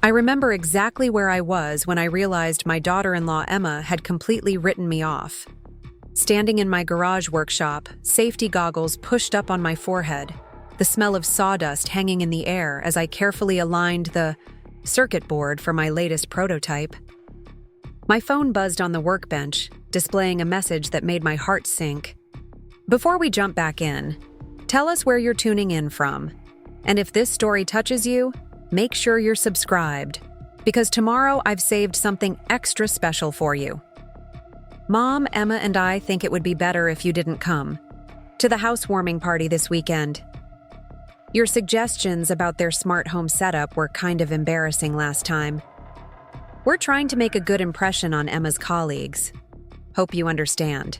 I remember exactly where I was when I realized my daughter-in-law Emma had completely written me off. Standing in my garage workshop, safety goggles pushed up on my forehead, the smell of sawdust hanging in the air as I carefully aligned the circuit board for my latest prototype. My phone buzzed on the workbench, displaying a message that made my heart sink. Before we jump back in, tell us where you're tuning in from. And if this story touches you, make sure you're subscribed, because tomorrow I've saved something extra special for you. Mom, Emma, and I think it would be better if you didn't come to the housewarming party this weekend. Your suggestions about their smart home setup were kind of embarrassing last time. We're trying to make a good impression on Emma's colleagues. Hope you understand.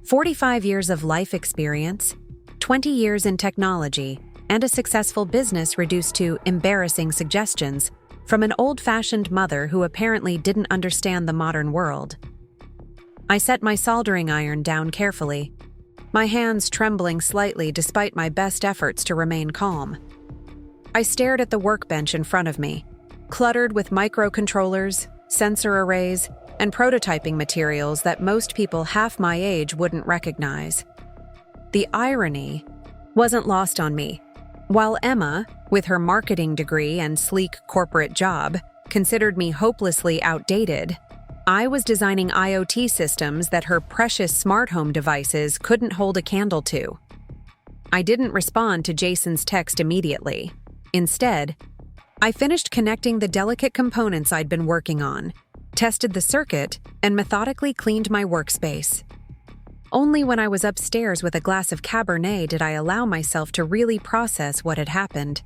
45 years of life experience, 20 years in technology, and a successful business reduced to embarrassing suggestions from an old-fashioned mother who apparently didn't understand the modern world. I set my soldering iron down carefully, my hands trembling slightly despite my best efforts to remain calm. I stared at the workbench in front of me, cluttered with microcontrollers, sensor arrays, and prototyping materials that most people half my age wouldn't recognize. The irony wasn't lost on me. While Emma, with her marketing degree and sleek corporate job, considered me hopelessly outdated, I was designing IoT systems that her precious smart home devices couldn't hold a candle to. I didn't respond to Jason's text immediately. Instead, I finished connecting the delicate components I'd been working on, tested the circuit, and methodically cleaned my workspace. Only when I was upstairs with a glass of Cabernet did I allow myself to really process what had happened.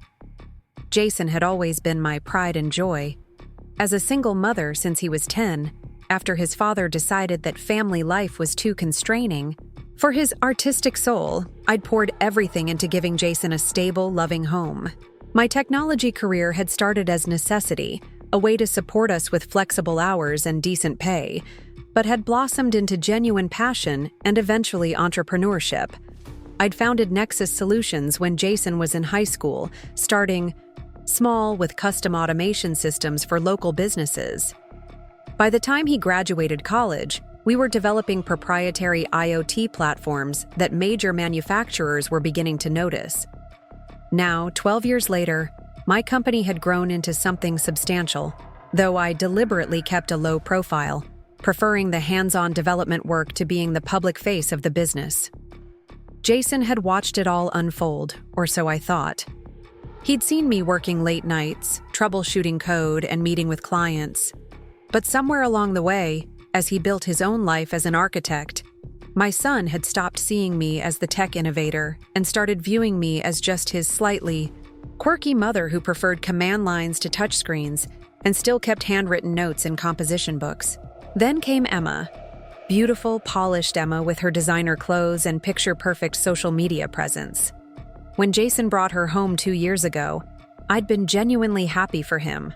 Jason had always been my pride and joy. As a single mother since he was 10, after his father decided that family life was too constraining, for his artistic soul, I'd poured everything into giving Jason a stable, loving home. My technology career had started as necessity, a way to support us with flexible hours and decent pay, but had blossomed into genuine passion and eventually entrepreneurship. I'd founded Nexus Solutions when Jason was in high school, starting small with custom automation systems for local businesses. By the time he graduated college, we were developing proprietary IoT platforms that major manufacturers were beginning to notice. Now, 12 years later, my company had grown into something substantial, though I deliberately kept a low profile, preferring the hands-on development work to being the public face of the business. Jason had watched it all unfold, or so I thought. He'd seen me working late nights, troubleshooting code, and meeting with clients. But somewhere along the way, as he built his own life as an architect, my son had stopped seeing me as the tech innovator and started viewing me as just his slightly quirky mother who preferred command lines to touchscreens and still kept handwritten notes in composition books. Then came Emma. Beautiful, polished Emma with her designer clothes and picture-perfect social media presence. When Jason brought her home 2 years ago, I'd been genuinely happy for him.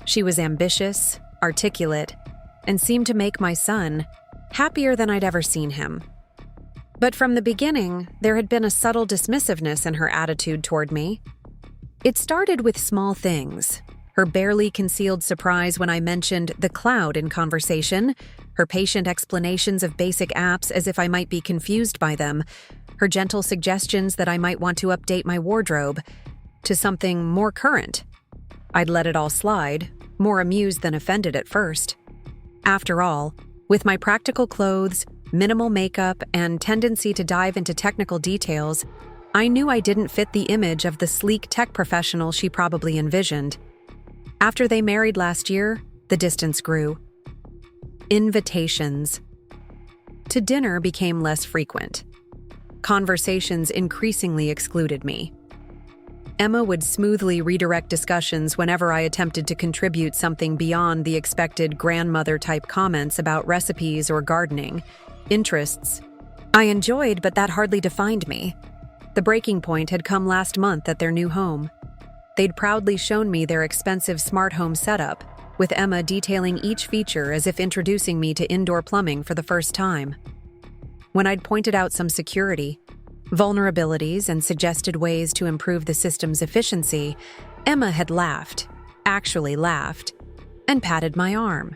She was ambitious, articulate, and seemed to make my son happier than I'd ever seen him. But from the beginning, there had been a subtle dismissiveness in her attitude toward me. It started with small things. Her barely concealed surprise when I mentioned the cloud in conversation, her patient explanations of basic apps as if I might be confused by them, her gentle suggestions that I might want to update my wardrobe to something more current. I'd let it all slide, more amused than offended at first. After all, with my practical clothes, minimal makeup, and tendency to dive into technical details, I knew I didn't fit the image of the sleek tech professional she probably envisioned. After they married last year, the distance grew. Invitations to dinner became less frequent. Conversations increasingly excluded me. Emma would smoothly redirect discussions whenever I attempted to contribute something beyond the expected grandmother-type comments about recipes or gardening, interests I enjoyed, but that hardly defined me. The breaking point had come last month at their new home. They'd proudly shown me their expensive smart home setup, with Emma detailing each feature as if introducing me to indoor plumbing for the first time. When I'd pointed out some security, vulnerabilities, and suggested ways to improve the system's efficiency, Emma had laughed, actually laughed and patted my arm.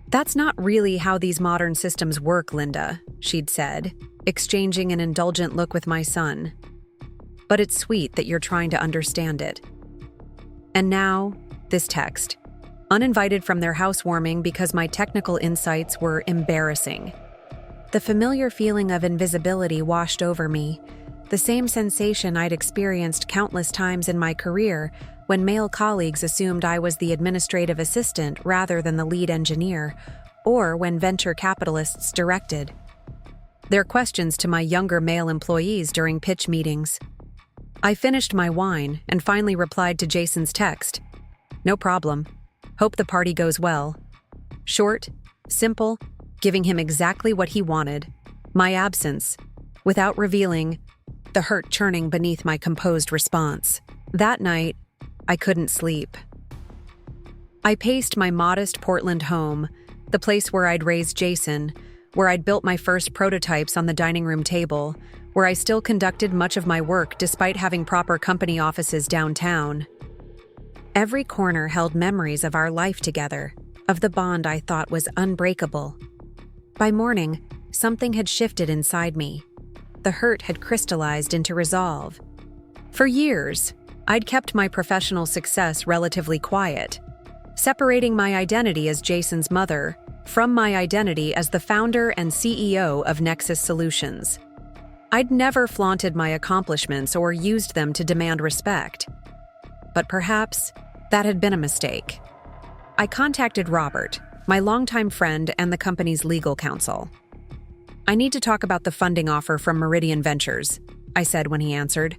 "That's not really how these modern systems work, Linda," she'd said, exchanging an indulgent look with my son. "But it's sweet that you're trying to understand it." And now, this text, uninvited from their housewarming because my technical insights were embarrassing. The familiar feeling of invisibility washed over me, the same sensation I'd experienced countless times in my career when male colleagues assumed I was the administrative assistant rather than the lead engineer, or when venture capitalists directed their questions to my younger male employees during pitch meetings. I finished my wine and finally replied to Jason's text. "No problem. Hope the party goes well." Short, simple, giving him exactly what he wanted, my absence, without revealing the hurt churning beneath my composed response. That night, I couldn't sleep. I paced my modest Portland home, the place where I'd raised Jason, where I'd built my first prototypes on the dining room table, where I still conducted much of my work despite having proper company offices downtown. Every corner held memories of our life together, of the bond I thought was unbreakable. By morning, something had shifted inside me. The hurt had crystallized into resolve. For years, I'd kept my professional success relatively quiet, separating my identity as Jason's mother from my identity as the founder and CEO of Nexus Solutions. I'd never flaunted my accomplishments or used them to demand respect. But perhaps that had been a mistake. I contacted Robert, my longtime friend and the company's legal counsel. "I need to talk about the funding offer from Meridian Ventures," I said when he answered.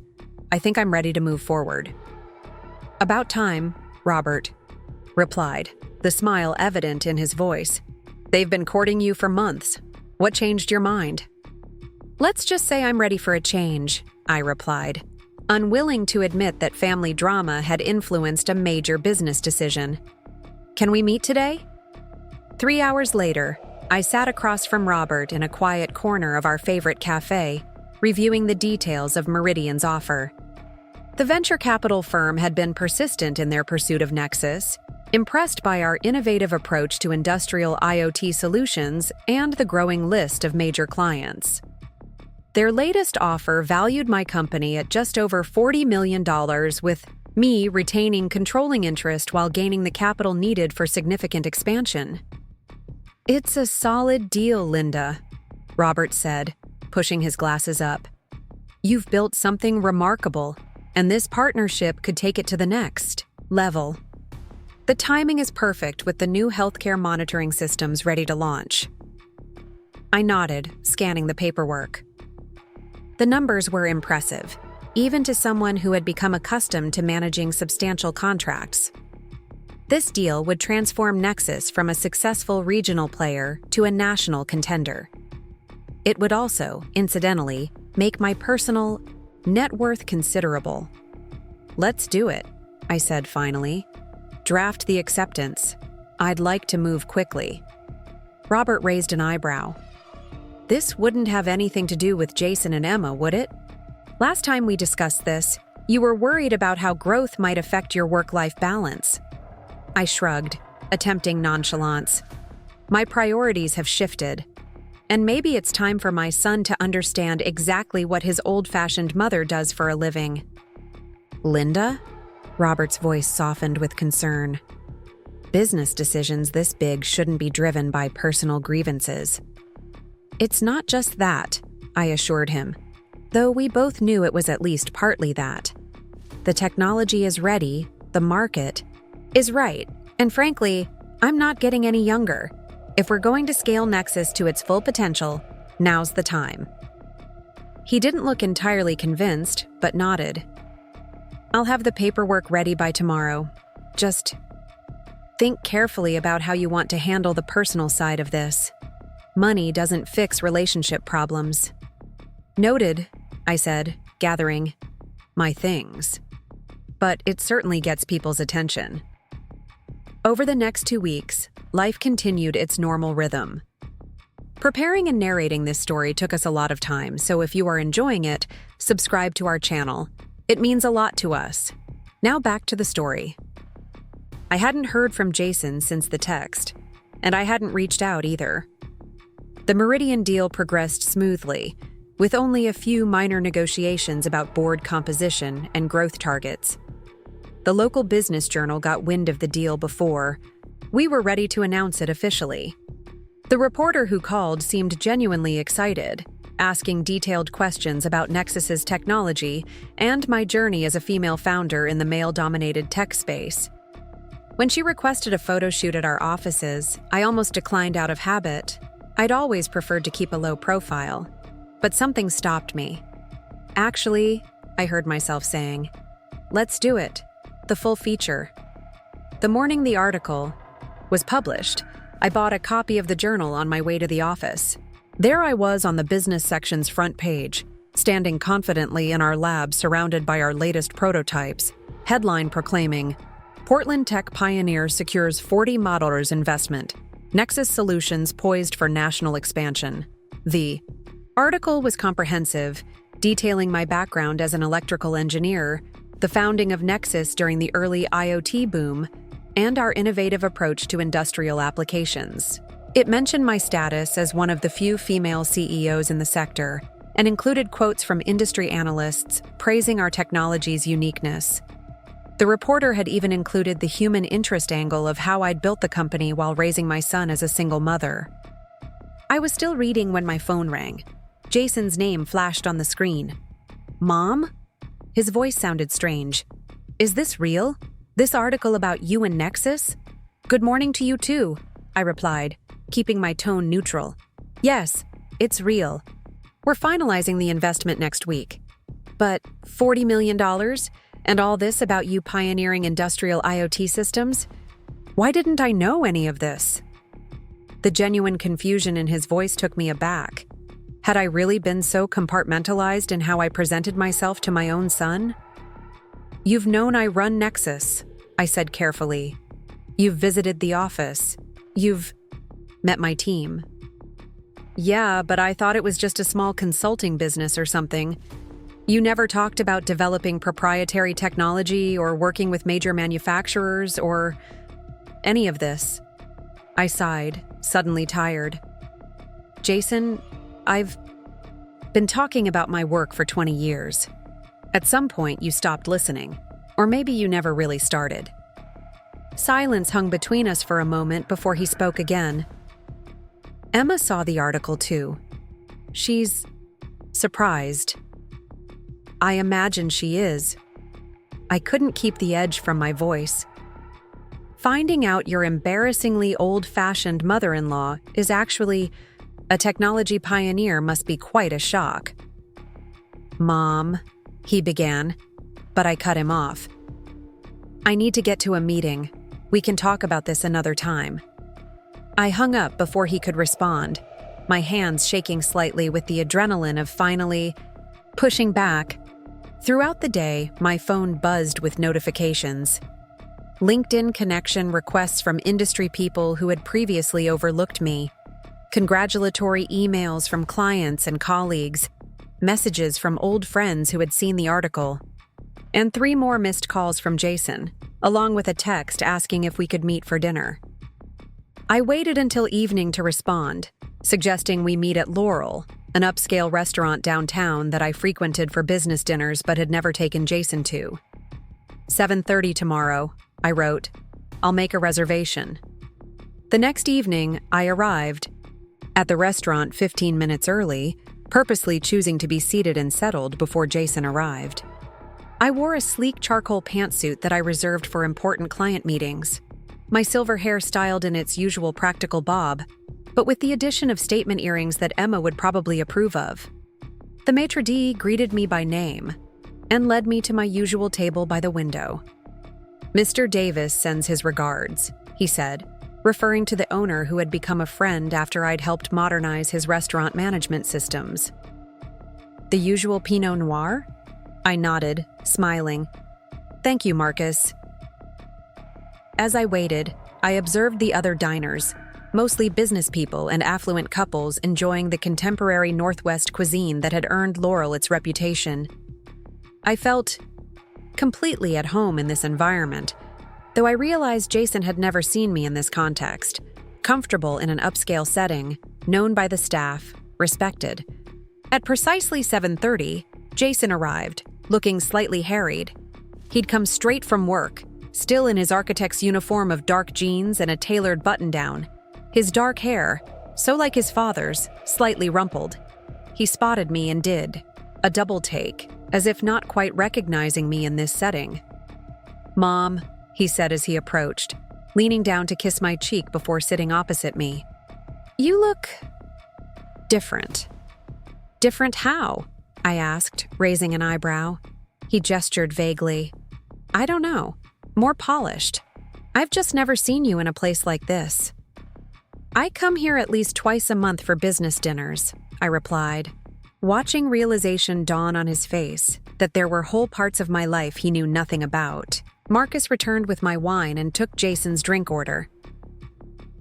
"I think I'm ready to move forward." "About time," Robert replied, the smile evident in his voice. "They've been courting you for months. What changed your mind?" "Let's just say I'm ready for a change," I replied, unwilling to admit that family drama had influenced a major business decision. "Can we meet today?" 3 hours later, I sat across from Robert in a quiet corner of our favorite cafe, reviewing the details of Meridian's offer. The venture capital firm had been persistent in their pursuit of Nexus, impressed by our innovative approach to industrial IoT solutions and the growing list of major clients. Their latest offer valued my company at just over $40 million, with me retaining controlling interest while gaining the capital needed for significant expansion. "It's a solid deal, Linda," Robert said, pushing his glasses up. "You've built something remarkable, and this partnership could take it to the next level. The timing is perfect with the new healthcare monitoring systems ready to launch." I nodded, scanning the paperwork. The numbers were impressive, even to someone who had become accustomed to managing substantial contracts. This deal would transform Nexus from a successful regional player to a national contender. It would also, incidentally, make my personal net worth considerable. "Let's do it," I said finally. "Draft the acceptance. I'd like to move quickly." Robert raised an eyebrow. "This wouldn't have anything to do with Jason and Emma, would it? Last time we discussed this, you were worried about how growth might affect your work-life balance." I shrugged, attempting nonchalance. "My priorities have shifted, and maybe it's time for my son to understand exactly what his old-fashioned mother does for a living." "Linda?" Robert's voice softened with concern. "Business decisions this big shouldn't be driven by personal grievances." "It's not just that," I assured him, though we both knew it was at least partly that. "The technology is ready, the market is right, and frankly, I'm not getting any younger. If we're going to scale Nexus to its full potential, now's the time." He didn't look entirely convinced, but nodded. "I'll have the paperwork ready by tomorrow. Just think carefully about how you want to handle the personal side of this. Money doesn't fix relationship problems." "Noted," I said, gathering my things. "But it certainly gets people's attention." Over the next 2 weeks, life continued its normal rhythm. Preparing and narrating this story took us a lot of time, so if you are enjoying it, subscribe to our channel. It means a lot to us. Now back to the story. I hadn't heard from Jason since the text, and I hadn't reached out either. The Meridian deal progressed smoothly, with only a few minor negotiations about board composition and growth targets. The local business journal got wind of the deal before we were ready to announce it officially. The reporter who called seemed genuinely excited, asking detailed questions about Nexus's technology and my journey as a female founder in the male-dominated tech space. When she requested a photo shoot at our offices, I almost declined out of habit. I'd always preferred to keep a low profile, but something stopped me. Actually, I heard myself saying, let's do it, the full feature. The morning the article was published, I bought a copy of the journal on my way to the office. There I was on the business section's front page, standing confidently in our lab surrounded by our latest prototypes, headline proclaiming, Portland tech pioneer secures $40 million investment. Nexus Solutions poised for national expansion. The article was comprehensive, detailing my background as an electrical engineer, the founding of Nexus during the early IoT boom, and our innovative approach to industrial applications. It mentioned my status as one of the few female CEOs in the sector and included quotes from industry analysts praising our technology's uniqueness. The reporter had even included the human interest angle of how I'd built the company while raising my son as a single mother. I was still reading when my phone rang. Jason's name flashed on the screen. Mom? His voice sounded strange. Is this real? This article about you and Nexus? Good morning to you too, I replied, keeping my tone neutral. Yes, it's real. We're finalizing the investment next week. But $40 million? And all this about you pioneering industrial IoT systems? Why didn't I know any of this? The genuine confusion in his voice took me aback. Had I really been so compartmentalized in how I presented myself to my own son? You've known I run Nexus, I said carefully. You've visited the office. You've met my team. Yeah, but I thought it was just a small consulting business or something. You never talked about developing proprietary technology or working with major manufacturers or any of this. I sighed, suddenly tired. Jason, I've been talking about my work for 20 years. At some point, you stopped listening, or maybe you never really started. Silence hung between us for a moment before he spoke again. Emma saw the article too. She's surprised. I imagine she is. I couldn't keep the edge from my voice. Finding out your embarrassingly old-fashioned mother-in-law is actually a technology pioneer must be quite a shock. Mom, he began, but I cut him off. I need to get to a meeting. We can talk about this another time. I hung up before he could respond, my hands shaking slightly with the adrenaline of finally pushing back. Throughout the day, my phone buzzed with notifications. LinkedIn connection requests from industry people who had previously overlooked me, congratulatory emails from clients and colleagues, messages from old friends who had seen the article, and 3 more missed calls from Jason, along with a text asking if we could meet for dinner. I waited until evening to respond, suggesting we meet at Laurel, an upscale restaurant downtown that I frequented for business dinners but had never taken Jason to. 7:30 tomorrow, I wrote. I'll make a reservation. The next evening, I arrived at the restaurant 15 minutes early, purposely choosing to be seated and settled before Jason arrived. I wore a sleek charcoal pantsuit that I reserved for important client meetings, my silver hair styled in its usual practical bob, but with the addition of statement earrings that Emma would probably approve of. The maitre d' greeted me by name and led me to my usual table by the window. Mr. Davis sends his regards, he said, referring to the owner who had become a friend after I'd helped modernize his restaurant management systems. The usual Pinot Noir? I nodded, smiling. Thank you, Marcus. As I waited, I observed the other diners, mostly business people and affluent couples enjoying the contemporary Northwest cuisine that had earned Laurel its reputation. I felt completely at home in this environment, though I realized Jason had never seen me in this context. Comfortable in an upscale setting, known by the staff, respected. At precisely 7:30, Jason arrived, looking slightly harried. He'd come straight from work, still in his architect's uniform of dark jeans and a tailored button-down. His dark hair, so like his father's, slightly rumpled. He spotted me and did a double take, as if not quite recognizing me in this setting. "Mom," he said as he approached, leaning down to kiss my cheek before sitting opposite me. "You look different." "Different how?" I asked, raising an eyebrow. He gestured vaguely. "I don't know. More polished. I've just never seen you in a place like this." "I come here at least twice a month for business dinners," I replied, watching realization dawn on his face that there were whole parts of my life he knew nothing about. Marcus returned with my wine and took Jason's drink order.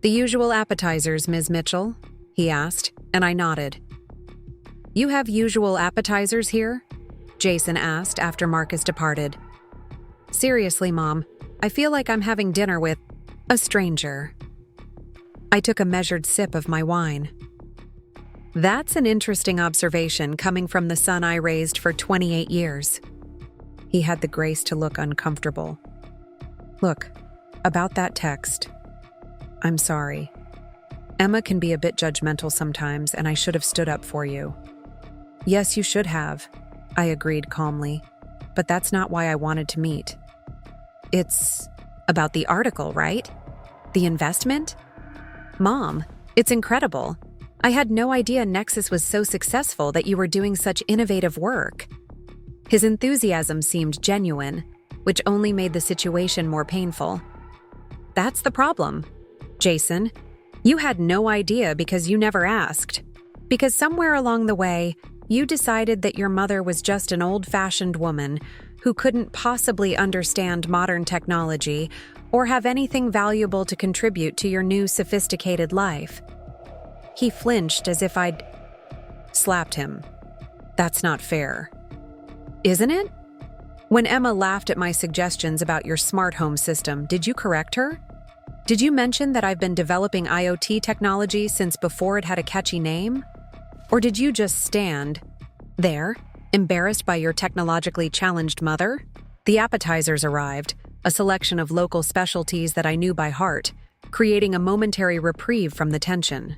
"The usual appetizers, Ms. Mitchell?" he asked, and I nodded. "You have usual appetizers here?" Jason asked after Marcus departed. "Seriously, Mom, I feel like I'm having dinner with a stranger." I took a measured sip of my wine. "That's an interesting observation coming from the son I raised for 28 years. He had the grace to look uncomfortable. "Look, about that text. I'm sorry. Emma can be a bit judgmental sometimes, and I should have stood up for you." "Yes, you should have," I agreed calmly, "but that's not why I wanted to meet." "It's about the article, right? The investment?" "Mom, it's incredible. I had no idea Nexus was so successful that you were doing such innovative work." His enthusiasm seemed genuine, which only made the situation more painful. "That's the problem, Jason. You had no idea because you never asked. Because somewhere along the way, you decided that your mother was just an old-fashioned woman who couldn't possibly understand modern technology or have anything valuable to contribute to your new sophisticated life." He flinched as if I'd slapped him. "That's not fair." "Isn't it? When Emma laughed at my suggestions about your smart home system, did you correct her? Did you mention that I've been developing IoT technology since before it had a catchy name? Or did you just stand there, embarrassed by your technologically challenged mother?" The appetizers arrived, a selection of local specialties that I knew by heart, creating a momentary reprieve from the tension.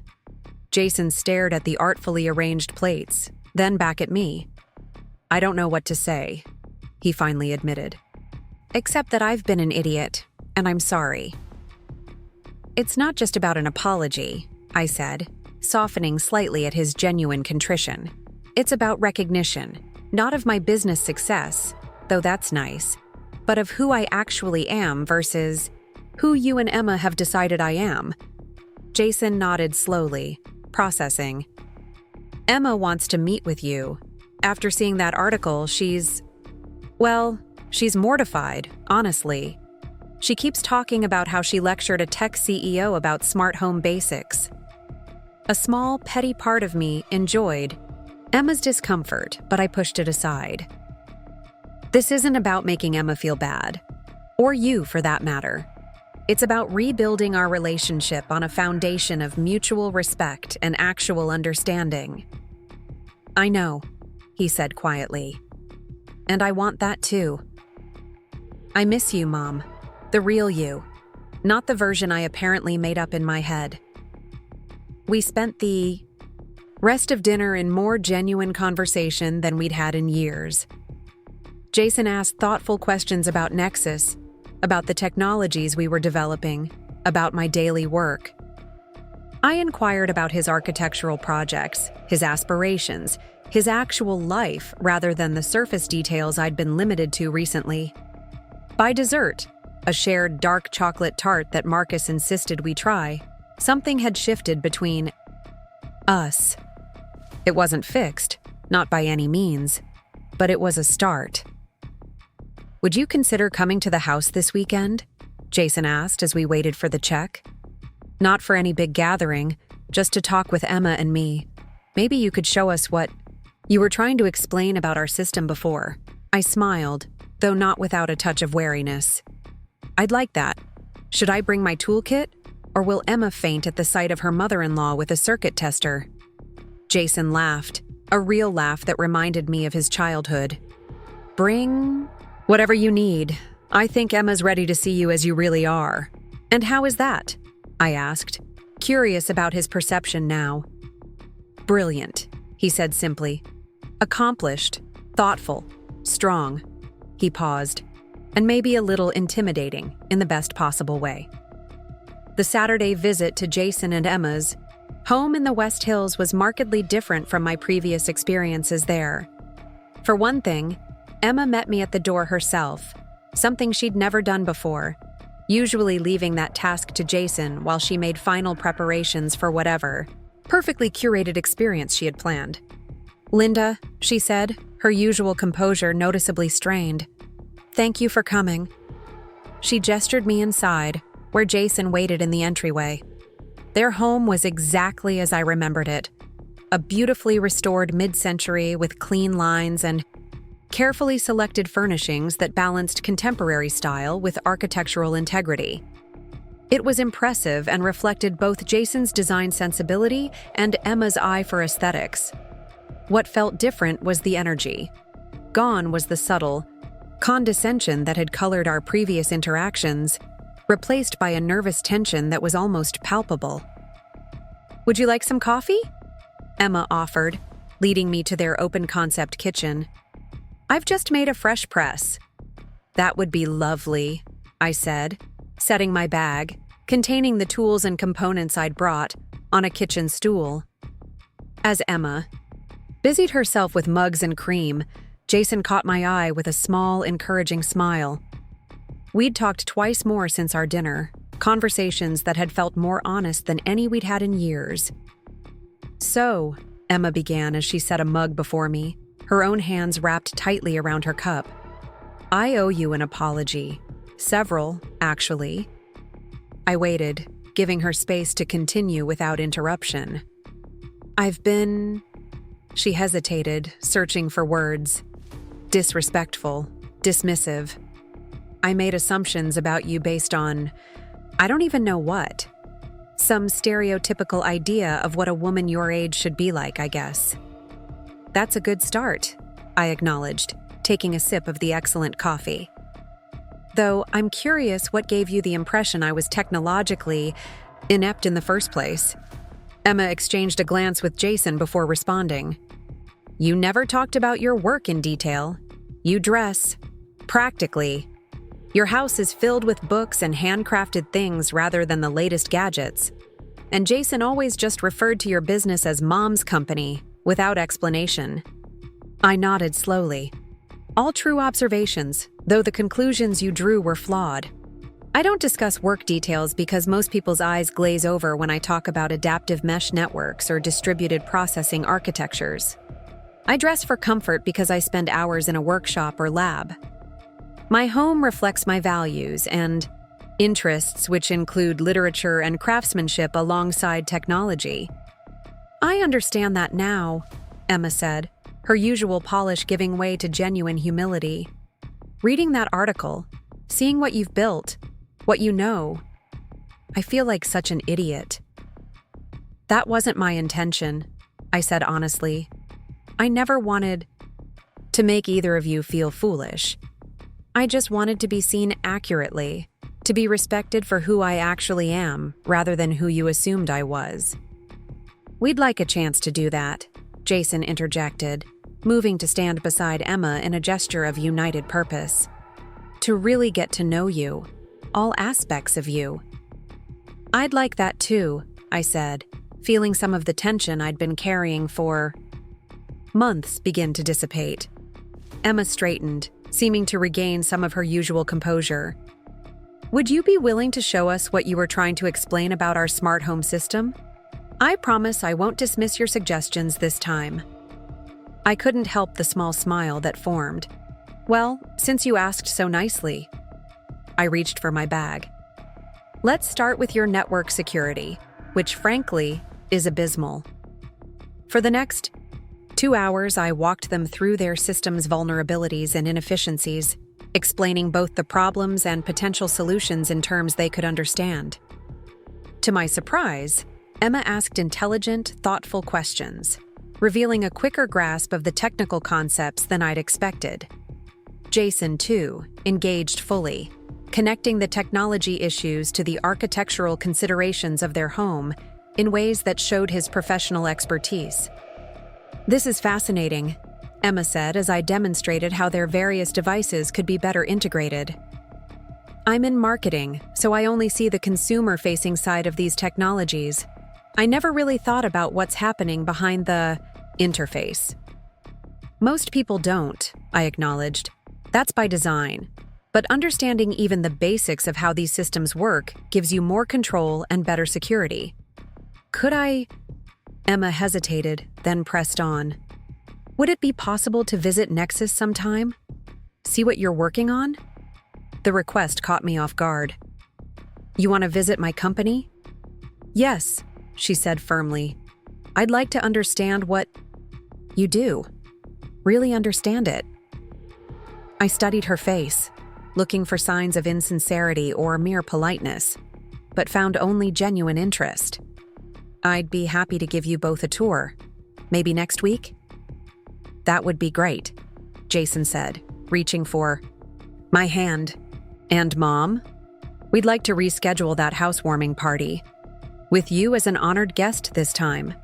Jason stared at the artfully arranged plates, then back at me. "I don't know what to say," he finally admitted. "Except that I've been an idiot, and I'm sorry." "It's not just about an apology," I said, softening slightly at his genuine contrition. "It's about recognition, not of my business success, though that's nice, but of who I actually am versus who you and Emma have decided I am." Jason nodded slowly, processing. "Emma wants to meet with you. After seeing that article, she's mortified, honestly. She keeps talking about how she lectured a tech CEO about smart home basics. A small, petty part of me enjoyed Emma's discomfort, but I pushed it aside. This isn't about making Emma feel bad, or you for that matter. It's about rebuilding our relationship on a foundation of mutual respect and actual understanding." "I know," he said quietly. "And I want that too. I miss you, Mom. The real you, not the version I apparently made up in my head." We spent the rest of dinner in more genuine conversation than we'd had in years. Jason asked thoughtful questions about Nexus, about the technologies we were developing, about my daily work. I inquired about his architectural projects, his aspirations, his actual life rather than the surface details I'd been limited to recently. By dessert, a shared dark chocolate tart that Marcus insisted we try, something had shifted between us. It wasn't fixed, not by any means, but it was a start. "Would you consider coming to the house this weekend?" Jason asked as we waited for the check. "Not for any big gathering, just to talk with Emma and me. Maybe you could show us what you were trying to explain about our system before." I smiled, though not without a touch of wariness. I'd like that. Should I bring my toolkit? Or will Emma faint at the sight of her mother-in-law with a circuit tester? Jason laughed, a real laugh that reminded me of his childhood. Bring whatever you need. I think Emma's ready to see you as you really are. And how is that? I asked, curious about his perception now. Brilliant, he said simply. Accomplished, thoughtful, strong. He paused, and maybe a little intimidating in the best possible way. The Saturday visit to Jason and Emma's home in the West Hills was markedly different from my previous experiences there. For one thing, Emma met me at the door herself, something she'd never done before, usually leaving that task to Jason while she made final preparations for whatever perfectly curated experience she had planned. "Linda," she said, her usual composure noticeably strained. "Thank you for coming." She gestured me inside, where Jason waited in the entryway. Their home was exactly as I remembered it. A beautifully restored mid-century with clean lines and carefully selected furnishings that balanced contemporary style with architectural integrity. It was impressive and reflected both Jason's design sensibility and Emma's eye for aesthetics. What felt different was the energy. Gone was the subtle condescension that had colored our previous interactions, replaced by a nervous tension that was almost palpable. "Would you like some coffee?" Emma offered, leading me to their open-concept kitchen. "I've just made a fresh press." "That would be lovely," I said, setting my bag, containing the tools and components I'd brought, on a kitchen stool. As Emma busied herself with mugs and cream, Jason caught my eye with a small, encouraging smile. We'd talked twice more since our dinner, conversations that had felt more honest than any we'd had in years. "So," Emma began as she set a mug before me, her own hands wrapped tightly around her cup. "I owe you an apology. Several, actually." I waited, giving her space to continue without interruption. "I've been..." She hesitated, searching for words. "Disrespectful, dismissive. I made assumptions about you based on, I don't even know what. Some stereotypical idea of what a woman your age should be like, I guess." "That's a good start," I acknowledged, taking a sip of the excellent coffee. "Though I'm curious what gave you the impression I was technologically inept in the first place." Emma exchanged a glance with Jason before responding. "You never talked about your work in detail. You dress practically. Your house is filled with books and handcrafted things rather than the latest gadgets. And Jason always just referred to your business as Mom's Company, without explanation." I nodded slowly. "All true observations, though the conclusions you drew were flawed. I don't discuss work details because most people's eyes glaze over when I talk about adaptive mesh networks or distributed processing architectures. I dress for comfort because I spend hours in a workshop or lab. My home reflects my values and interests, which include literature and craftsmanship alongside technology." "I understand that now," Emma said, her usual polish giving way to genuine humility. "Reading that article, seeing what you've built, what you know, I feel like such an idiot." "That wasn't my intention," I said honestly. "I never wanted to make either of you feel foolish. I just wanted to be seen accurately, to be respected for who I actually am, rather than who you assumed I was." "We'd like a chance to do that," Jason interjected, moving to stand beside Emma in a gesture of united purpose. "To really get to know you, all aspects of you." "I'd like that too," I said, feeling some of the tension I'd been carrying for months begin to dissipate. Emma straightened, seeming to regain some of her usual composure. "Would you be willing to show us what you were trying to explain about our smart home system? I promise I won't dismiss your suggestions this time." I couldn't help the small smile that formed. "Well, since you asked so nicely." I reached for my bag. "Let's start with your network security, which frankly is abysmal." For the next 2 hours, I walked them through their system's vulnerabilities and inefficiencies, explaining both the problems and potential solutions in terms they could understand. To my surprise, Emma asked intelligent, thoughtful questions, revealing a quicker grasp of the technical concepts than I'd expected. Jason, too, engaged fully, connecting the technology issues to the architectural considerations of their home in ways that showed his professional expertise. "This is fascinating," Emma said as I demonstrated how their various devices could be better integrated. "I'm in marketing, so I only see the consumer-facing side of these technologies. I never really thought about what's happening behind the interface." "Most people don't," I acknowledged. "That's by design. But understanding even the basics of how these systems work gives you more control and better security." "Could I?" Emma hesitated, then pressed on. "Would it be possible to visit Nexus sometime? See what you're working on?" The request caught me off guard. "You want to visit my company?" "Yes," she said firmly. "I'd like to understand what you do. Really understand it." I studied her face, looking for signs of insincerity or mere politeness, but found only genuine interest. "I'd be happy to give you both a tour. Maybe next week?" "That would be great," Jason said, reaching for my hand. "And Mom? We'd like to reschedule that housewarming party. With you as an honored guest this time."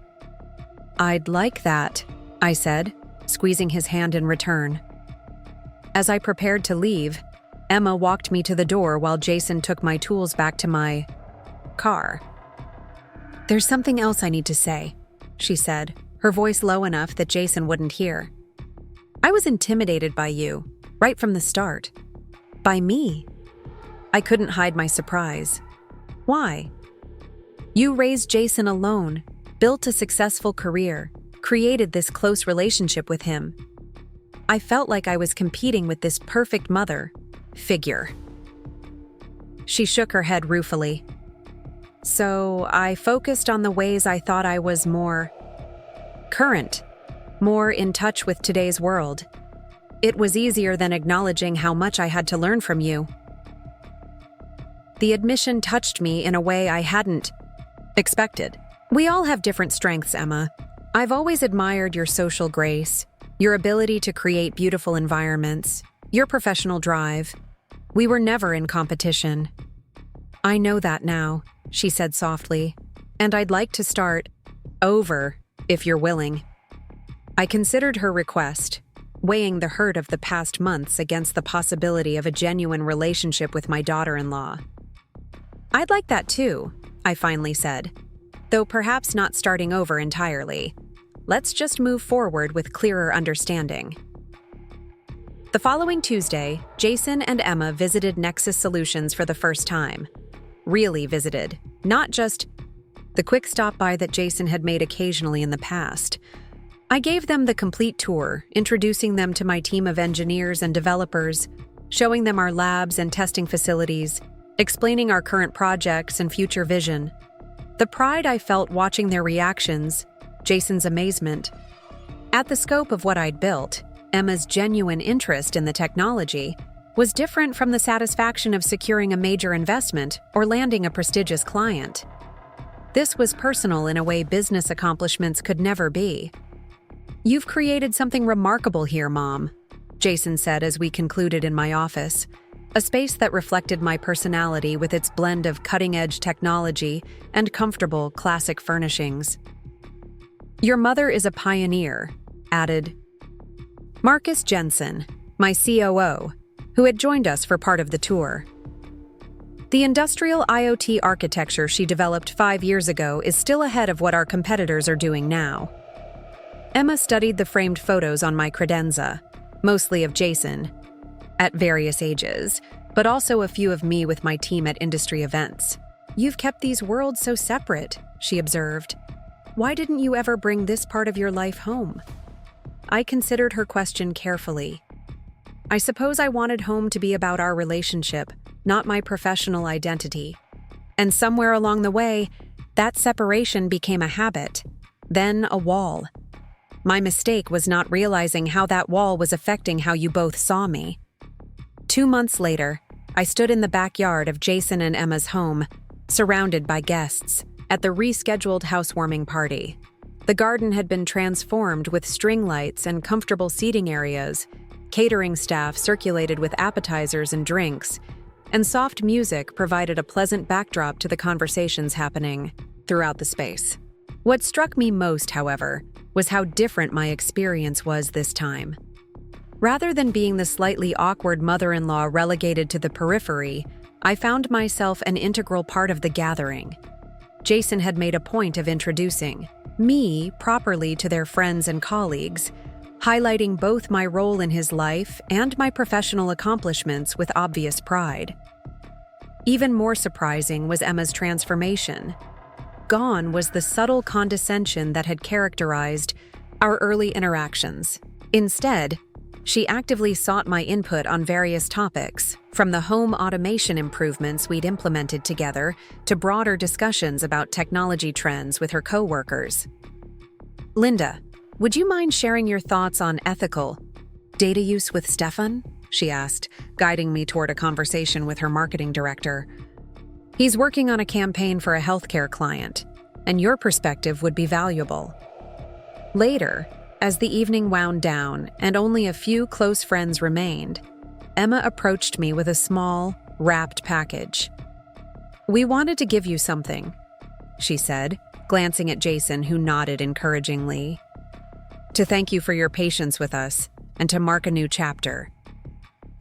"I'd like that," I said, squeezing his hand in return. As I prepared to leave, Emma walked me to the door while Jason took my tools back to my car. "There's something else I need to say," she said, her voice low enough that Jason wouldn't hear. "I was intimidated by you, right from the start." "By me?" I couldn't hide my surprise. "Why?" "You raised Jason alone, built a successful career, created this close relationship with him. I felt like I was competing with this perfect mother figure." She shook her head ruefully. "So I focused on the ways I thought I was more current, more in touch with today's world. It was easier than acknowledging how much I had to learn from you." The admission touched me in a way I hadn't expected. "We all have different strengths, Emma. I've always admired your social grace, your ability to create beautiful environments, your professional drive. We were never in competition." "I know that now," she said softly, "and I'd like to start over, if you're willing." I considered her request, weighing the hurt of the past months against the possibility of a genuine relationship with my daughter-in-law. "I'd like that too," I finally said, "though perhaps not starting over entirely. Let's just move forward with clearer understanding." The following Tuesday, Jason and Emma visited Nexus Solutions for the first time. Really visited, not just the quick stop-by that Jason had made occasionally in the past. I gave them the complete tour, introducing them to my team of engineers and developers, showing them our labs and testing facilities, explaining our current projects and future vision. The pride I felt watching their reactions, Jason's amazement at the scope of what I'd built, Emma's genuine interest in the technology, was different from the satisfaction of securing a major investment or landing a prestigious client. This was personal in a way business accomplishments could never be. "You've created something remarkable here, Mom," Jason said as we concluded in my office, a space that reflected my personality with its blend of cutting-edge technology and comfortable, classic furnishings. "Your mother is a pioneer," added Marcus Jensen, my COO, who had joined us for part of the tour. "The industrial IoT architecture she developed 5 years ago is still ahead of what our competitors are doing now." Emma studied the framed photos on my credenza, mostly of Jason, at various ages, but also a few of me with my team at industry events. "You've kept these worlds so separate," she observed. "Why didn't you ever bring this part of your life home?" I considered her question carefully. I suppose I wanted home to be about our relationship, not my professional identity. And somewhere along the way, that separation became a habit, then a wall. My mistake was not realizing how that wall was affecting how you both saw me. 2 months later, I stood in the backyard of Jason and Emma's home, surrounded by guests, at the rescheduled housewarming party. The garden had been transformed with string lights and comfortable seating areas, catering staff circulated with appetizers and drinks, and soft music provided a pleasant backdrop to the conversations happening throughout the space. What struck me most, however, was how different my experience was this time. Rather than being the slightly awkward mother-in-law relegated to the periphery, I found myself an integral part of the gathering. Jason had made a point of introducing me properly to their friends and colleagues, highlighting both my role in his life and my professional accomplishments with obvious pride. Even more surprising was Emma's transformation. Gone was the subtle condescension that had characterized our early interactions. Instead, she actively sought my input on various topics, from the home automation improvements we'd implemented together to broader discussions about technology trends with her coworkers. "Linda, would you mind sharing your thoughts on ethical data use with Stefan?" she asked, guiding me toward a conversation with her marketing director. "He's working on a campaign for a healthcare client, and your perspective would be valuable." Later, as the evening wound down and only a few close friends remained, Emma approached me with a small, wrapped package. "We wanted to give you something," she said, glancing at Jason, who nodded encouragingly. "To thank you for your patience with us and to mark a new chapter."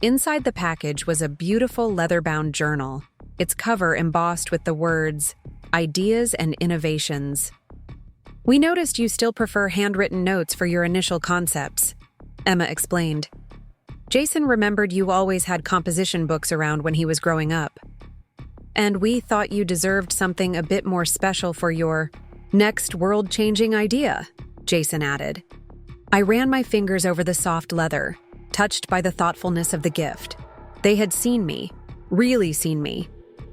Inside the package was a beautiful leather-bound journal, its cover embossed with the words, "Ideas and Innovations." "We noticed you still prefer handwritten notes for your initial concepts," Emma explained. "Jason remembered you always had composition books around when he was growing up. And we thought you deserved something a bit more special for your next world-changing idea," Jason added. I ran my fingers over the soft leather, touched by the thoughtfulness of the gift. They had seen me, really seen me.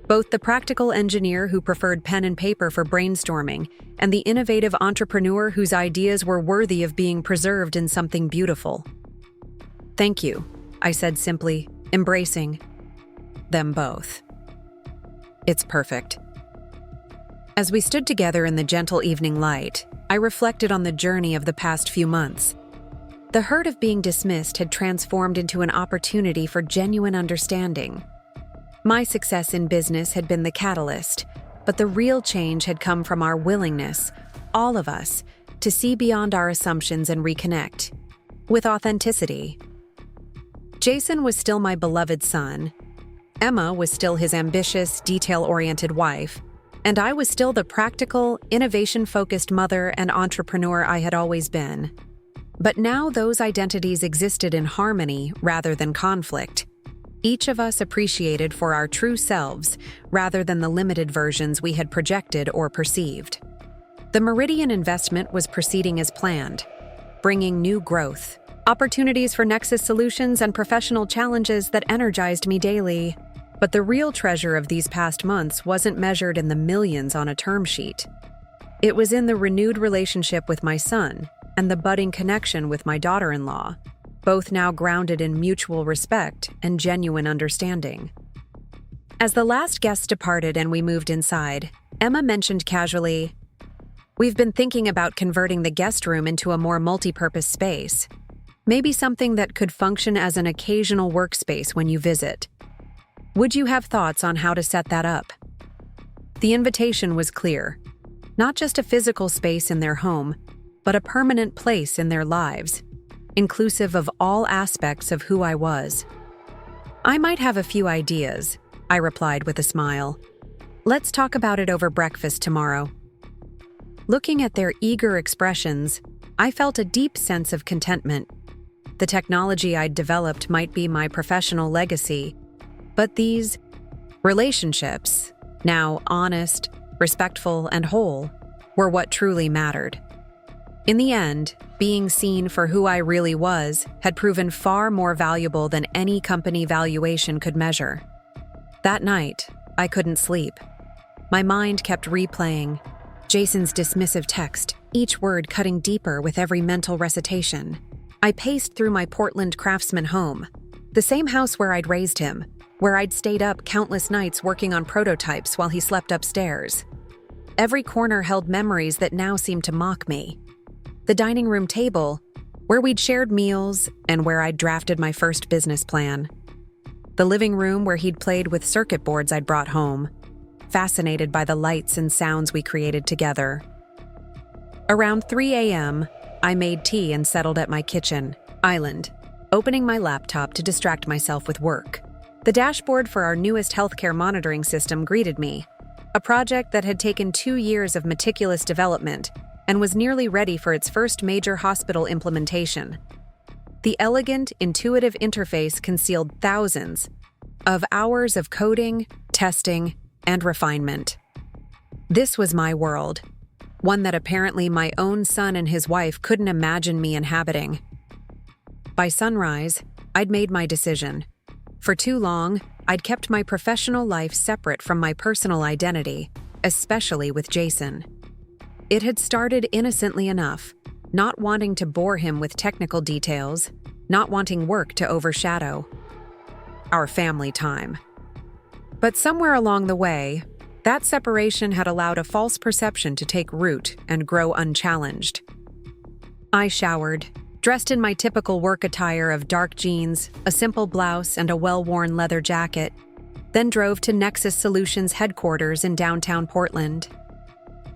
Both the practical engineer who preferred pen and paper for brainstorming and the innovative entrepreneur whose ideas were worthy of being preserved in something beautiful. "Thank you," I said simply, embracing them both. "It's perfect." As we stood together in the gentle evening light, I reflected on the journey of the past few months. The hurt of being dismissed had transformed into an opportunity for genuine understanding. My success in business had been the catalyst, but the real change had come from our willingness, all of us, to see beyond our assumptions and reconnect with authenticity. Jason was still my beloved son, Emma was still his ambitious, detail-oriented wife, and I was still the practical, innovation-focused mother and entrepreneur I had always been. But now those identities existed in harmony rather than conflict. Each of us appreciated for our true selves rather than the limited versions we had projected or perceived. The Meridian investment was proceeding as planned, bringing new growth, opportunities for Nexus solutions, and professional challenges that energized me daily. But the real treasure of these past months wasn't measured in the millions on a term sheet. It was in the renewed relationship with my son and the budding connection with my daughter-in-law, both now grounded in mutual respect and genuine understanding. As the last guests departed and we moved inside, Emma mentioned casually, "We've been thinking about converting the guest room into a more multi-purpose space. Maybe something that could function as an occasional workspace when you visit. Would you have thoughts on how to set that up?" The invitation was clear. Not just a physical space in their home, but a permanent place in their lives, inclusive of all aspects of who I was. "I might have a few ideas," I replied with a smile. "Let's talk about it over breakfast tomorrow." Looking at their eager expressions, I felt a deep sense of contentment. The technology I'd developed might be my professional legacy, but these relationships, now honest, respectful, and whole, were what truly mattered. In the end, being seen for who I really was had proven far more valuable than any company valuation could measure. That night, I couldn't sleep. My mind kept replaying Jason's dismissive text, each word cutting deeper with every mental recitation. I paced through my Portland Craftsman home, The same house where I'd raised him, where I'd stayed up countless nights working on prototypes while he slept upstairs. Every corner held memories that now seemed to mock me. The dining room table, where we'd shared meals and where I'd drafted my first business plan. The living room where he'd played with circuit boards I'd brought home, fascinated by the lights and sounds we created together. Around 3 a.m., I made tea and settled at my kitchen island, opening my laptop to distract myself with work. The dashboard for our newest healthcare monitoring system greeted me, a project that had taken 2 years of meticulous development and was nearly ready for its first major hospital implementation. The elegant, intuitive interface concealed thousands of hours of coding, testing, and refinement. This was my world, one that apparently my own son and his wife couldn't imagine me inhabiting. By sunrise, I'd made my decision. For too long, I'd kept my professional life separate from my personal identity, especially with Jason. It had started innocently enough, not wanting to bore him with technical details, not wanting work to overshadow our family time. But somewhere along the way, that separation had allowed a false perception to take root and grow unchallenged. I showered, dressed in my typical work attire of dark jeans, a simple blouse, and a well-worn leather jacket, then drove to Nexus Solutions headquarters in downtown Portland.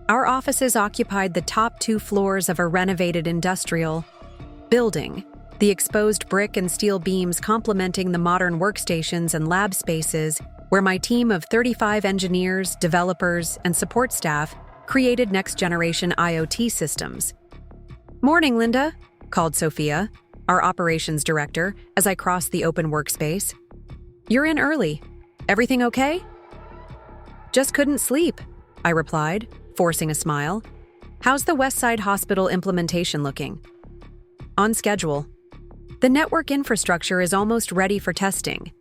Our offices occupied the top 2 floors of a renovated industrial building, the exposed brick and steel beams complementing the modern workstations and lab spaces where my team of 35 engineers, developers, and support staff created next-generation IoT systems. "Morning, Linda," called Sophia, our operations director, as I crossed the open workspace. "You're in early. Everything okay?" "Just couldn't sleep," I replied, forcing a smile. "How's the Westside Hospital implementation looking?" "On schedule. The network infrastructure is almost ready for testing.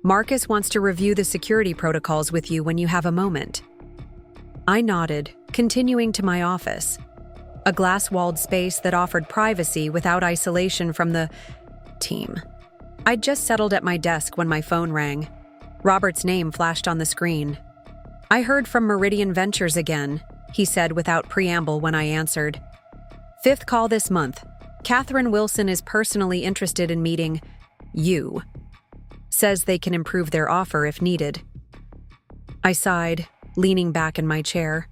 Marcus wants to review the security protocols with you when you have a moment." I nodded, continuing to my office, a glass-walled space that offered privacy without isolation from the team. I'd just settled at my desk when my phone rang. Robert's name flashed on the screen. "I heard from Meridian Ventures again," he said without preamble when I answered. "5th call this month. Catherine Wilson is personally interested in meeting you. Says they can improve their offer if needed." I sighed, leaning back in my chair.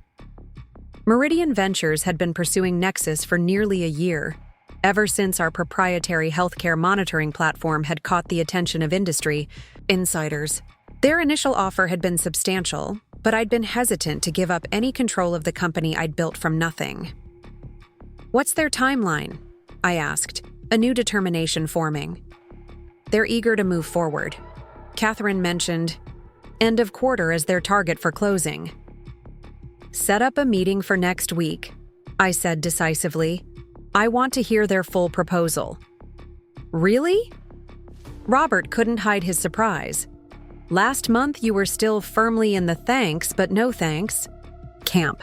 Meridian Ventures had been pursuing Nexus for nearly a year, ever since our proprietary healthcare monitoring platform had caught the attention of industry insiders. Their initial offer had been substantial, but I'd been hesitant to give up any control of the company I'd built from nothing. "What's their timeline?" I asked, a new determination forming. "They're eager to move forward." Catherine mentioned end of quarter as their target for closing. "Set up a meeting for next week," I said decisively. "I want to hear their full proposal." "Really?" Robert couldn't hide his surprise. "Last month you were still firmly in the thanks but no thanks camp."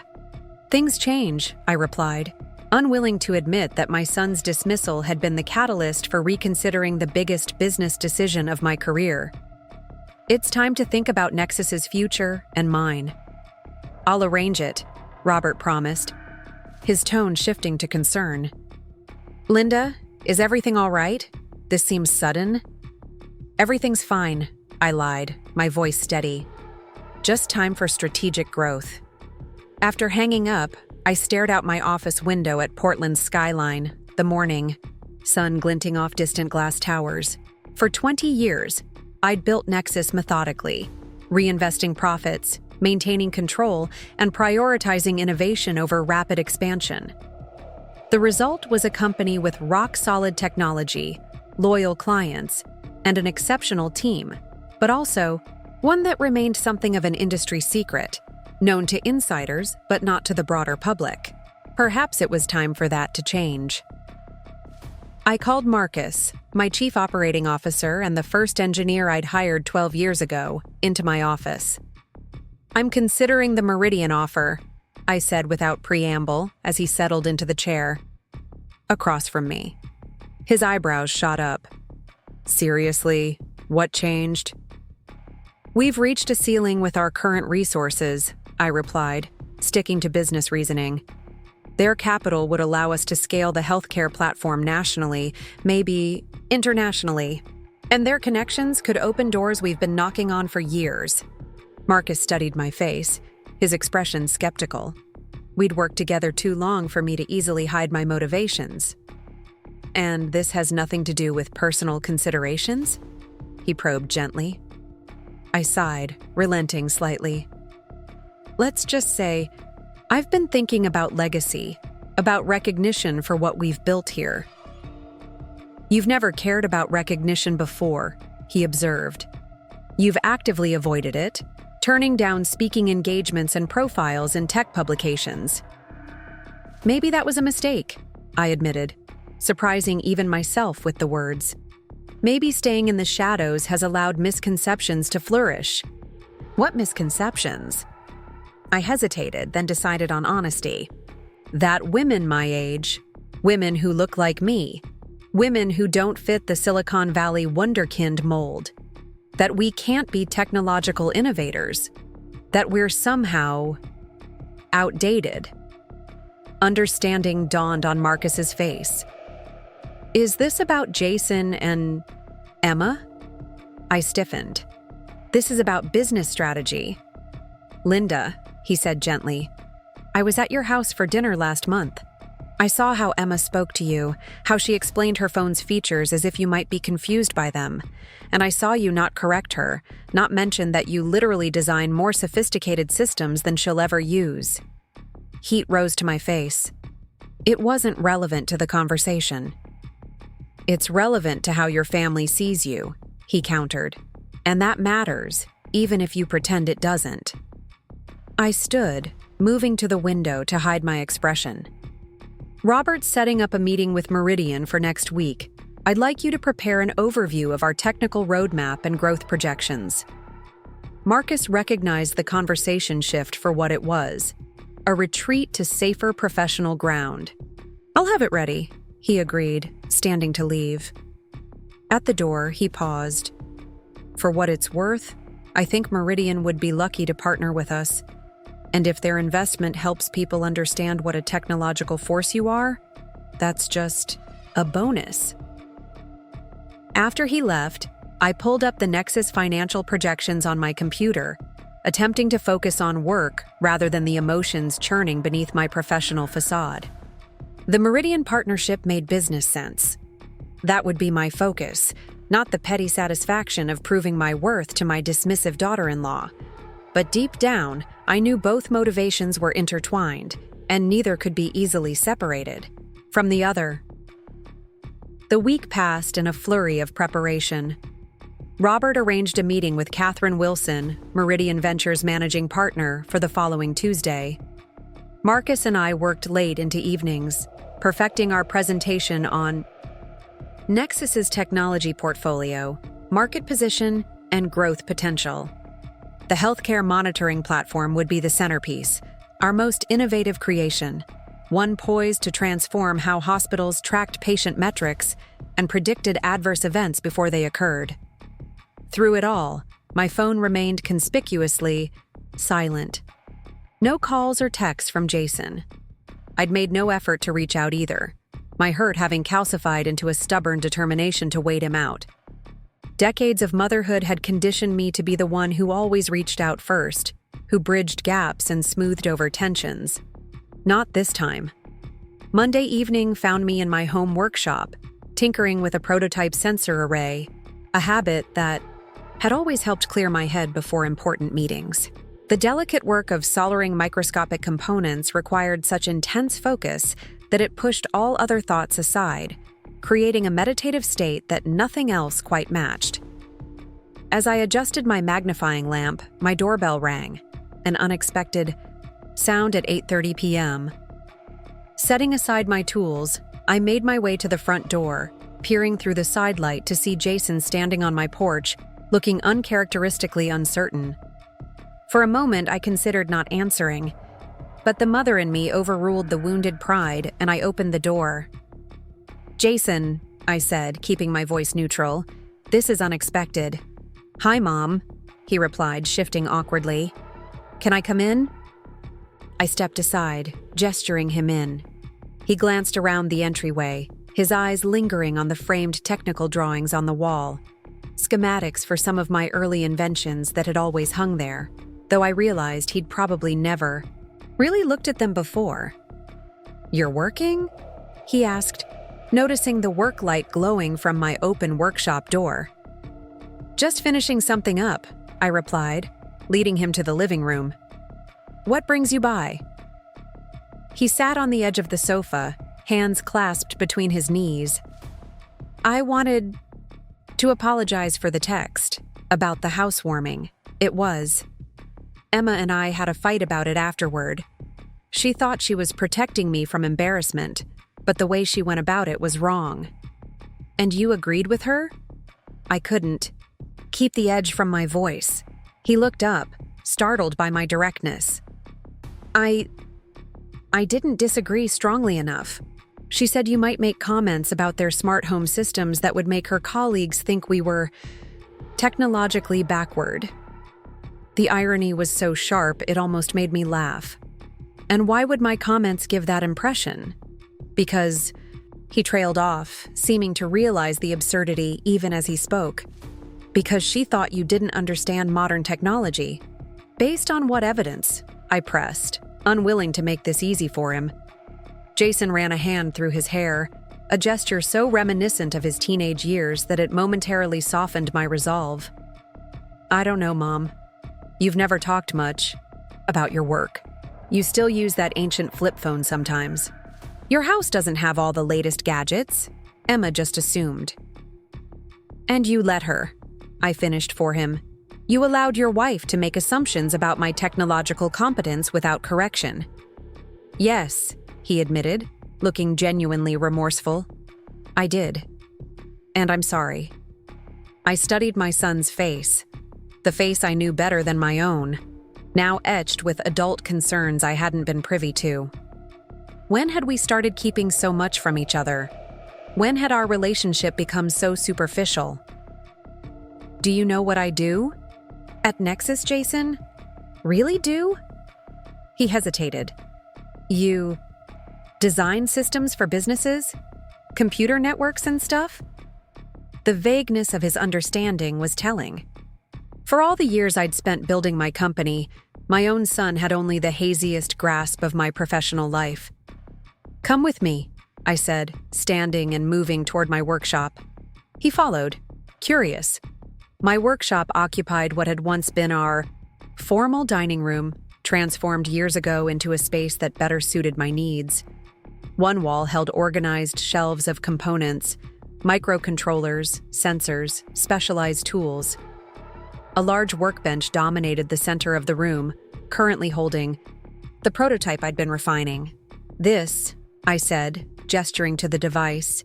"Things change," I replied, unwilling to admit that my son's dismissal had been the catalyst for reconsidering the biggest business decision of my career. "It's time to think about Nexus's future and mine." "I'll arrange it," Robert promised, his tone shifting to concern. "Linda, is everything all right? This seems sudden." "Everything's fine," I lied, my voice steady. "Just time for strategic growth." After hanging up, I stared out my office window at Portland's skyline, the morning sun glinting off distant glass towers. For 20 years, I'd built Nexus methodically, reinvesting profits, maintaining control, and prioritizing innovation over rapid expansion. The result was a company with rock-solid technology, loyal clients, and an exceptional team, but also one that remained something of an industry secret, known to insiders but not to the broader public. Perhaps it was time for that to change. I called Marcus, my chief operating officer and the first engineer I'd hired 12 years ago, into my office. "I'm considering the Meridian offer," I said without preamble as he settled into the chair across from me. His eyebrows shot up. Seriously, what changed? We've reached a ceiling with our current resources, I replied, sticking to business reasoning. Their capital would allow us to scale the healthcare platform nationally, maybe internationally. And their connections could open doors we've been knocking on for years. Marcus studied my face, his expression skeptical. We'd worked together too long for me to easily hide my motivations. And this has nothing to do with personal considerations? He probed gently. I sighed, relenting slightly. Let's just say, I've been thinking about legacy, about recognition for what we've built here. You've never cared about recognition before, he observed. You've actively avoided it, turning down speaking engagements and profiles in tech publications. Maybe that was a mistake, I admitted, surprising even myself with the words. Maybe staying in the shadows has allowed misconceptions to flourish. What misconceptions? I hesitated, then decided on honesty. That women my age, women who look like me, women who don't fit the Silicon Valley wunderkind mold, that we can't be technological innovators, that we're somehow outdated. Understanding dawned on Marcus's face. Is this about Jason and Emma? I stiffened. This is about business strategy. Linda, he said gently, I was at your house for dinner last month. I saw how Emma spoke to you, how she explained her phone's features as if you might be confused by them. And I saw you not correct her, not mention that you literally design more sophisticated systems than she'll ever use. Heat rose to my face. It wasn't relevant to the conversation. It's relevant to how your family sees you, he countered. And that matters, even if you pretend it doesn't. I stood, moving to the window to hide my expression. Robert's setting up a meeting with Meridian for next week. I'd like you to prepare an overview of our technical roadmap and growth projections. Marcus recognized the conversation shift for what it was, a retreat to safer professional ground. I'll have it ready, he agreed, standing to leave. At the door, he paused. For what it's worth, I think Meridian would be lucky to partner with us. And if their investment helps people understand what a technological force you are, that's just a bonus. After he left, I pulled up the Nexus financial projections on my computer, attempting to focus on work rather than the emotions churning beneath my professional facade. The Meridian partnership made business sense. That would be my focus, not the petty satisfaction of proving my worth to my dismissive daughter-in-law. But deep down, I knew both motivations were intertwined, and neither could be easily separated from the other. The week passed in a flurry of preparation. Robert arranged a meeting with Catherine Wilson, Meridian Ventures managing partner, for the following Tuesday. Marcus and I worked late into evenings, perfecting our presentation on Nexus's technology portfolio, market position, and growth potential. The healthcare monitoring platform would be the centerpiece, our most innovative creation, one poised to transform how hospitals tracked patient metrics and predicted adverse events before they occurred. Through it all, my phone remained conspicuously silent. No calls or texts from Jason. I'd made no effort to reach out either, my hurt having calcified into a stubborn determination to wait him out. Decades of motherhood had conditioned me to be the one who always reached out first, who bridged gaps and smoothed over tensions. Not this time. Monday evening found me in my home workshop, tinkering with a prototype sensor array, a habit that had always helped clear my head before important meetings. The delicate work of soldering microscopic components required such intense focus that it pushed all other thoughts aside, creating a meditative state that nothing else quite matched. As I adjusted my magnifying lamp, my doorbell rang, an unexpected sound at 8:30 p.m. Setting aside my tools, I made my way to the front door, peering through the side light to see Jason standing on my porch, looking uncharacteristically uncertain. For a moment, I considered not answering, but the mother in me overruled the wounded pride, and I opened the door. "Jason," I said, keeping my voice neutral, This is unexpected. Hi, Mom, he replied, shifting awkwardly. Can I come in? I stepped aside, gesturing him in. He glanced around the entryway, his eyes lingering on the framed technical drawings on the wall, schematics for some of my early inventions that had always hung there, though I realized he'd probably never really looked at them before. You're working? He asked, noticing the work light glowing from my open workshop door. Just finishing something up, I replied, leading him to the living room. What brings you by? He sat on the edge of the sofa, hands clasped between his knees. I wanted to apologize for the text about the housewarming. It was. Emma and I had a fight about it afterward. She thought she was protecting me from embarrassment, but the way she went about it was wrong. And you agreed with her? I couldn't keep the edge from my voice. He looked up, startled by my directness. I didn't disagree strongly enough. She said you might make comments about their smart home systems that would make her colleagues think we were technologically backward. The irony was so sharp it almost made me laugh. And why would my comments give that impression? Because he trailed off, seeming to realize the absurdity even as he spoke. Because she thought you didn't understand modern technology. Based on what evidence? I pressed, unwilling to make this easy for him. Jason ran a hand through his hair, a gesture so reminiscent of his teenage years that it momentarily softened my resolve. I don't know, Mom. You've never talked much about your work. You still use that ancient flip phone sometimes. Your house doesn't have all the latest gadgets, Emma just assumed. And you let her, I finished for him. You allowed your wife to make assumptions about my technological competence without correction. Yes, he admitted, looking genuinely remorseful. I did. And I'm sorry. I studied my son's face, the face I knew better than my own, now etched with adult concerns I hadn't been privy to. When had we started keeping so much from each other? When had our relationship become so superficial? Do you know what I do? At Nexus, Jason? Really do? He hesitated. You design systems for businesses? Computer networks and stuff? The vagueness of his understanding was telling. For all the years I'd spent building my company, my own son had only the haziest grasp of my professional life. Come with me, I said, standing and moving toward my workshop. He followed, curious. My workshop occupied what had once been our formal dining room, transformed years ago into a space that better suited my needs. One wall held organized shelves of components, microcontrollers, sensors, specialized tools. A large workbench dominated the center of the room, currently holding the prototype I'd been refining. This, I said, gesturing to the device,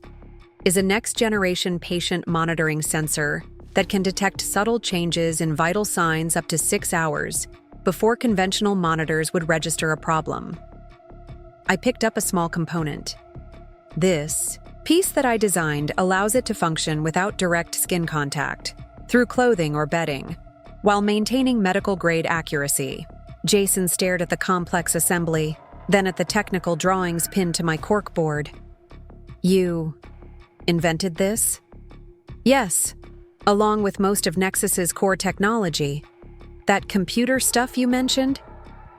is a next-generation patient monitoring sensor that can detect subtle changes in vital signs up to 6 hours before conventional monitors would register a problem. I picked up a small component. This piece that I designed allows it to function without direct skin contact, through clothing or bedding, while maintaining medical-grade accuracy. Jason stared at the complex assembly, then at the technical drawings pinned to my corkboard. You invented this? Yes, along with most of Nexus's core technology. That computer stuff you mentioned?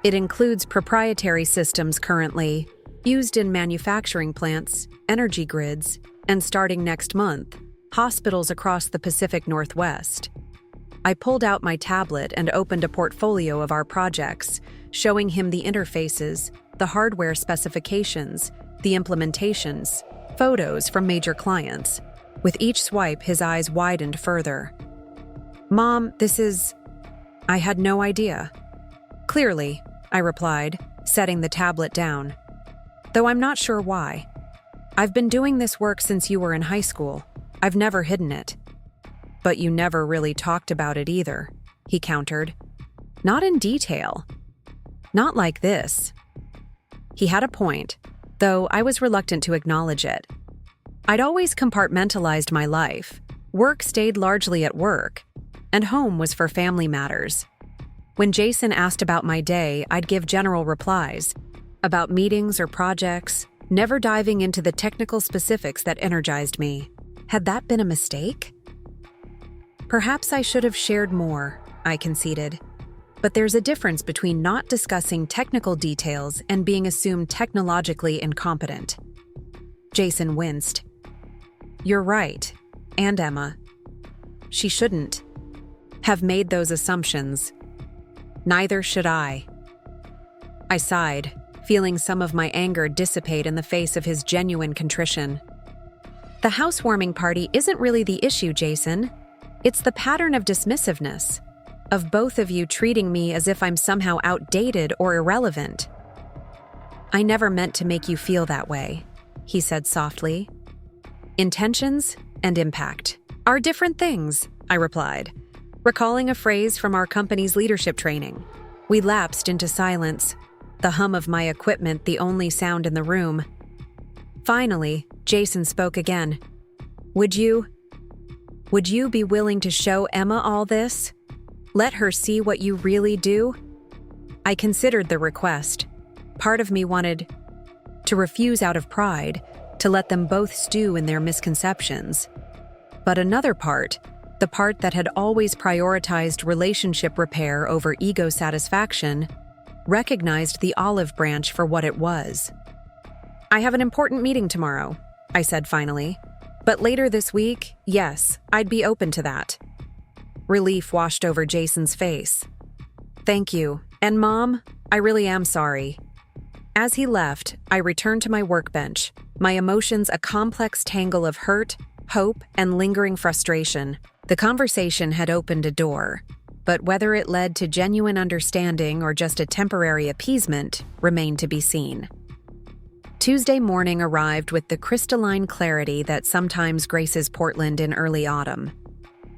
It includes proprietary systems currently used in manufacturing plants, energy grids, and starting next month, hospitals across the Pacific Northwest. I pulled out my tablet and opened a portfolio of our projects, showing him the interfaces, the hardware specifications, the implementations, photos from major clients. With each swipe, his eyes widened further. Mom, this is... I had no idea. Clearly, I replied, setting the tablet down. Though I'm not sure why. I've been doing this work since you were in high school. I've never hidden it. But you never really talked about it either, he countered. Not in detail. Not like this. He had a point, though I was reluctant to acknowledge it. I'd always compartmentalized my life, Work stayed largely at work, and home was for family matters. When Jason asked about my day, I'd give general replies about meetings or projects, never diving into the technical specifics that energized me. Had that been a mistake? Perhaps I should have shared more, I conceded. But there's a difference between not discussing technical details and being assumed technologically incompetent. Jason winced. You're right, and Emma. She shouldn't have made those assumptions. Neither should I. I sighed, feeling some of my anger dissipate in the face of his genuine contrition. The housewarming party isn't really the issue, Jason. It's the pattern of dismissiveness, of both of you treating me as if I'm somehow outdated or irrelevant. I never meant to make you feel that way, he said softly. Intentions and impact are different things, I replied, recalling a phrase from our company's leadership training. We lapsed into silence, the hum of my equipment the only sound in the room. Finally, Jason spoke again. Would you be willing to show Emma all this? Let her see what you really do? I considered the request. Part of me wanted to refuse out of pride, to let them both stew in their misconceptions. But another part, the part that had always prioritized relationship repair over ego satisfaction, recognized the olive branch for what it was. I have an important meeting tomorrow, I said finally. But later this week, yes, I'd be open to that. Relief washed over Jason's face. Thank you. And Mom, I really am sorry. As he left, I returned to my workbench, my emotions a complex tangle of hurt, hope, and lingering frustration. The conversation had opened a door, but whether it led to genuine understanding or just a temporary appeasement remained to be seen. Tuesday morning arrived with the crystalline clarity that sometimes graces Portland in early autumn.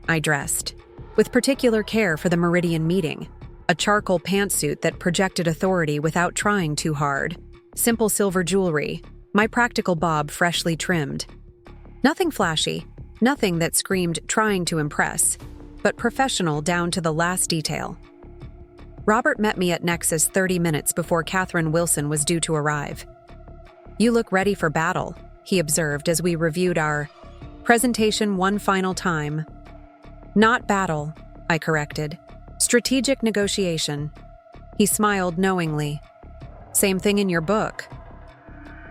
I dressed, with particular care for the Meridian meeting, a charcoal pantsuit that projected authority without trying too hard, simple silver jewelry, my practical bob freshly trimmed. Nothing flashy, nothing that screamed trying to impress, but professional down to the last detail. Robert met me at Nexus 30 minutes before Catherine Wilson was due to arrive. You look ready for battle, he observed as we reviewed our presentation one final time. Not battle, I corrected. Strategic negotiation. He smiled knowingly. Same thing in your book.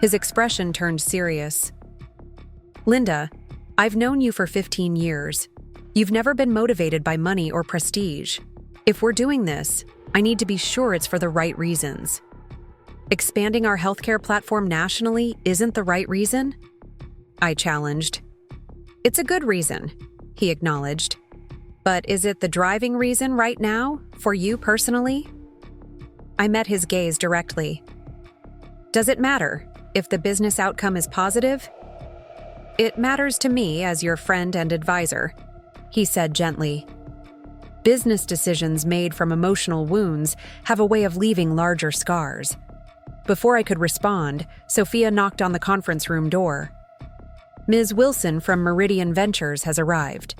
His expression turned serious. Linda, I've known you for 15 years. You've never been motivated by money or prestige. If we're doing this, I need to be sure it's for the right reasons. Expanding our healthcare platform nationally isn't the right reason? I challenged. It's a good reason, he acknowledged. But is it the driving reason right now, for you personally? I met his gaze directly. Does it matter if the business outcome is positive? It matters to me as your friend and advisor, he said gently. Business decisions made from emotional wounds have a way of leaving larger scars. Before I could respond, Sophia knocked on the conference room door. Ms. Wilson from Meridian Ventures has arrived.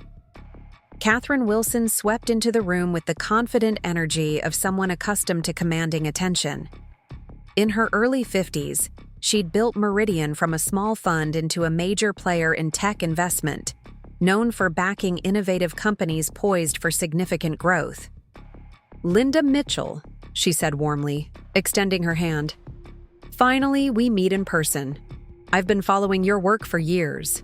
Catherine Wilson swept into the room with the confident energy of someone accustomed to commanding attention. In her early 50s, she'd built Meridian from a small fund into a major player in tech investment, known for backing innovative companies poised for significant growth. Linda Mitchell, she said warmly, extending her hand. Finally, we meet in person. I've been following your work for years.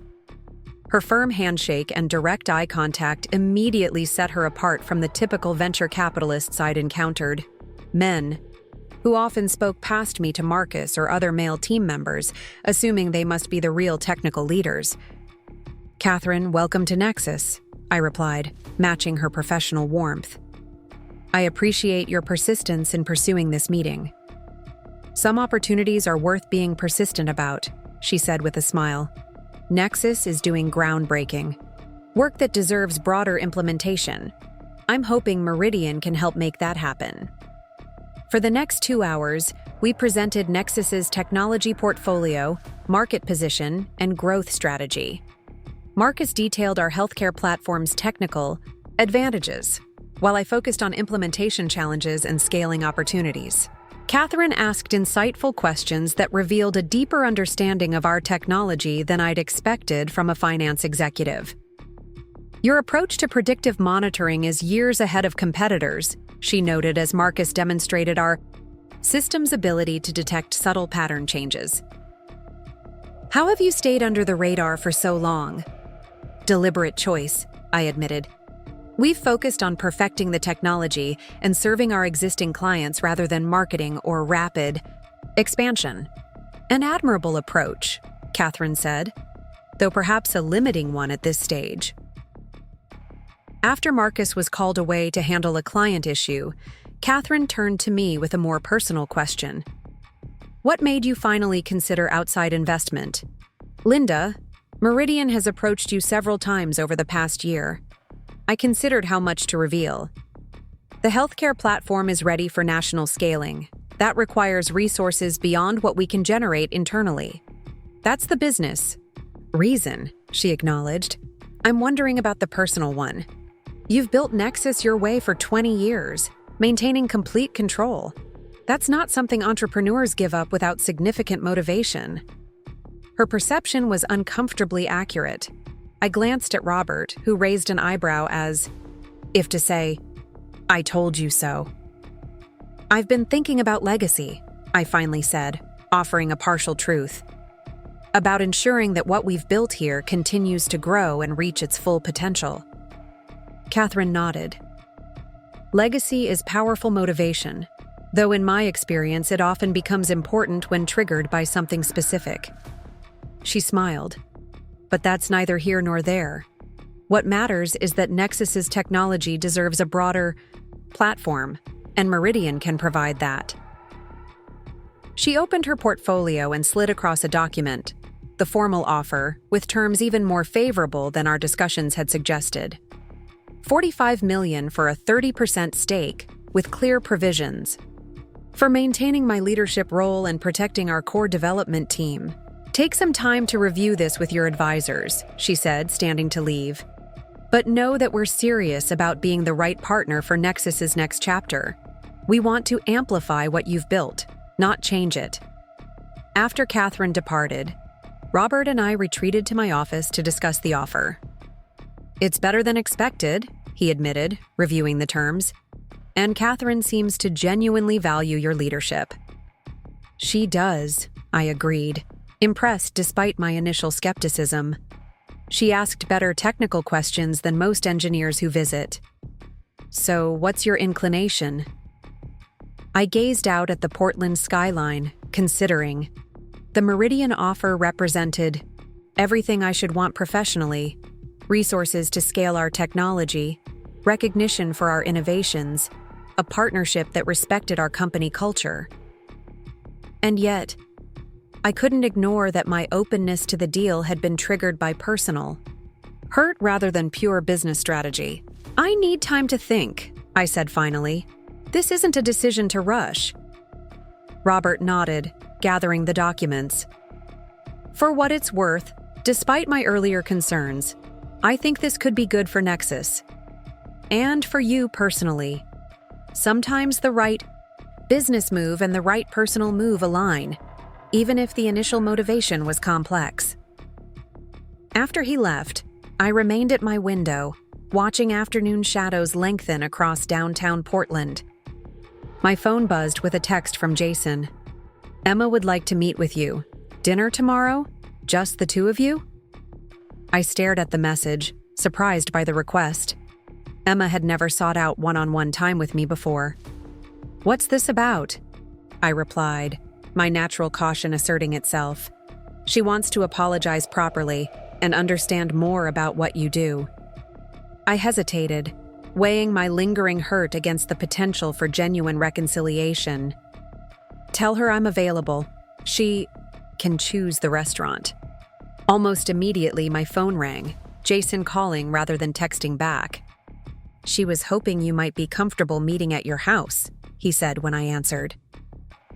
Her firm handshake and direct eye contact immediately set her apart from the typical venture capitalists I'd encountered. Men, who often spoke past me to Marcus or other male team members, assuming they must be the real technical leaders. Catherine, welcome to Nexus, I replied, matching her professional warmth. I appreciate your persistence in pursuing this meeting. Some opportunities are worth being persistent about, she said with a smile. Nexus is doing groundbreaking, work that deserves broader implementation. I'm hoping Meridian can help make that happen. For the next 2 hours, we presented Nexus's technology portfolio, market position, and growth strategy. Marcus detailed our healthcare platform's technical advantages, while I focused on implementation challenges and scaling opportunities. Catherine asked insightful questions that revealed a deeper understanding of our technology than I'd expected from a finance executive. Your approach to predictive monitoring is years ahead of competitors, she noted as Marcus demonstrated our system's ability to detect subtle pattern changes. How have you stayed under the radar for so long? Deliberate choice, I admitted. We've focused on perfecting the technology and serving our existing clients rather than marketing or rapid expansion. An admirable approach, Catherine said, though perhaps a limiting one at this stage. After Marcus was called away to handle a client issue, Catherine turned to me with a more personal question. What made you finally consider outside investment? Linda, Meridian has approached you several times over the past year. I considered how much to reveal. The healthcare platform is ready for national scaling. That requires resources beyond what we can generate internally. That's the business reason, she acknowledged. I'm wondering about the personal one. You've built Nexus your way for 20 years, maintaining complete control. That's not something entrepreneurs give up without significant motivation. Her perception was uncomfortably accurate. I glanced at Robert, who raised an eyebrow as if to say, I told you so. I've been thinking about legacy, I finally said, offering a partial truth. About ensuring that what we've built here continues to grow and reach its full potential. Catherine nodded. Legacy is powerful motivation, though in my experience it often becomes important when triggered by something specific. She smiled. But that's neither here nor there. What matters is that Nexus's technology deserves a broader platform, and Meridian can provide that. She opened her portfolio and slid across a document, the formal offer, with terms even more favorable than our discussions had suggested. $45 million for a 30% stake, with clear provisions. For maintaining my leadership role and protecting our core development team. Take some time to review this with your advisors, she said, standing to leave. But know that we're serious about being the right partner for Nexus's next chapter. We want to amplify what you've built, not change it. After Catherine departed, Robert and I retreated to my office to discuss the offer. It's better than expected, he admitted, reviewing the terms. And Catherine seems to genuinely value your leadership. She does, I agreed, impressed despite my initial skepticism. She asked better technical questions than most engineers who visit. So, what's your inclination? I gazed out at the Portland skyline, considering. The Meridian offer represented everything I should want professionally: resources to scale our technology, recognition for our innovations, a partnership that respected our company culture. And yet, I couldn't ignore that my openness to the deal had been triggered by personal hurt rather than pure business strategy. I need time to think, I said finally. This isn't a decision to rush. Robert nodded, gathering the documents. For what it's worth, despite my earlier concerns, I think this could be good for Nexus. And for you personally. Sometimes the right business move and the right personal move align, even if the initial motivation was complex. After he left, I remained at my window, watching afternoon shadows lengthen across downtown Portland. My phone buzzed with a text from Jason. Emma would like to meet with you. Dinner tomorrow? Just the two of you? I stared at the message, surprised by the request. Emma had never sought out one-on-one time with me before. What's this about? I replied, my natural caution asserting itself. She wants to apologize properly and understand more about what you do. I hesitated, weighing my lingering hurt against the potential for genuine reconciliation. Tell her I'm available. She can choose the restaurant. Almost immediately, my phone rang, Jason calling rather than texting back. She was hoping you might be comfortable meeting at your house, he said when I answered.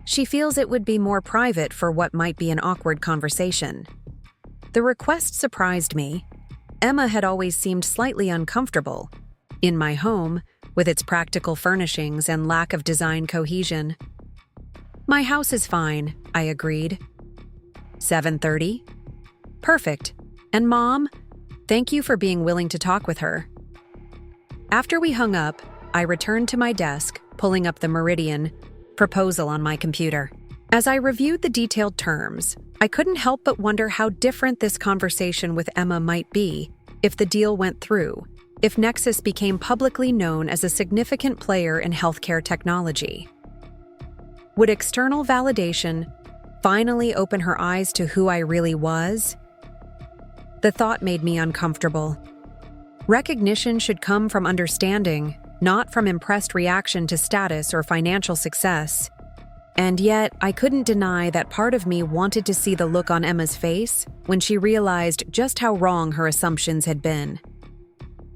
She feels it would be more private for what might be an awkward conversation. The request surprised me. Emma had always seemed slightly uncomfortable. In my home, with its practical furnishings and lack of design cohesion. "My house is fine," I agreed. 7:30? Perfect. And Mom, thank you for being willing to talk with her. After we hung up, I returned to my desk, pulling up the Meridian proposal on my computer. As I reviewed the detailed terms, I couldn't help but wonder how different this conversation with Emma might be if the deal went through, if Nexus became publicly known as a significant player in healthcare technology. Would external validation finally open her eyes to who I really was? The thought made me uncomfortable. Recognition should come from understanding, not from impressed reaction to status or financial success. And yet, I couldn't deny that part of me wanted to see the look on Emma's face when she realized just how wrong her assumptions had been.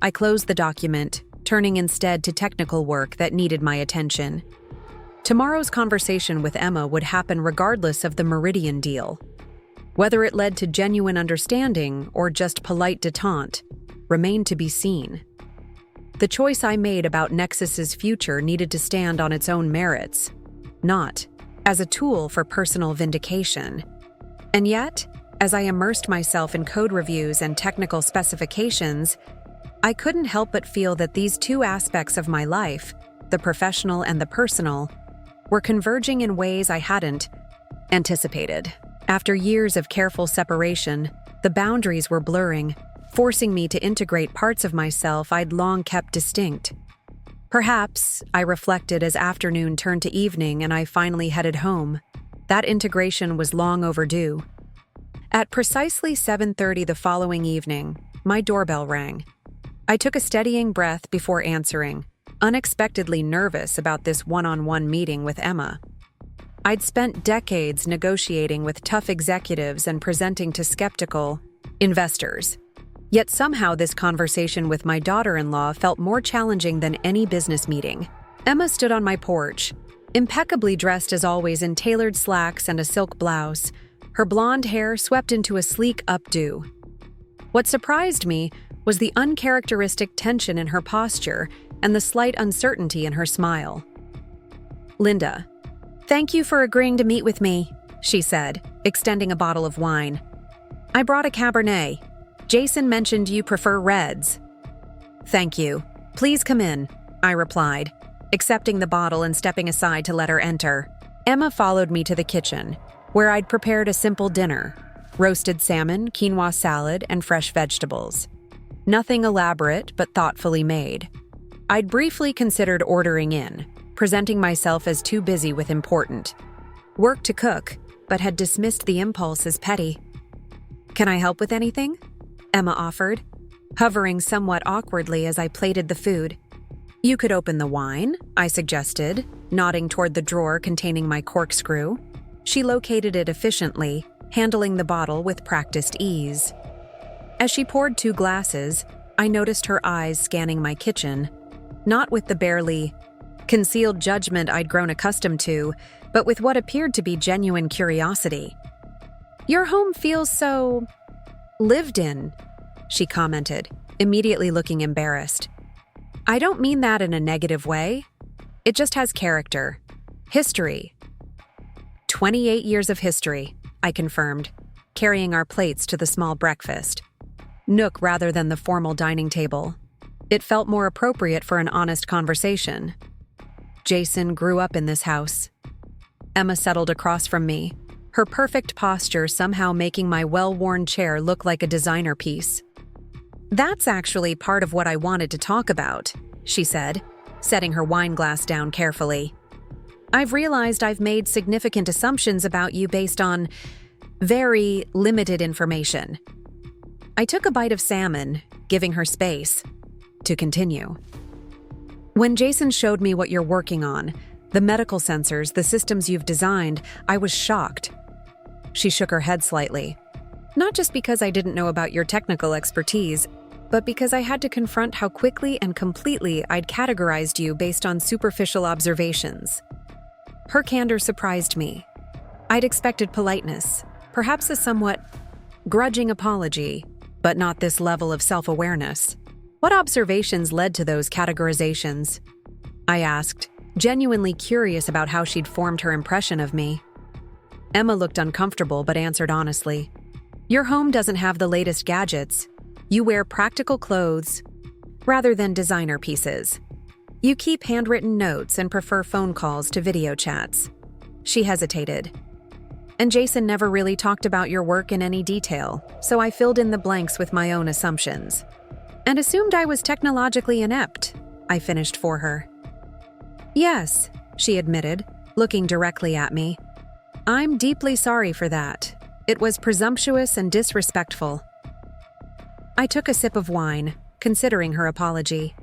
I closed the document, turning instead to technical work that needed my attention. Tomorrow's conversation with Emma would happen regardless of the Meridian deal. Whether it led to genuine understanding or just polite detente remained to be seen. The choice I made about Nexus's future needed to stand on its own merits, not as a tool for personal vindication. And yet, as I immersed myself in code reviews and technical specifications, I couldn't help but feel that these two aspects of my life, the professional and the personal, were converging in ways I hadn't anticipated. After years of careful separation, the boundaries were blurring, forcing me to integrate parts of myself I'd long kept distinct. Perhaps, I reflected as afternoon turned to evening and I finally headed home, that integration was long overdue. At precisely 7:30 the following evening, my doorbell rang. I took a steadying breath before answering, unexpectedly nervous about this one-on-one meeting with Emma. I'd spent decades negotiating with tough executives and presenting to skeptical investors. Yet somehow this conversation with my daughter-in-law felt more challenging than any business meeting. Emma stood on my porch, impeccably dressed as always in tailored slacks and a silk blouse, her blonde hair swept into a sleek updo. What surprised me was the uncharacteristic tension in her posture and the slight uncertainty in her smile. "Linda, thank you for agreeing to meet with me," she said, extending a bottle of wine. "I brought a Cabernet. Jason mentioned you prefer reds." "Thank you. Please come in," I replied, accepting the bottle and stepping aside to let her enter. Emma followed me to the kitchen, where I'd prepared a simple dinner: roasted salmon, quinoa salad, and fresh vegetables. Nothing elaborate, but thoughtfully made. I'd briefly considered ordering in, presenting myself as too busy with important work to cook, but had dismissed the impulse as petty. "Can I help with anything?" Emma offered, hovering somewhat awkwardly as I plated the food. "You could open the wine," I suggested, nodding toward the drawer containing my corkscrew. She located it efficiently, handling the bottle with practiced ease. As she poured 2 glasses, I noticed her eyes scanning my kitchen, not with the barely concealed judgment I'd grown accustomed to, but with what appeared to be genuine curiosity. "Your home feels so lived in," she commented, immediately looking embarrassed. "I don't mean that in a negative way. It just has character. History." 28 years of history, I confirmed, carrying our plates to the small breakfast nook rather than the formal dining table. It felt more appropriate for an honest conversation. "Jason grew up in this house." Emma settled across from me, her perfect posture somehow making my well-worn chair look like a designer piece. "That's actually part of what I wanted to talk about," she said, setting her wine glass down carefully. "I've realized I've made significant assumptions about you based on very limited information." I took a bite of salmon, giving her space to continue. "When Jason showed me what you're working on, the medical sensors, the systems you've designed, I was shocked." She shook her head slightly. "Not just because I didn't know about your technical expertise, but because I had to confront how quickly and completely I'd categorized you based on superficial observations." Her candor surprised me. I'd expected politeness, perhaps a somewhat grudging apology, but not this level of self-awareness. What observations led to those categorizations? I asked, genuinely curious about how she'd formed her impression of me. Emma looked uncomfortable but answered honestly. Your home doesn't have the latest gadgets. You wear practical clothes rather than designer pieces. You keep handwritten notes and prefer phone calls to video chats. She hesitated. And Jason never really talked about your work in any detail, so I filled in the blanks with my own assumptions. And assumed I was technologically inept, I finished for her. Yes, she admitted, looking directly at me. I'm deeply sorry for that. It was presumptuous and disrespectful. I took a sip of wine, considering her apology.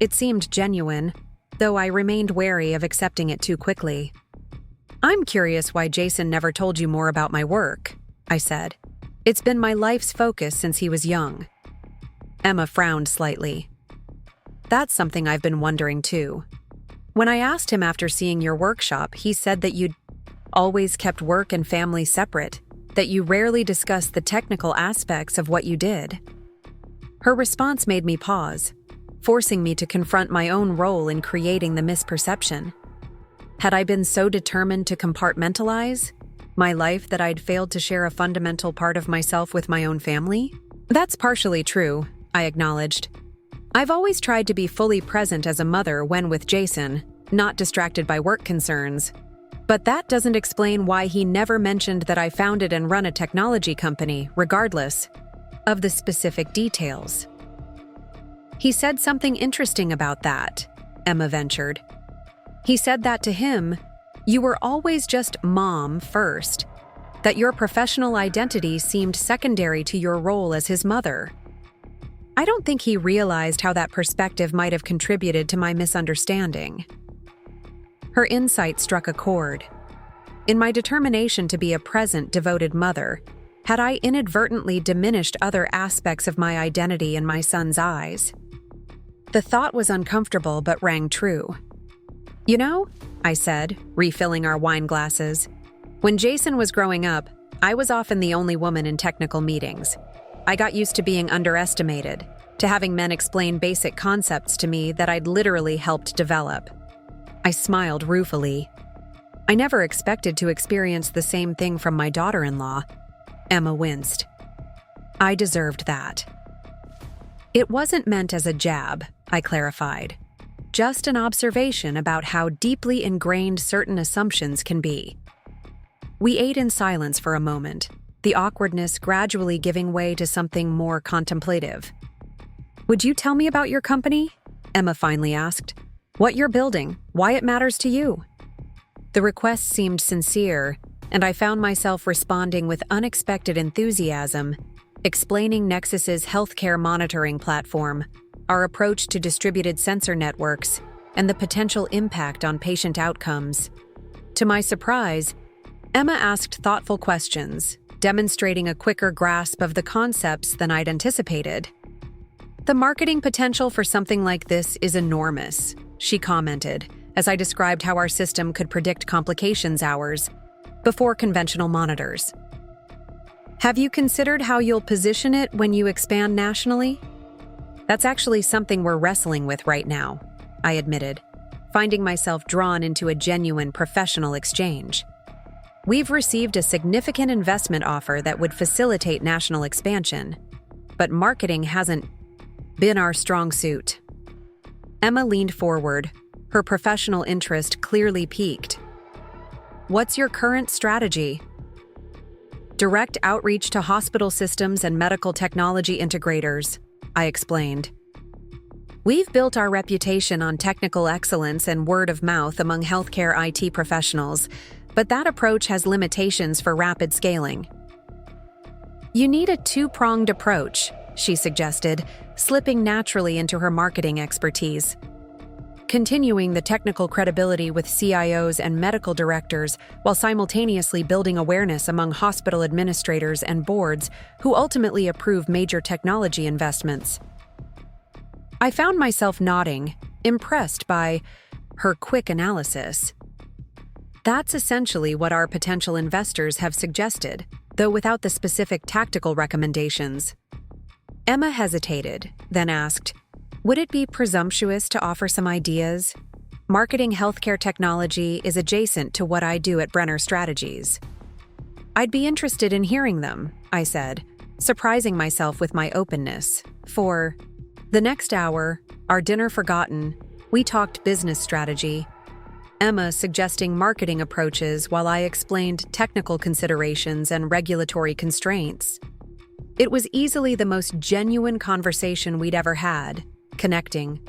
It seemed genuine, though I remained wary of accepting it too quickly. I'm curious why Jason never told you more about my work, I said. It's been my life's focus since he was young. Emma frowned slightly. That's something I've been wondering too. When I asked him after seeing your workshop, he said that you'd always kept work and family separate, that you rarely discussed the technical aspects of what you did. Her response made me pause, forcing me to confront my own role in creating the misperception. Had I been so determined to compartmentalize my life that I'd failed to share a fundamental part of myself with my own family? That's partially true, I acknowledged. I've always tried to be fully present as a mother when with Jason, not distracted by work concerns. But that doesn't explain why he never mentioned that I founded and run a technology company, regardless of the specific details. He said something interesting about that, Emma ventured. He said that to him, you were always just mom first, that your professional identity seemed secondary to your role as his mother. I don't think he realized how that perspective might have contributed to my misunderstanding. Her insight struck a chord. In my determination to be a present, devoted mother, had I inadvertently diminished other aspects of my identity in my son's eyes? The thought was uncomfortable but rang true. You know, I said, refilling our wine glasses, when Jason was growing up, I was often the only woman in technical meetings. I got used to being underestimated, to having men explain basic concepts to me that I'd literally helped develop. I smiled ruefully. I never expected to experience the same thing from my daughter-in-law. Emma winced. I deserved that. It wasn't meant as a jab, I clarified. Just an observation about how deeply ingrained certain assumptions can be. We ate in silence for a moment, the awkwardness gradually giving way to something more contemplative. Would you tell me about your company? Emma finally asked. What you're building, why it matters to you. The request seemed sincere, and I found myself responding with unexpected enthusiasm, explaining Nexus's healthcare monitoring platform, our approach to distributed sensor networks, and the potential impact on patient outcomes. To my surprise, Emma asked thoughtful questions, demonstrating a quicker grasp of the concepts than I'd anticipated. The marketing potential for something like this is enormous, she commented, as I described how our system could predict complications hours before conventional monitors. Have you considered how you'll position it when you expand nationally? That's actually something we're wrestling with right now, I admitted, finding myself drawn into a genuine professional exchange. We've received a significant investment offer that would facilitate national expansion, but marketing hasn't been our strong suit. Emma leaned forward, her professional interest clearly piqued. What's your current strategy? Direct outreach to hospital systems and medical technology integrators, I explained. We've built our reputation on technical excellence and word of mouth among healthcare IT professionals, but that approach has limitations for rapid scaling. You need a two-pronged approach, she suggested, slipping naturally into her marketing expertise. Continuing the technical credibility with CIOs and medical directors while simultaneously building awareness among hospital administrators and boards who ultimately approve major technology investments. I found myself nodding, impressed by her quick analysis. That's essentially what our potential investors have suggested, though without the specific tactical recommendations. Emma hesitated, then asked, "Would it be presumptuous to offer some ideas? Marketing healthcare technology is adjacent to what I do at Brenner Strategies." "I'd be interested in hearing them," I said, surprising myself with my openness. For the next hour, our dinner forgotten, we talked business strategy, Emma suggesting marketing approaches while I explained technical considerations and regulatory constraints. It was easily the most genuine conversation we'd ever had, connecting,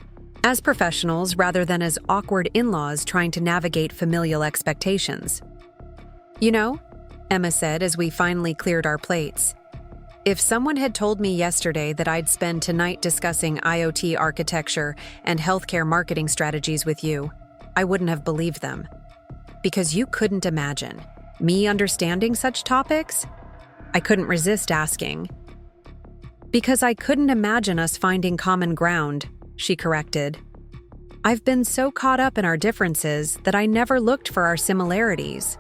as professionals rather than as awkward in-laws trying to navigate familial expectations. "You know," Emma said as we finally cleared our plates, "if someone had told me yesterday that I'd spend tonight discussing IoT architecture and healthcare marketing strategies with you, I wouldn't have believed them. Because you couldn't imagine me understanding such topics?" I couldn't resist asking. "Because I couldn't imagine us finding common ground," she corrected. "I've been so caught up in our differences that I never looked for our similarities."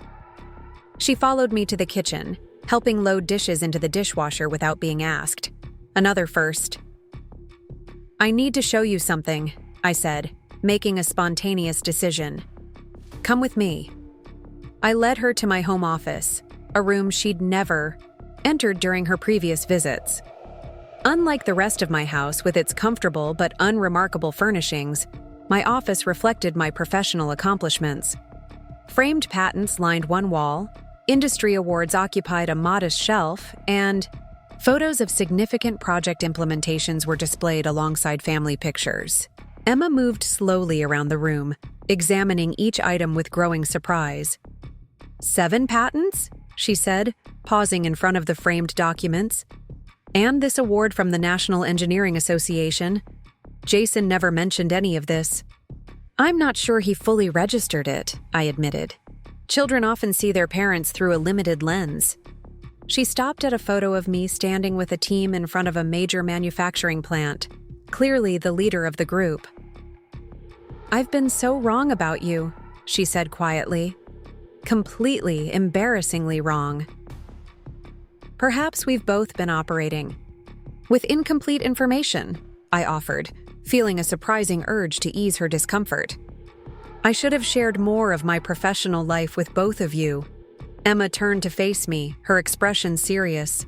She followed me to the kitchen, helping load dishes into the dishwasher without being asked. Another first. "I need to show you something," I said, making a spontaneous decision. "Come with me." I led her to my home office, a room she'd never entered during her previous visits. Unlike the rest of my house with its comfortable but unremarkable furnishings, my office reflected my professional accomplishments. Framed patents lined one wall, industry awards occupied a modest shelf, and photos of significant project implementations were displayed alongside family pictures. Emma moved slowly around the room, examining each item with growing surprise. "7 patents?" she said, pausing in front of the framed documents. "And this award from the National Engineering Association. Jason never mentioned any of this." "I'm not sure he fully registered it," I admitted. "Children often see their parents through a limited lens." She stopped at a photo of me standing with a team in front of a major manufacturing plant, clearly the leader of the group. "I've been so wrong about you," she said quietly. "Completely, embarrassingly wrong." "Perhaps we've both been operating with incomplete information," I offered, feeling a surprising urge to ease her discomfort. "I should have shared more of my professional life with both of you." Emma turned to face me, her expression serious.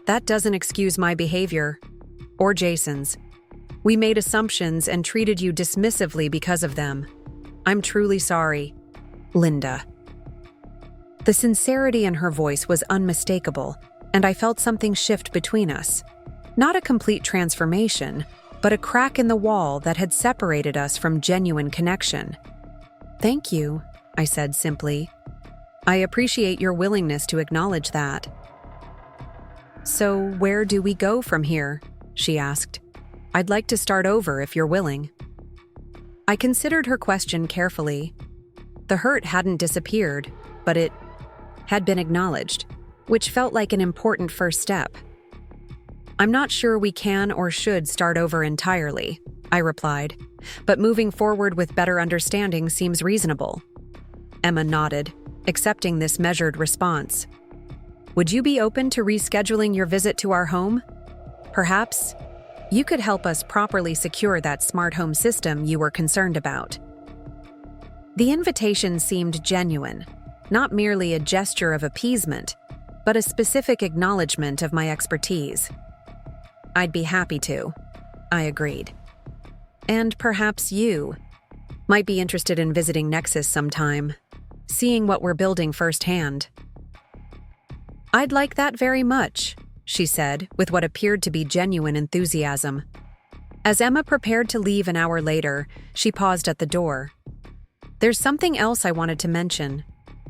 "That doesn't excuse my behavior, or Jason's. We made assumptions and treated you dismissively because of them. I'm truly sorry. Linda." The sincerity in her voice was unmistakable, and I felt something shift between us. Not a complete transformation, but a crack in the wall that had separated us from genuine connection. "Thank you," I said simply. "I appreciate your willingness to acknowledge that." "So where do we go from here?" she asked. "I'd like to start over if you're willing." I considered her question carefully. The hurt hadn't disappeared, but it had been acknowledged, which felt like an important first step. "I'm not sure we can or should start over entirely," I replied, "but moving forward with better understanding seems reasonable." Emma nodded, accepting this measured response. "Would you be open to rescheduling your visit to our home? Perhaps you could help us properly secure that smart home system you were concerned about." The invitation seemed genuine, not merely a gesture of appeasement, but a specific acknowledgement of my expertise. "I'd be happy to," I agreed. "And perhaps you might be interested in visiting Nexus sometime, seeing what we're building firsthand." "I'd like that very much," she said, with what appeared to be genuine enthusiasm. As Emma prepared to leave an hour later, she paused at the door. "There's something else I wanted to mention.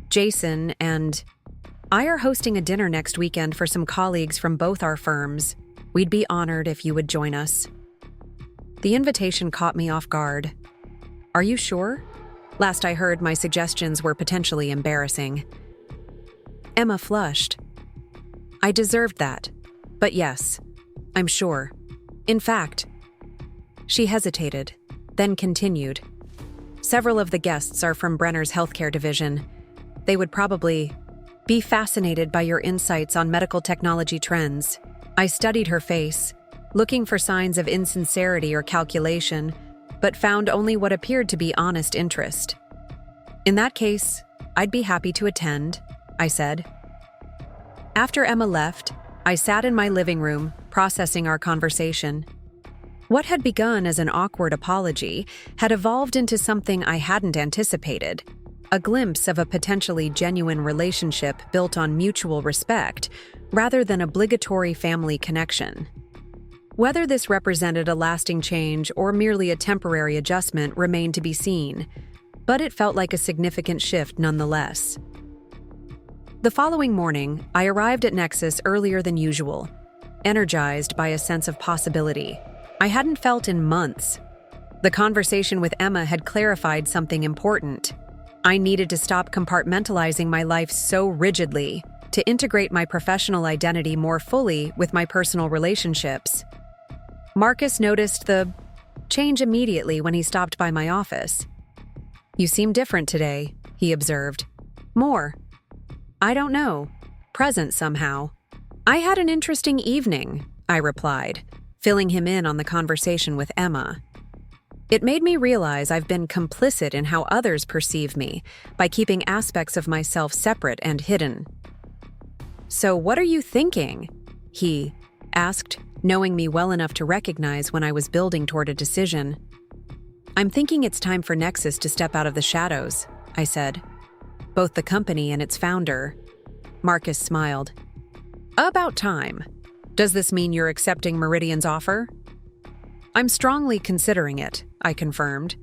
Jason and I are hosting a dinner next weekend for some colleagues from both our firms. We'd be honored if you would join us." The invitation caught me off guard. "Are you sure? Last I heard, my suggestions were potentially embarrassing." Emma flushed. "I deserved that. But yes, I'm sure. In fact," she hesitated, then continued, "several of the guests are from Brenner's healthcare division. They would probably be fascinated by your insights on medical technology trends." I studied her face, looking for signs of insincerity or calculation, but found only what appeared to be honest interest. "In that case, I'd be happy to attend," I said. After Emma left, I sat in my living room, processing our conversation. What had begun as an awkward apology had evolved into something I hadn't anticipated, a glimpse of a potentially genuine relationship built on mutual respect rather than obligatory family connection. Whether this represented a lasting change or merely a temporary adjustment remained to be seen, but it felt like a significant shift nonetheless. The following morning, I arrived at Nexus earlier than usual, energized by a sense of possibility I hadn't felt in months. The conversation with Emma had clarified something important. I needed to stop compartmentalizing my life so rigidly, to integrate my professional identity more fully with my personal relationships. Marcus noticed the change immediately when he stopped by my office. "You seem different today," he observed. "More. I don't know. Present somehow." "I had an interesting evening," I replied, filling him in on the conversation with Emma. It made me realize I've been complicit in how others perceive me by keeping aspects of myself separate and hidden. "So what are you thinking?" he asked, knowing me well enough to recognize when I was building toward a decision. "I'm thinking it's time for Nexus to step out of the shadows," I said. "Both the company and its founder." Marcus smiled. "About time. Does this mean you're accepting Meridian's offer?" "I'm strongly considering it," I confirmed,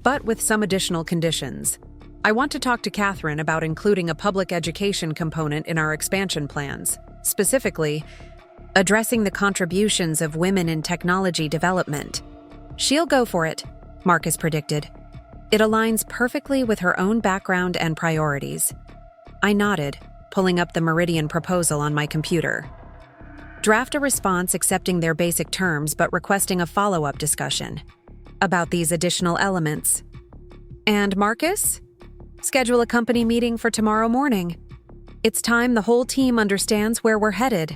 "but with some additional conditions. I want to talk to Catherine about including a public education component in our expansion plans, specifically, addressing the contributions of women in technology development." "She'll go for it," Marcus predicted. "It aligns perfectly with her own background and priorities." I nodded, pulling up the Meridian proposal on my computer. "Draft a response accepting their basic terms but requesting a follow-up discussion about these additional elements." "And Marcus? Schedule a company meeting for tomorrow morning. It's time the whole team understands where we're headed."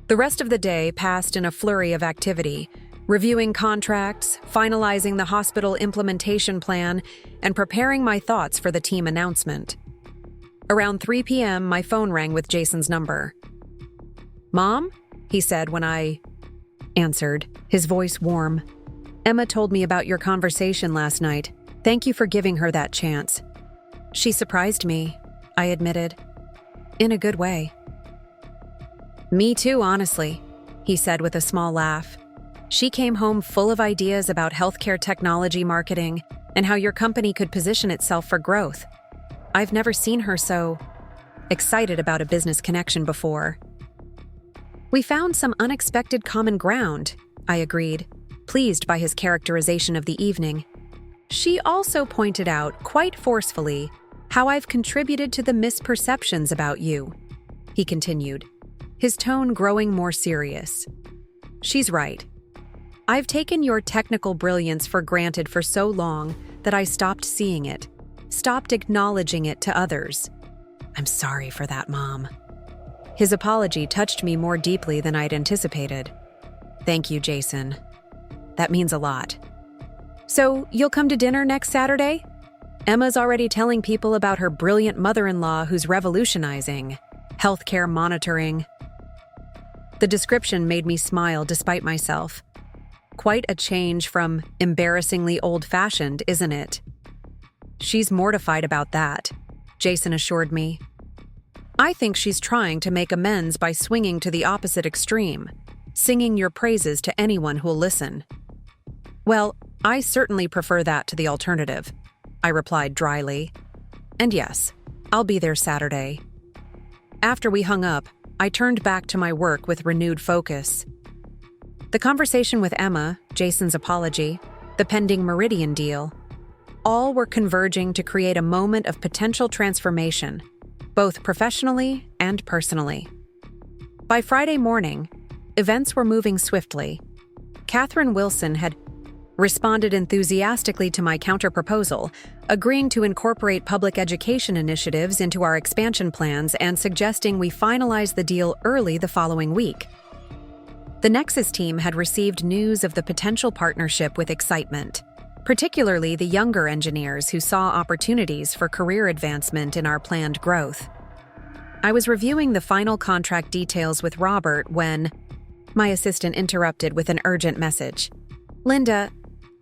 The rest of the day passed in a flurry of activity, reviewing contracts, finalizing the hospital implementation plan, and preparing my thoughts for the team announcement. Around 3 p.m., my phone rang with Jason's number. "Mom?" he said when I answered, his voice warm. "Emma told me about your conversation last night. Thank you for giving her that chance." "She surprised me," I admitted. "In a good way." "Me too, honestly," he said with a small laugh. "She came home full of ideas about healthcare technology marketing and how your company could position itself for growth. I've never seen her so excited about a business connection before." "We found some unexpected common ground," I agreed, pleased by his characterization of the evening. "She also pointed out, quite forcefully, how I've contributed to the misperceptions about you," he continued, his tone growing more serious. "She's right. I've taken your technical brilliance for granted for so long that I stopped seeing it, stopped acknowledging it to others. I'm sorry for that, Mom." His apology touched me more deeply than I'd anticipated. "Thank you, Jason. That means a lot." "So, you'll come to dinner next Saturday? Emma's already telling people about her brilliant mother-in-law who's revolutionizing healthcare monitoring." The description made me smile despite myself. Quite a change from embarrassingly old-fashioned, isn't it? "She's mortified about that," Jason assured me. "I think she's trying to make amends by swinging to the opposite extreme, singing your praises to anyone who'll listen." "Well, I certainly prefer that to the alternative," I replied dryly. "And yes, I'll be there Saturday." After we hung up, I turned back to my work with renewed focus. The conversation with Emma, Jason's apology, the pending Meridian deal, all were converging to create a moment of potential transformation, both professionally and personally. By Friday morning, events were moving swiftly. Catherine Wilson had responded enthusiastically to my counterproposal, agreeing to incorporate public education initiatives into our expansion plans and suggesting we finalize the deal early the following week. The Nexus team had received news of the potential partnership with excitement, particularly the younger engineers who saw opportunities for career advancement in our planned growth. I was reviewing the final contract details with Robert when my assistant interrupted with an urgent message. "Linda,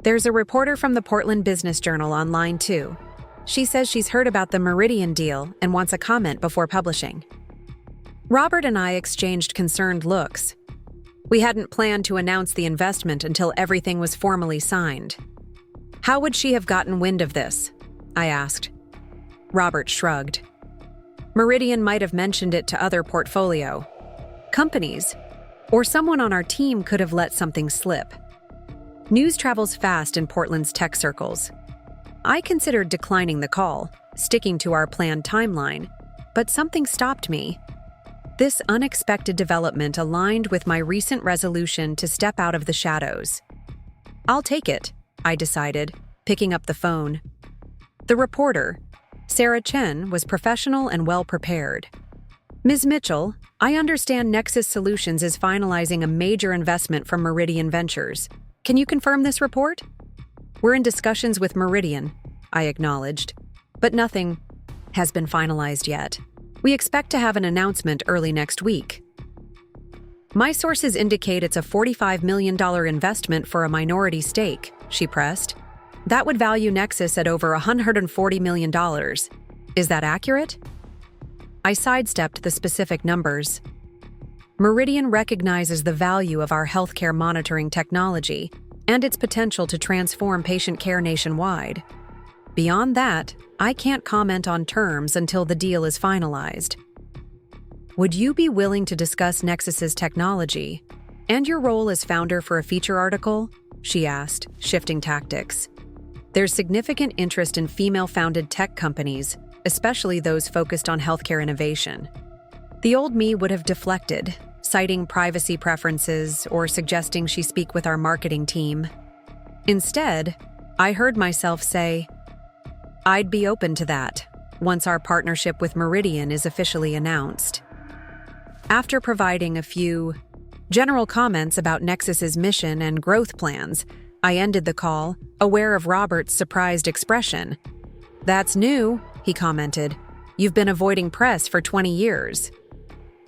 there's a reporter from the Portland Business Journal on line 2. She says she's heard about the Meridian deal and wants a comment before publishing." Robert and I exchanged concerned looks. We hadn't planned to announce the investment until everything was formally signed. "How would she have gotten wind of this?" I asked. Robert shrugged. "Meridian might have mentioned it to other portfolio companies, or someone on our team could have let something slip. News travels fast in Portland's tech circles." I considered declining the call, sticking to our planned timeline, but something stopped me. This unexpected development aligned with my recent resolution to step out of the shadows. "I'll take it," I decided, picking up the phone. The reporter, Sarah Chen, was professional and well-prepared. "Ms. Mitchell, I understand Nexus Solutions is finalizing a major investment from Meridian Ventures. Can you confirm this report?" "We're in discussions with Meridian," I acknowledged, "but nothing has been finalized yet. We expect to have an announcement early next week." "My sources indicate it's a $45 million investment for a minority stake," she pressed. "That would value Nexus at over $140 million. Is that accurate?" I sidestepped the specific numbers. Meridian recognizes the value of our healthcare monitoring technology and its potential to transform patient care nationwide. Beyond that, I can't comment on terms until the deal is finalized. "Would you be willing to discuss Nexus's technology and your role as founder for a feature article?" she asked, shifting tactics. "There's significant interest in female-founded tech companies, especially those focused on healthcare innovation." The old me would have deflected, citing privacy preferences or suggesting she speak with our marketing team. Instead, I heard myself say, "I'd be open to that once our partnership with Meridian is officially announced." After providing a few general comments about Nexus's mission and growth plans, I ended the call, aware of Robert's surprised expression. "That's new," he commented. "You've been avoiding press for 20 years.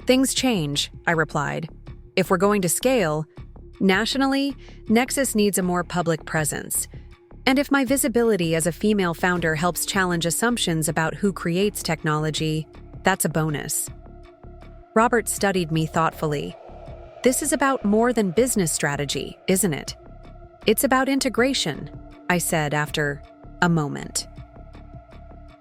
"Things change," I replied. "If we're going to scale, nationally, Nexus needs a more public presence. And if my visibility as a female founder helps challenge assumptions about who creates technology, that's a bonus." Robert studied me thoughtfully. "This is about more than business strategy, isn't it?" "It's about integration," I said after a moment.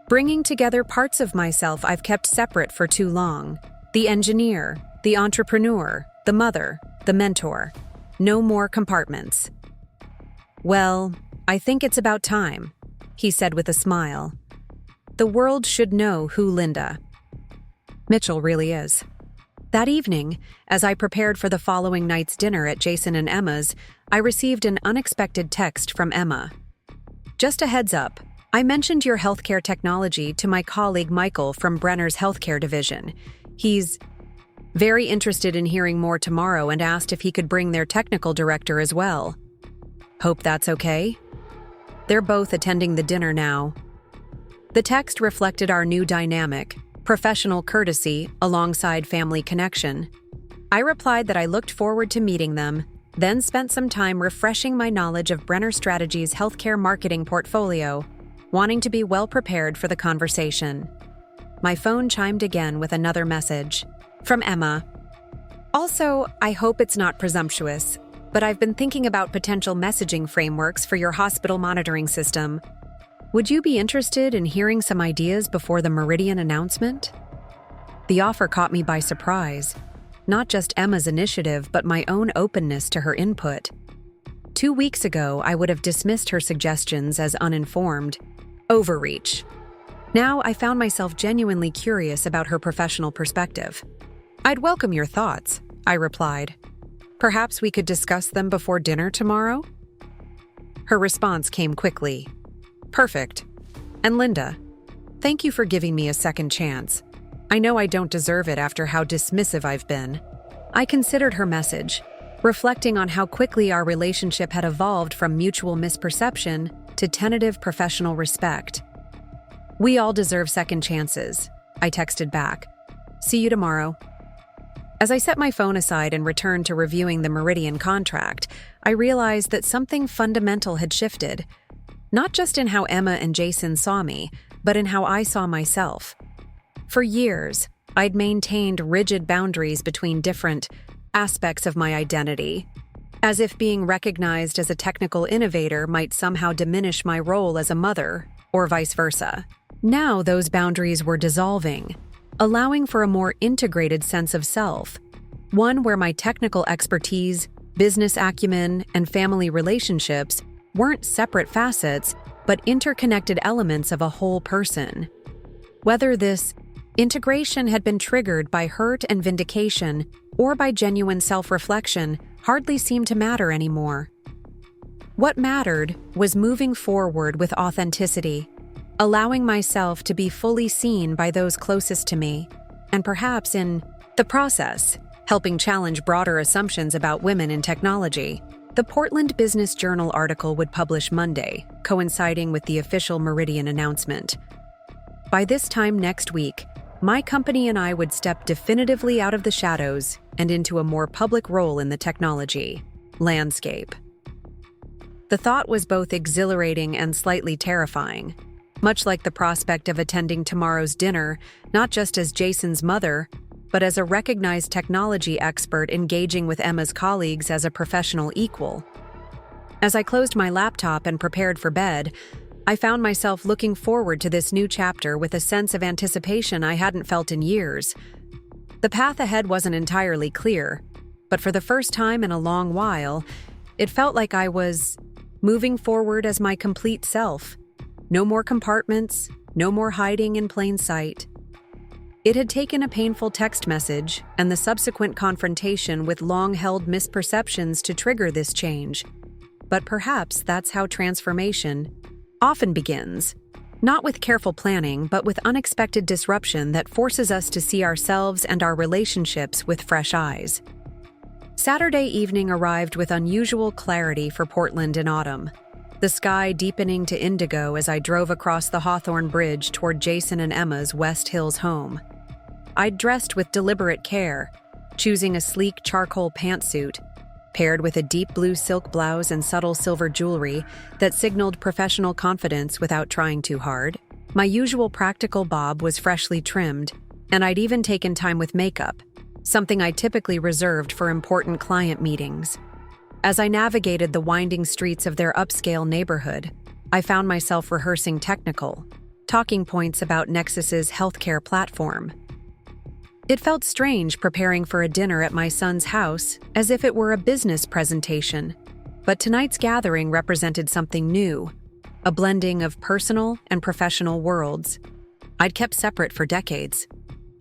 "Bringing together parts of myself I've kept separate for too long. The engineer, the entrepreneur, the mother, the mentor. No more compartments." "Well, I think it's about time," he said with a smile. "The world should know who Linda Mitchell really is." That evening, as I prepared for the following night's dinner at Jason and Emma's, I received an unexpected text from Emma. "Just a heads up, I mentioned your healthcare technology to my colleague Michael from Brenner's healthcare division. He's very interested in hearing more tomorrow and asked if he could bring their technical director as well. Hope that's okay?" They're both attending the dinner now. The text reflected our new dynamic, professional courtesy alongside family connection. I replied that I looked forward to meeting them, then spent some time refreshing my knowledge of Brenner Strategy's healthcare marketing portfolio, wanting to be well prepared for the conversation. My phone chimed again with another message from Emma. "Also, I hope it's not presumptuous, but I've been thinking about potential messaging frameworks for your hospital monitoring system. Would you be interested in hearing some ideas before the Meridian announcement?" The offer caught me by surprise. Not just Emma's initiative, but my own openness to her input. 2 weeks ago, I would have dismissed her suggestions as uninformed overreach. Now I found myself genuinely curious about her professional perspective. "I'd welcome your thoughts," I replied. "Perhaps we could discuss them before dinner tomorrow?" Her response came quickly. "Perfect. And Linda, thank you for giving me a second chance. I know I don't deserve it after how dismissive I've been." I considered her message, reflecting on how quickly our relationship had evolved from mutual misperception to tentative professional respect. "We all deserve second chances," I texted back. "See you tomorrow." As I set my phone aside and returned to reviewing the Meridian contract, I realized that something fundamental had shifted, not just in how Emma and Jason saw me, but in how I saw myself. For years, I'd maintained rigid boundaries between different aspects of my identity, as if being recognized as a technical innovator might somehow diminish my role as a mother, or vice versa. Now those boundaries were dissolving, allowing for a more integrated sense of self, one where my technical expertise, business acumen, and family relationships weren't separate facets, but interconnected elements of a whole person. Whether this integration had been triggered by hurt and vindication or by genuine self-reflection hardly seemed to matter anymore. What mattered was moving forward with authenticity, allowing myself to be fully seen by those closest to me, and perhaps in the process, helping challenge broader assumptions about women in technology. The Portland Business Journal article would publish Monday, coinciding with the official Meridian announcement. By this time next week, my company and I would step definitively out of the shadows and into a more public role in the technology landscape. The thought was both exhilarating and slightly terrifying, much like the prospect of attending tomorrow's dinner, not just as Jason's mother, but as a recognized technology expert engaging with Emma's colleagues as a professional equal. As I closed my laptop and prepared for bed, I found myself looking forward to this new chapter with a sense of anticipation I hadn't felt in years. The path ahead wasn't entirely clear, but for the first time in a long while, it felt like I was moving forward as my complete self. No more compartments, no more hiding in plain sight. It had taken a painful text message and the subsequent confrontation with long-held misperceptions to trigger this change. But perhaps that's how transformation often begins. Not with careful planning, but with unexpected disruption that forces us to see ourselves and our relationships with fresh eyes. Saturday evening arrived with unusual clarity for Portland in autumn, the sky deepening to indigo as I drove across the Hawthorne Bridge toward Jason and Emma's West Hills home. I'd dressed with deliberate care, choosing a sleek charcoal pantsuit, paired with a deep blue silk blouse and subtle silver jewelry that signaled professional confidence without trying too hard. My usual practical bob was freshly trimmed, and I'd even taken time with makeup, something I typically reserved for important client meetings. As I navigated the winding streets of their upscale neighborhood, I found myself rehearsing technical talking points about Nexus's healthcare platform. It felt strange preparing for a dinner at my son's house as if it were a business presentation, but tonight's gathering represented something new, a blending of personal and professional worlds I'd kept separate for decades.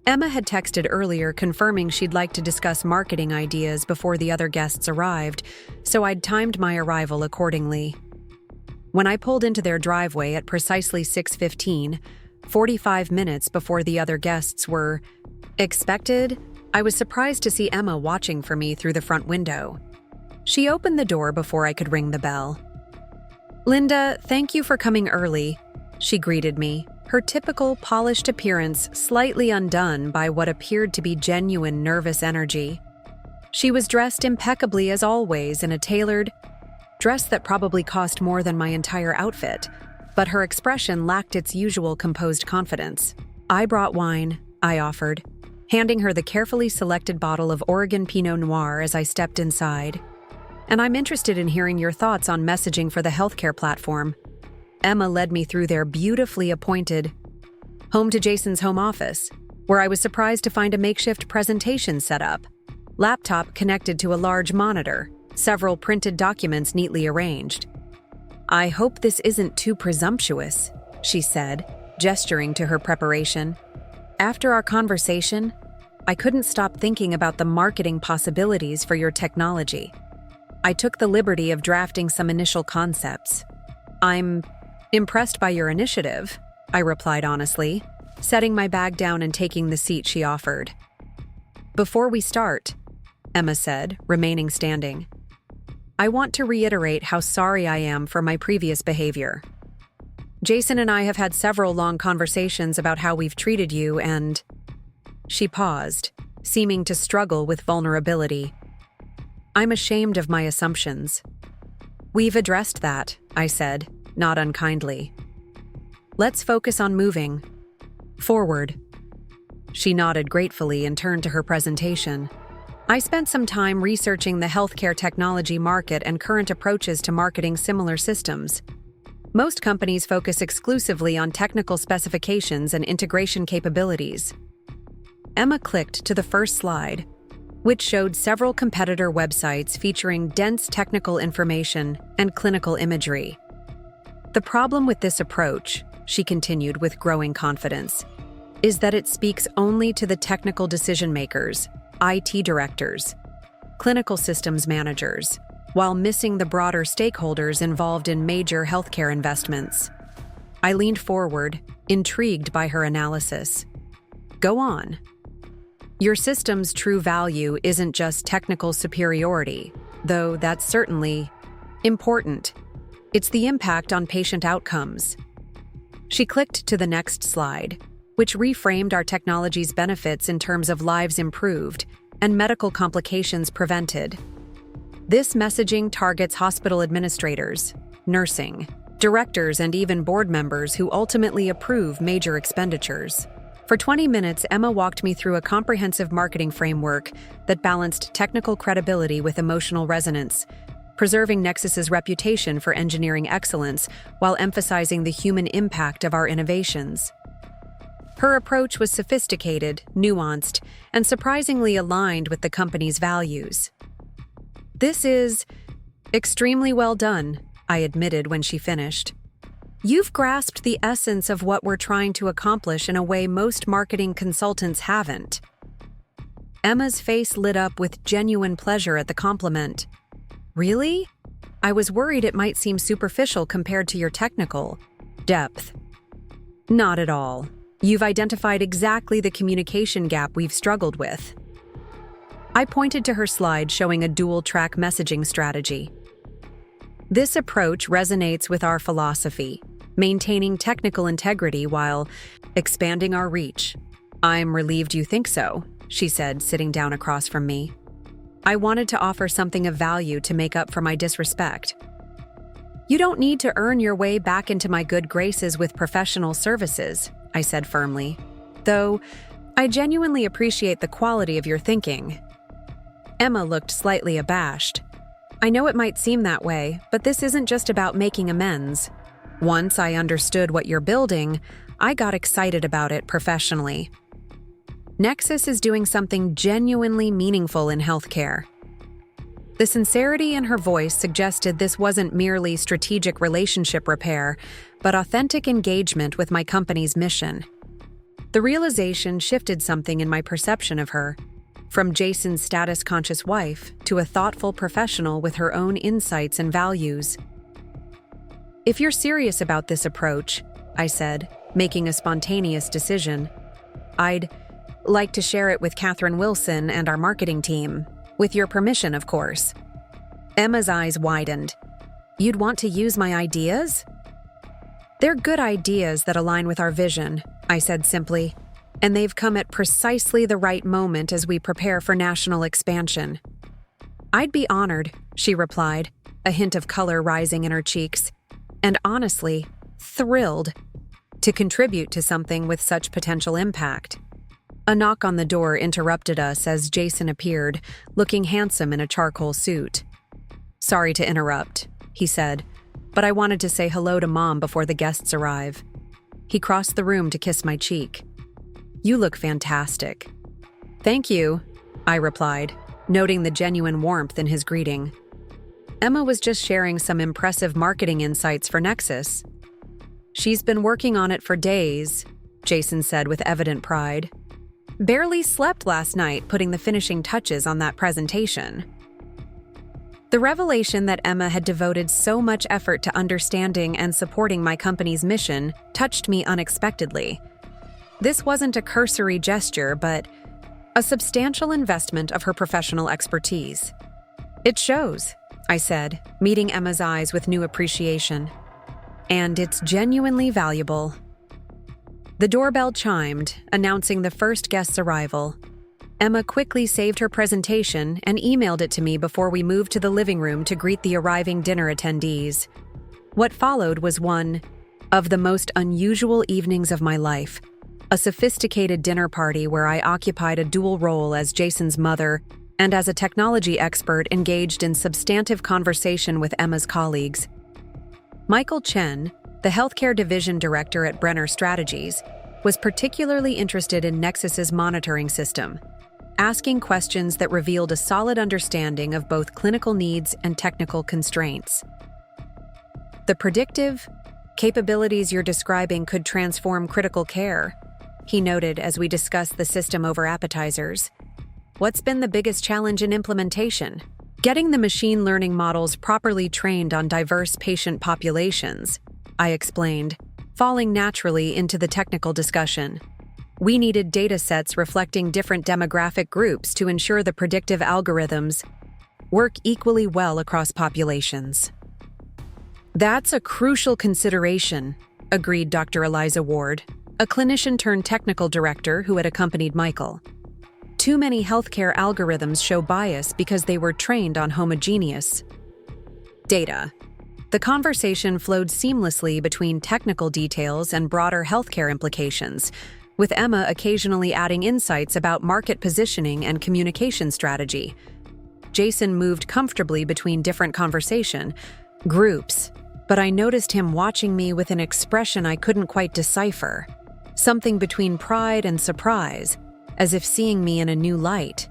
Emma had texted earlier confirming she'd like to discuss marketing ideas before the other guests arrived, so I'd timed my arrival accordingly. When I pulled into their driveway at precisely 6:15, 45 minutes before the other guests were expected, I was surprised to see Emma watching for me through the front window. She opened the door before I could ring the bell. "Linda, thank you for coming early," she greeted me, her typical polished appearance slightly undone by what appeared to be genuine nervous energy. She was dressed impeccably as always in a tailored dress that probably cost more than my entire outfit, but her expression lacked its usual composed confidence. "I brought wine," I offered, handing her the carefully selected bottle of Oregon Pinot Noir as I stepped inside. "And I'm interested in hearing your thoughts on messaging for the healthcare platform." Emma led me through their beautifully appointed home to Jason's home office, where I was surprised to find a makeshift presentation set up. Laptop connected to a large monitor, several printed documents neatly arranged. "I hope this isn't too presumptuous," she said, gesturing to her preparation. "After our conversation, I couldn't stop thinking about the marketing possibilities for your technology. I took the liberty of drafting some initial concepts." "I'm impressed by your initiative," I replied honestly, setting my bag down and taking the seat she offered. "Before we start," Emma said, remaining standing. I want to reiterate how sorry I am for my previous behavior. Jason and I have had several long conversations about how we've treated you and… She paused, seeming to struggle with vulnerability. I'm ashamed of my assumptions. We've addressed that, I said, not unkindly. Let's focus on moving forward. She nodded gratefully and turned to her presentation. I spent some time researching the healthcare technology market and current approaches to marketing similar systems. Most companies focus exclusively on technical specifications and integration capabilities. Emma clicked to the first slide, which showed several competitor websites featuring dense technical information and clinical imagery. The problem with this approach, she continued with growing confidence, is that it speaks only to the technical decision-makers, IT directors, clinical systems managers, while missing the broader stakeholders involved in major healthcare investments. I leaned forward, intrigued by her analysis. Go on. Your system's true value isn't just technical superiority, though that's certainly important. It's the impact on patient outcomes. She clicked to the next slide, which reframed our technology's benefits in terms of lives improved and medical complications prevented. This messaging targets hospital administrators, nursing, directors, and even board members who ultimately approve major expenditures. For 20 minutes, Emma walked me through a comprehensive marketing framework that balanced technical credibility with emotional resonance, preserving Nexus's reputation for engineering excellence while emphasizing the human impact of our innovations. Her approach was sophisticated, nuanced, and surprisingly aligned with the company's values. This is extremely well done, I admitted when she finished. You've grasped the essence of what we're trying to accomplish in a way most marketing consultants haven't. Emma's face lit up with genuine pleasure at the compliment. Really? I was worried it might seem superficial compared to your technical depth. Not at all. You've identified exactly the communication gap we've struggled with. I pointed to her slide showing a dual-track messaging strategy. This approach resonates with our philosophy, maintaining technical integrity while expanding our reach. I'm relieved you think so, she said, sitting down across from me. I wanted to offer something of value to make up for my disrespect. You don't need to earn your way back into my good graces with professional services, I said firmly, though I genuinely appreciate the quality of your thinking. Emma looked slightly abashed. I know it might seem that way, but this isn't just about making amends. Once I understood what you're building, I got excited about it professionally. Nexus is doing something genuinely meaningful in healthcare. The sincerity in her voice suggested this wasn't merely strategic relationship repair, but authentic engagement with my company's mission. The realization shifted something in my perception of her, from Jason's status-conscious wife to a thoughtful professional with her own insights and values. If you're serious about this approach, I said, making a spontaneous decision, I'd like to share it with Catherine Wilson and our marketing team, with your permission, of course. Emma's eyes widened. You'd want to use my ideas? They're good ideas that align with our vision, I said simply, and they've come at precisely the right moment as we prepare for national expansion. I'd be honored, she replied, a hint of color rising in her cheeks, and honestly, thrilled to contribute to something with such potential impact. A knock on the door interrupted us as Jason appeared, looking handsome in a charcoal suit. Sorry to interrupt, he said, but I wanted to say hello to Mom before the guests arrive. He crossed the room to kiss my cheek. You look fantastic. Thank you, I replied, noting the genuine warmth in his greeting. Emma was just sharing some impressive marketing insights for Nexus. She's been working on it for days, Jason said with evident pride. Barely slept last night putting the finishing touches on that presentation. The revelation that Emma had devoted so much effort to understanding and supporting my company's mission touched me unexpectedly. This wasn't a cursory gesture, but a substantial investment of her professional expertise. It shows, I said, meeting Emma's eyes with new appreciation. And it's genuinely valuable. The doorbell chimed, announcing the first guest's arrival. Emma quickly saved her presentation and emailed it to me before we moved to the living room to greet the arriving dinner attendees. What followed was one of the most unusual evenings of my life, a sophisticated dinner party where I occupied a dual role as Jason's mother and as a technology expert engaged in substantive conversation with Emma's colleagues. Michael Chen, the healthcare division director at Brenner Strategies, was particularly interested in Nexus's monitoring system, asking questions that revealed a solid understanding of both clinical needs and technical constraints. The predictive capabilities you're describing could transform critical care, he noted as we discussed the system over appetizers. What's been the biggest challenge in implementation? Getting the machine learning models properly trained on diverse patient populations, I explained, falling naturally into the technical discussion. We needed data sets reflecting different demographic groups to ensure the predictive algorithms work equally well across populations. That's a crucial consideration, agreed Dr. Eliza Ward, a clinician-turned-technical director who had accompanied Michael. Too many healthcare algorithms show bias because they were trained on homogeneous data. The conversation flowed seamlessly between technical details and broader healthcare implications, with Emma occasionally adding insights about market positioning and communication strategy. Jason moved comfortably between different conversation groups, but I noticed him watching me with an expression I couldn't quite decipher, something between pride and surprise, as if seeing me in a new light.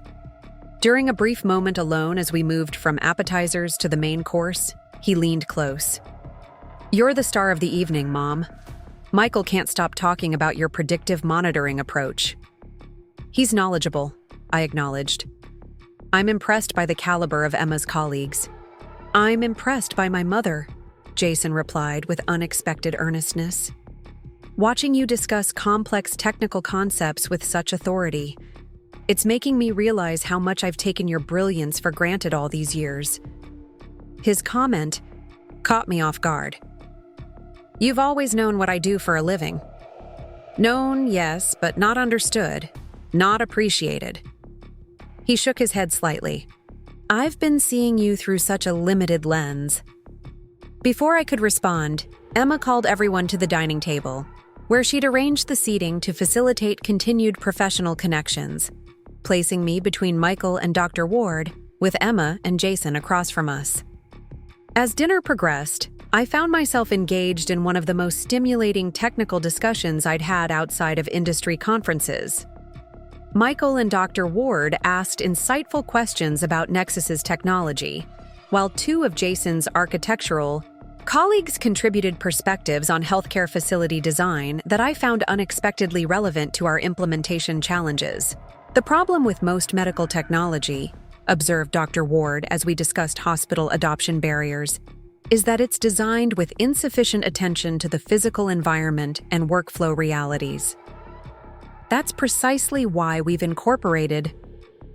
During a brief moment alone as we moved from appetizers to the main course, he leaned close. "You're the star of the evening, Mom. Michael can't stop talking about your predictive monitoring approach." "He's knowledgeable," I acknowledged. "I'm impressed by the caliber of Emma's colleagues." "I'm impressed by my mother," Jason replied with unexpected earnestness. "Watching you discuss complex technical concepts with such authority, it's making me realize how much I've taken your brilliance for granted all these years." His comment caught me off guard. "You've always known what I do for a living." "Known, yes, but not understood, not appreciated." He shook his head slightly. "I've been seeing you through such a limited lens." Before I could respond, Emma called everyone to the dining table, where she'd arranged the seating to facilitate continued professional connections, placing me between Michael and Dr. Ward, with Emma and Jason across from us. As dinner progressed, I found myself engaged in one of the most stimulating technical discussions I'd had outside of industry conferences. Michael and Dr. Ward asked insightful questions about Nexus's technology, while two of Jason's architectural colleagues contributed perspectives on healthcare facility design that I found unexpectedly relevant to our implementation challenges. "The problem with most medical technology," observed Dr. Ward as we discussed hospital adoption barriers, "is that it's designed with insufficient attention to the physical environment and workflow realities. That's precisely why we've incorporated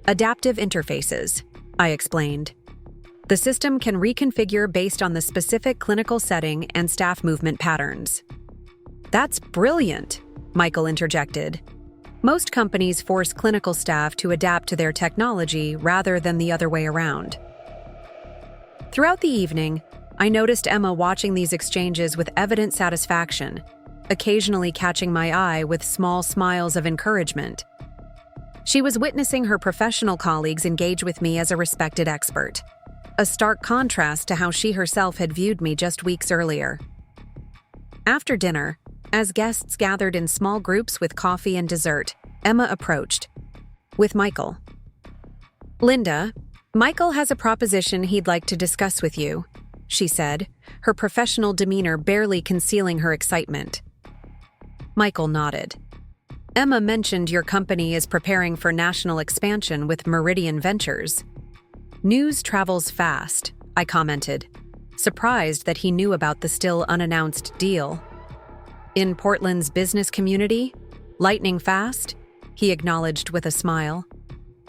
adaptive interfaces," I explained. "The system can reconfigure based on the specific clinical setting and staff movement patterns." "That's brilliant," Michael interjected. "Most companies force clinical staff to adapt to their technology rather than the other way around." Throughout the evening, I noticed Emma watching these exchanges with evident satisfaction, occasionally catching my eye with small smiles of encouragement. She was witnessing her professional colleagues engage with me as a respected expert, a stark contrast to how she herself had viewed me just weeks earlier. After dinner, as guests gathered in small groups with coffee and dessert, Emma approached, with Michael. "Linda, Michael has a proposition he'd like to discuss with you," she said, her professional demeanor barely concealing her excitement. Michael nodded. "Emma mentioned your company is preparing for national expansion with Meridian Ventures." "News travels fast," I commented, surprised that he knew about the still unannounced deal. "In Portland's business community? Lightning fast?" he acknowledged with a smile.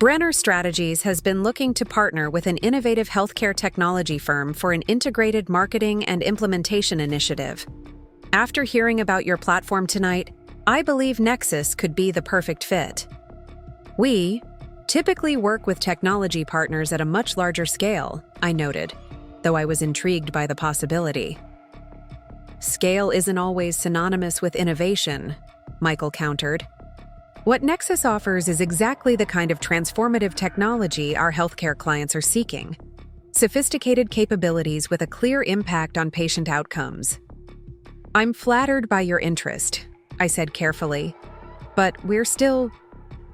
Brenner Strategies has been looking to partner with an innovative healthcare technology firm for an integrated marketing and implementation initiative. After hearing about your platform tonight, I believe Nexus could be the perfect fit. We typically work with technology partners at a much larger scale, I noted, though I was intrigued by the possibility. Scale isn't always synonymous with innovation, Michael countered. What Nexus offers is exactly the kind of transformative technology our healthcare clients are seeking. Sophisticated capabilities with a clear impact on patient outcomes. I'm flattered by your interest, I said carefully, but we're still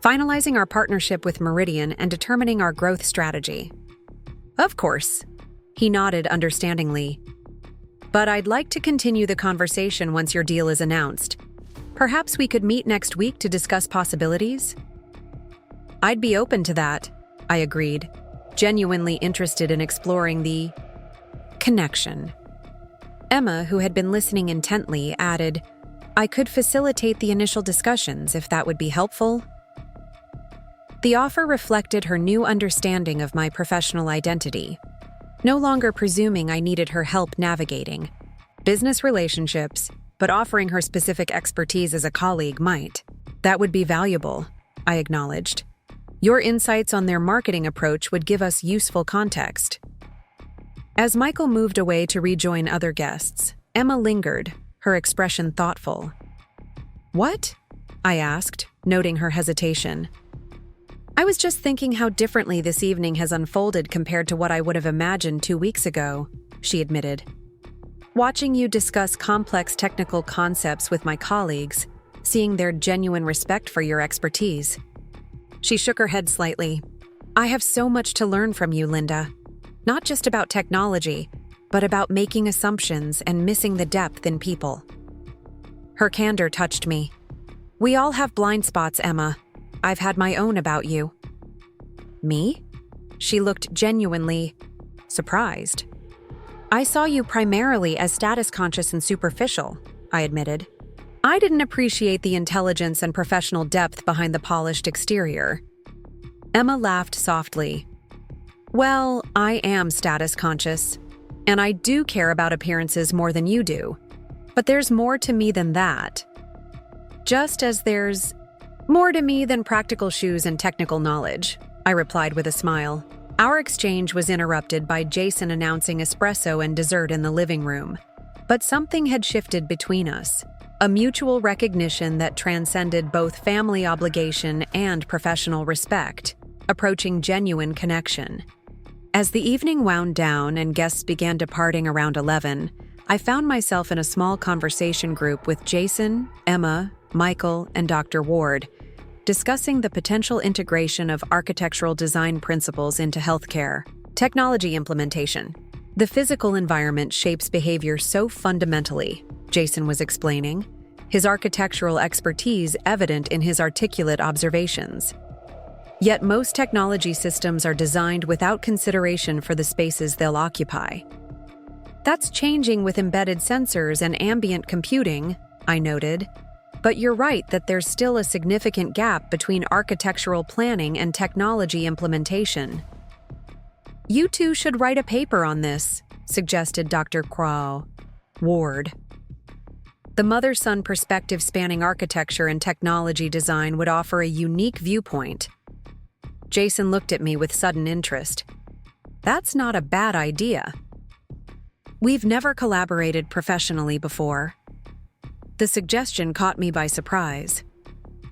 finalizing our partnership with Meridian and determining our growth strategy. Of course, he nodded understandingly. But I'd like to continue the conversation once your deal is announced. Perhaps we could meet next week to discuss possibilities? I'd be open to that, I agreed, genuinely interested in exploring the connection. Emma, who had been listening intently, added, I could facilitate the initial discussions if that would be helpful. The offer reflected her new understanding of my professional identity, no longer presuming I needed her help navigating business relationships, but offering her specific expertise as a colleague might. That would be valuable, I acknowledged. Your insights on their marketing approach would give us useful context. As Michael moved away to rejoin other guests, Emma lingered, her expression thoughtful. What? I asked, noting her hesitation. I was just thinking how differently this evening has unfolded compared to what I would have imagined 2 weeks ago, she admitted. Watching you discuss complex technical concepts with my colleagues, seeing their genuine respect for your expertise. She shook her head slightly. I have so much to learn from you, Linda. Not just about technology, but about making assumptions and missing the depth in people. Her candor touched me. We all have blind spots, Emma. I've had my own about you. Me? She looked genuinely surprised. I saw you primarily as status-conscious and superficial, I admitted. I didn't appreciate the intelligence and professional depth behind the polished exterior. Emma laughed softly. Well, I am status-conscious, and I do care about appearances more than you do. But there's more to me than that. Just as there's more to me than practical shoes and technical knowledge, I replied with a smile. Our exchange was interrupted by Jason announcing espresso and dessert in the living room. But something had shifted between us, a mutual recognition that transcended both family obligation and professional respect, approaching genuine connection. As the evening wound down and guests began departing around 11, I found myself in a small conversation group with Jason, Emma, Michael, and Dr. Ward, discussing the potential integration of architectural design principles into healthcare. Technology implementation. The physical environment shapes behavior so fundamentally, Jason was explaining, his architectural expertise evident in his articulate observations. Yet most technology systems are designed without consideration for the spaces they'll occupy. That's changing with embedded sensors and ambient computing, I noted. But you're right that there's still a significant gap between architectural planning and technology implementation. You two should write a paper on this, suggested Dr. Ward. The mother-son perspective spanning architecture and technology design would offer a unique viewpoint. Jason looked at me with sudden interest. That's not a bad idea. We've never collaborated professionally before. The suggestion caught me by surprise.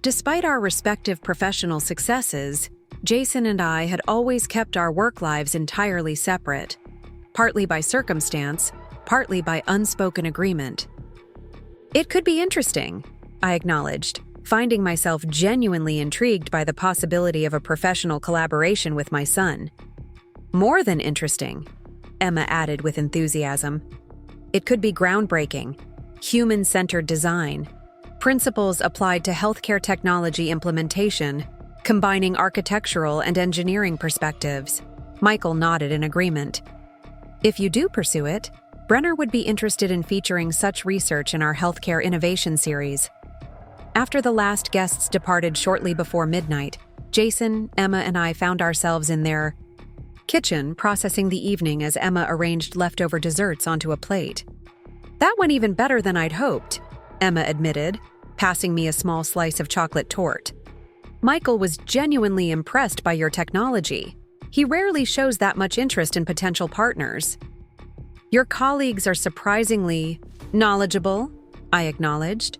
Despite our respective professional successes, Jason and I had always kept our work lives entirely separate, partly by circumstance, partly by unspoken agreement. It could be interesting, I acknowledged, finding myself genuinely intrigued by the possibility of a professional collaboration with my son. More than interesting, Emma added with enthusiasm. It could be groundbreaking. Human-centered design, principles applied to healthcare technology implementation, combining architectural and engineering perspectives. Michael nodded in agreement. If you do pursue it, Brenner would be interested in featuring such research in our healthcare innovation series. After the last guests departed shortly before midnight, Jason, Emma, and I found ourselves in their kitchen processing the evening as Emma arranged leftover desserts onto a plate. "That went even better than I'd hoped," Emma admitted, passing me a small slice of chocolate torte. "Michael was genuinely impressed by your technology. He rarely shows that much interest in potential partners." "Your colleagues are surprisingly knowledgeable," I acknowledged.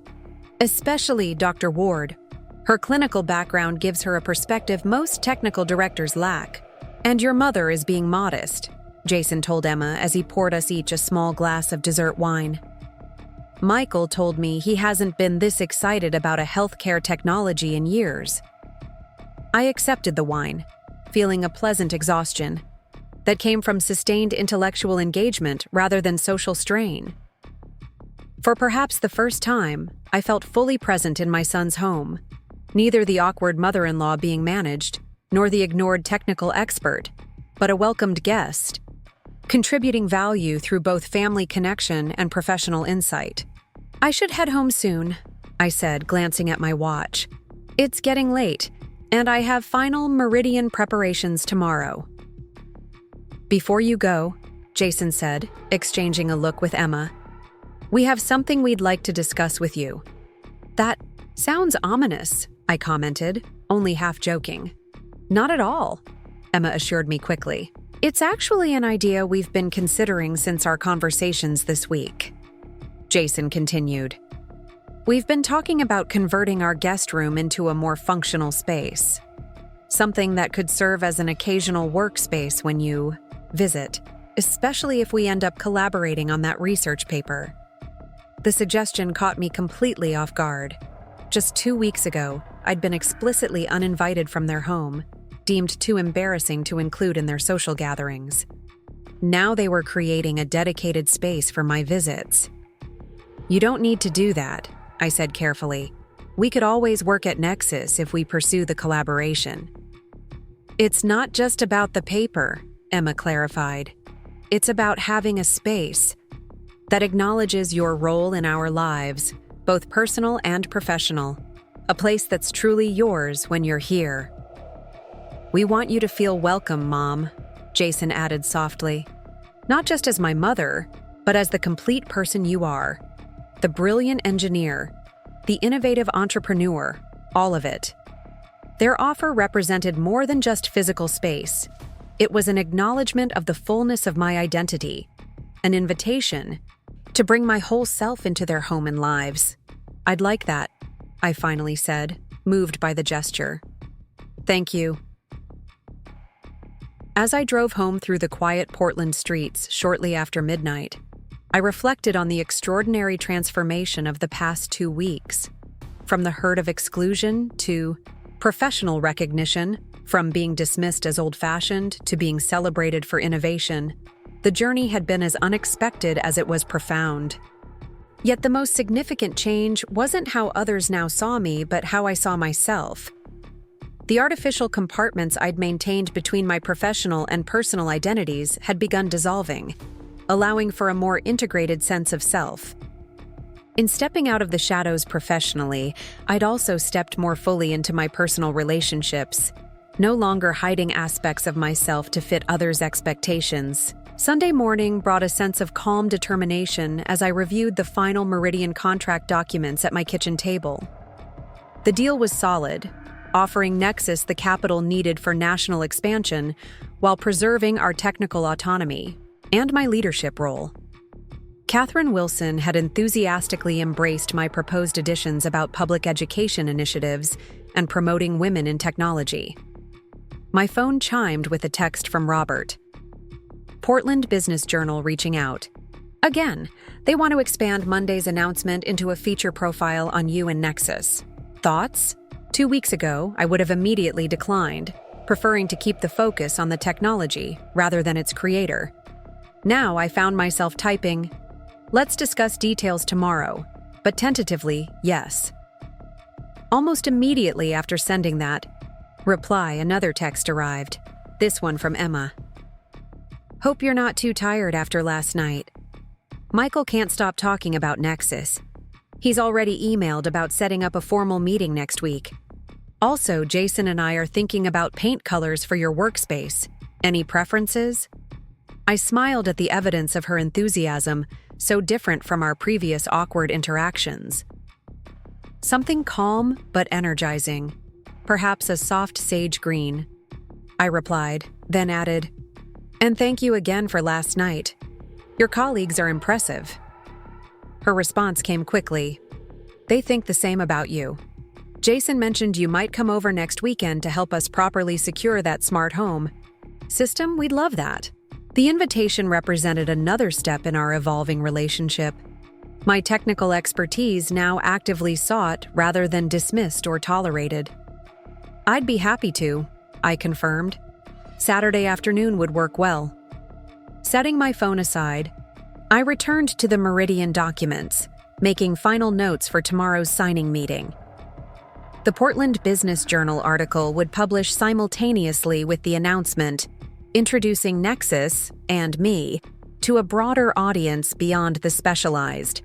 "Especially Dr. Ward. Her clinical background gives her a perspective most technical directors lack. And your mother is being modest," Jason told Emma as he poured us each a small glass of dessert wine. "Michael told me he hasn't been this excited about a healthcare technology in years." I accepted the wine, feeling a pleasant exhaustion that came from sustained intellectual engagement rather than social strain. For perhaps the first time, I felt fully present in my son's home, neither the awkward mother-in-law being managed, nor the ignored technical expert, but a welcomed guest, contributing value through both family connection and professional insight. "I should head home soon," I said, glancing at my watch. "It's getting late, and I have final meridian preparations tomorrow." "Before you go," Jason said, exchanging a look with Emma, "we have something we'd like to discuss with you." "That sounds ominous," I commented, only half joking. "Not at all," Emma assured me quickly. "It's actually an idea we've been considering since our conversations this week." Jason continued. "We've been talking about converting our guest room into a more functional space. Something that could serve as an occasional workspace when you visit, especially if we end up collaborating on that research paper." The suggestion caught me completely off guard. Just 2 weeks ago, I'd been explicitly uninvited from their home, deemed too embarrassing to include in their social gatherings. Now they were creating a dedicated space for my visits. "You don't need to do that," I said carefully. "We could always work at Nexus if we pursue the collaboration." "It's not just about the paper," Emma clarified. "It's about having a space that acknowledges your role in our lives, both personal and professional. A place that's truly yours when you're here." "We want you to feel welcome, Mom," Jason added softly. "Not just as my mother, but as the complete person you are. The brilliant engineer, the innovative entrepreneur, all of it." Their offer represented more than just physical space. It was an acknowledgement of the fullness of my identity, an invitation to bring my whole self into their home and lives. "I'd like that," I finally said, moved by the gesture. "Thank you." As I drove home through the quiet Portland streets shortly after midnight, I reflected on the extraordinary transformation of the past 2 weeks. From the hurt of exclusion to professional recognition, from being dismissed as old-fashioned to being celebrated for innovation, the journey had been as unexpected as it was profound. Yet the most significant change wasn't how others now saw me, but how I saw myself. The artificial compartments I'd maintained between my professional and personal identities had begun dissolving, allowing for a more integrated sense of self. In stepping out of the shadows professionally, I'd also stepped more fully into my personal relationships, no longer hiding aspects of myself to fit others' expectations. Sunday morning brought a sense of calm determination as I reviewed the final Meridian contract documents at my kitchen table. The deal was solid, offering Nexus the capital needed for national expansion while preserving our technical autonomy and my leadership role. Catherine Wilson had enthusiastically embraced my proposed additions about public education initiatives and promoting women in technology. My phone chimed with a text from Robert. Portland Business Journal reaching out. Again, they want to expand Monday's announcement into a feature profile on you and Nexus. Thoughts? 2 weeks ago, I would have immediately declined, preferring to keep the focus on the technology rather than its creator. Now I found myself typing, "Let's discuss details tomorrow," but tentatively, yes. Almost immediately after sending that reply, another text arrived, this one from Emma. "Hope you're not too tired after last night. Michael can't stop talking about Nexus. He's already emailed about setting up a formal meeting next week. Also, Jason and I are thinking about paint colors for your workspace. Any preferences? I smiled at the evidence of her enthusiasm, so different from our previous awkward interactions. Something calm but energizing. Perhaps a soft sage green. I replied, then added, "And thank you again for last night. Your colleagues are impressive." Her response came quickly. "They think the same about you. Jason mentioned you might come over next weekend to help us properly secure that smart home system. We'd love that." The invitation represented another step in our evolving relationship. My technical expertise now actively sought rather than dismissed or tolerated. "I'd be happy to," I confirmed. "Saturday afternoon would work well." Setting my phone aside, I returned to the Meridian documents, making final notes for tomorrow's signing meeting. The Portland Business Journal article would publish simultaneously with the announcement, introducing Nexus and me to a broader audience beyond the specialized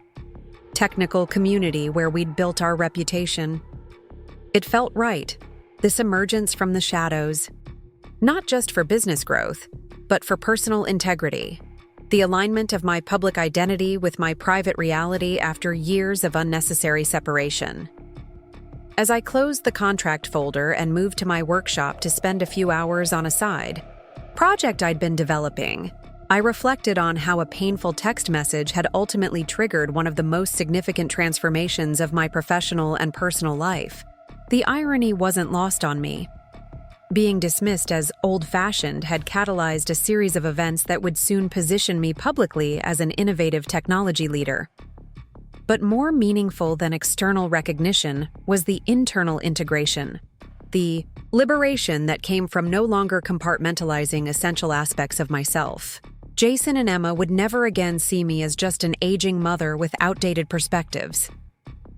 technical community where we'd built our reputation. It felt right, this emergence from the shadows, not just for business growth, but for personal integrity, the alignment of my public identity with my private reality after years of unnecessary separation. As I closed the contract folder and moved to my workshop to spend a few hours on a side project I'd been developing, I reflected on how a painful text message had ultimately triggered one of the most significant transformations of my professional and personal life. The irony wasn't lost on me. Being dismissed as old-fashioned had catalyzed a series of events that would soon position me publicly as an innovative technology leader. But more meaningful than external recognition was the internal integration, the liberation that came from no longer compartmentalizing essential aspects of myself. Jason and Emma would never again see me as just an aging mother with outdated perspectives.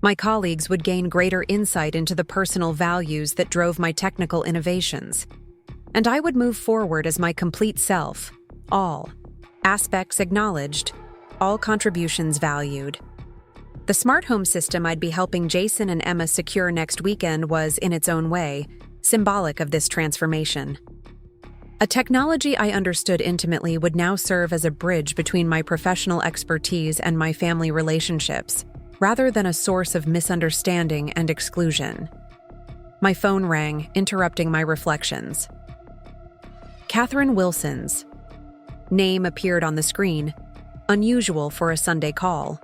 My colleagues would gain greater insight into the personal values that drove my technical innovations. And I would move forward as my complete self, all aspects acknowledged, all contributions valued. The smart home system I'd be helping Jason and Emma secure next weekend was, in its own way, symbolic of this transformation. A technology I understood intimately would now serve as a bridge between my professional expertise and my family relationships, rather than a source of misunderstanding and exclusion. My phone rang, interrupting my reflections. Catherine Wilson's name appeared on the screen, unusual for a Sunday call.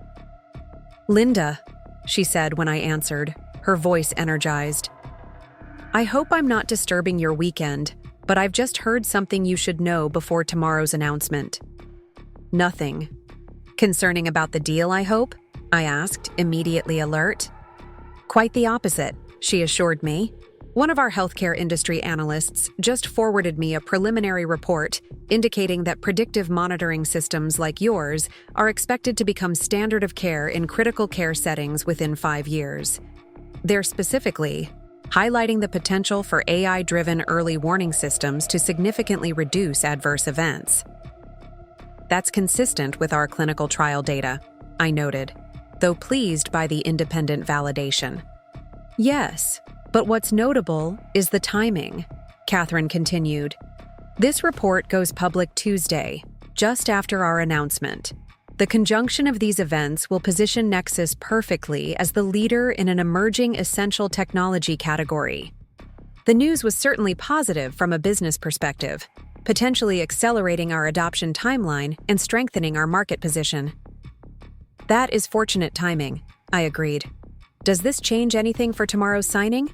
"Linda," she said when I answered, her voice energized. "I hope I'm not disturbing your weekend, but I've just heard something you should know before tomorrow's announcement." "Nothing. Concerning about the deal, I hope?" I asked, immediately alert. "Quite the opposite," she assured me. "One of our healthcare industry analysts just forwarded me a preliminary report indicating that predictive monitoring systems like yours are expected to become standard of care in critical care settings within 5 years. They're specifically highlighting the potential for AI-driven early warning systems to significantly reduce adverse events." "That's consistent with our clinical trial data," I noted, though pleased by the independent validation. "Yes, but what's notable is the timing," Catherine continued. "This report goes public Tuesday, just after our announcement. The conjunction of these events will position Nexus perfectly as the leader in an emerging essential technology category." The news was certainly positive from a business perspective, potentially accelerating our adoption timeline and strengthening our market position. "That is fortunate timing," I agreed. "Does this change anything for tomorrow's signing?"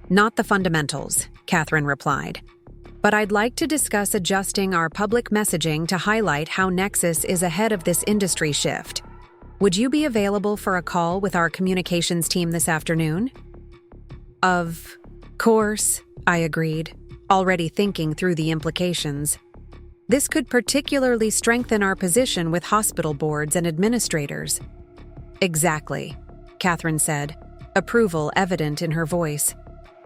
"Not the fundamentals," Catherine replied. "But I'd like to discuss adjusting our public messaging to highlight how Nexus is ahead of this industry shift. Would you be available for a call with our communications team this afternoon?" "Of course," I agreed, already thinking through the implications. This could particularly strengthen our position with hospital boards and administrators. "Exactly," Catherine said, approval evident in her voice.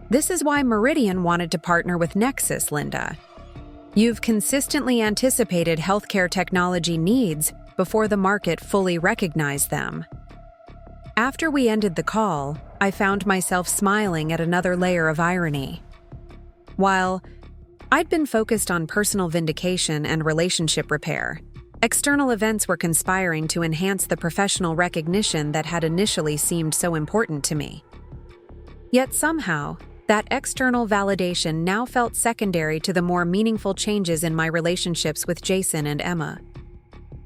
"This is why Meridian wanted to partner with Nexus, Linda. You've consistently anticipated healthcare technology needs before the market fully recognized them." After we ended the call, I found myself smiling at another layer of irony. While I'd been focused on personal vindication and relationship repair, external events were conspiring to enhance the professional recognition that had initially seemed so important to me. Yet somehow, that external validation now felt secondary to the more meaningful changes in my relationships with Jason and Emma.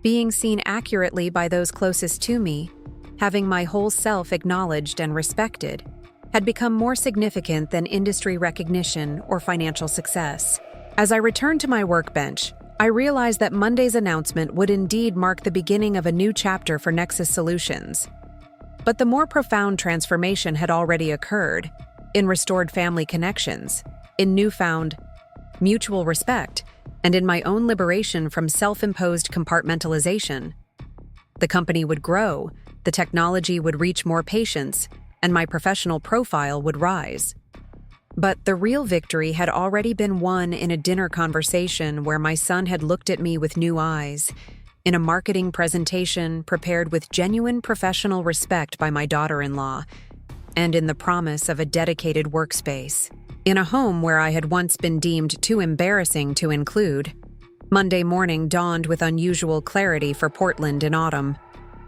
Being seen accurately by those closest to me, having my whole self acknowledged and respected, had become more significant than industry recognition or financial success. As I returned to my workbench, I realized that Monday's announcement would indeed mark the beginning of a new chapter for Nexus Solutions. But the more profound transformation had already occurred, in restored family connections, in newfound mutual respect, and in my own liberation from self-imposed compartmentalization. The company would grow, the technology would reach more patients, and my professional profile would rise. But the real victory had already been won in a dinner conversation where my son had looked at me with new eyes, in a marketing presentation prepared with genuine professional respect by my daughter-in-law, and in the promise of a dedicated workspace, in a home where I had once been deemed too embarrassing to include. Monday morning dawned with unusual clarity for Portland in autumn.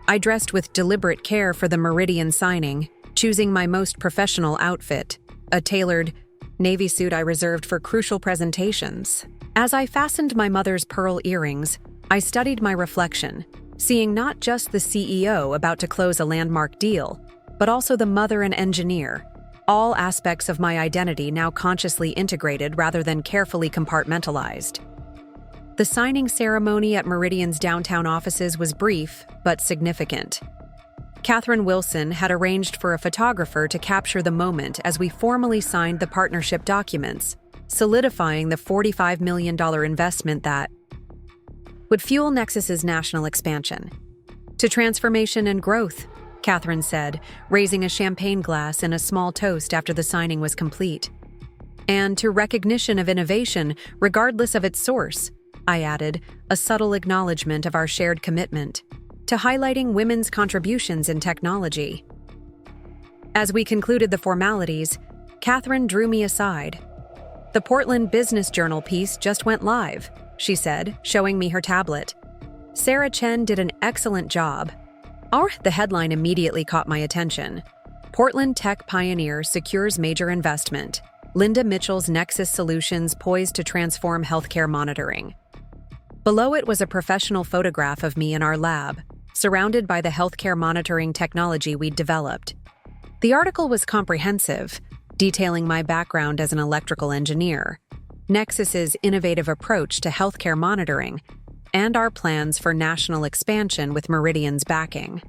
I dressed with deliberate care for the Meridian signing, choosing my most professional outfit, a tailored navy suit I reserved for crucial presentations. As I fastened my mother's pearl earrings, I studied my reflection, seeing not just the CEO about to close a landmark deal, but also the mother and engineer, all aspects of my identity now consciously integrated rather than carefully compartmentalized. The signing ceremony at Meridian's downtown offices was brief, but significant. Catherine Wilson had arranged for a photographer to capture the moment as we formally signed the partnership documents, solidifying the $45 million investment that would fuel Nexus's national expansion. To transformation and growth, Catherine said, raising a champagne glass in a small toast after the signing was complete. And to recognition of innovation, regardless of its source, I added, a subtle acknowledgement of our shared commitment to highlighting women's contributions in technology. As we concluded the formalities, Catherine drew me aside. "The Portland Business Journal piece just went live," she said, showing me her tablet. "Sarah Chen did an excellent job." The headline immediately caught my attention. "Portland Tech Pioneer Secures Major Investment. Linda Mitchell's Nexus Solutions Poised to Transform Healthcare Monitoring." Below it was a professional photograph of me in our lab, surrounded by the healthcare monitoring technology we'd developed. The article was comprehensive, detailing my background as an electrical engineer, Nexus's innovative approach to healthcare monitoring, and our plans for national expansion with Meridian's backing.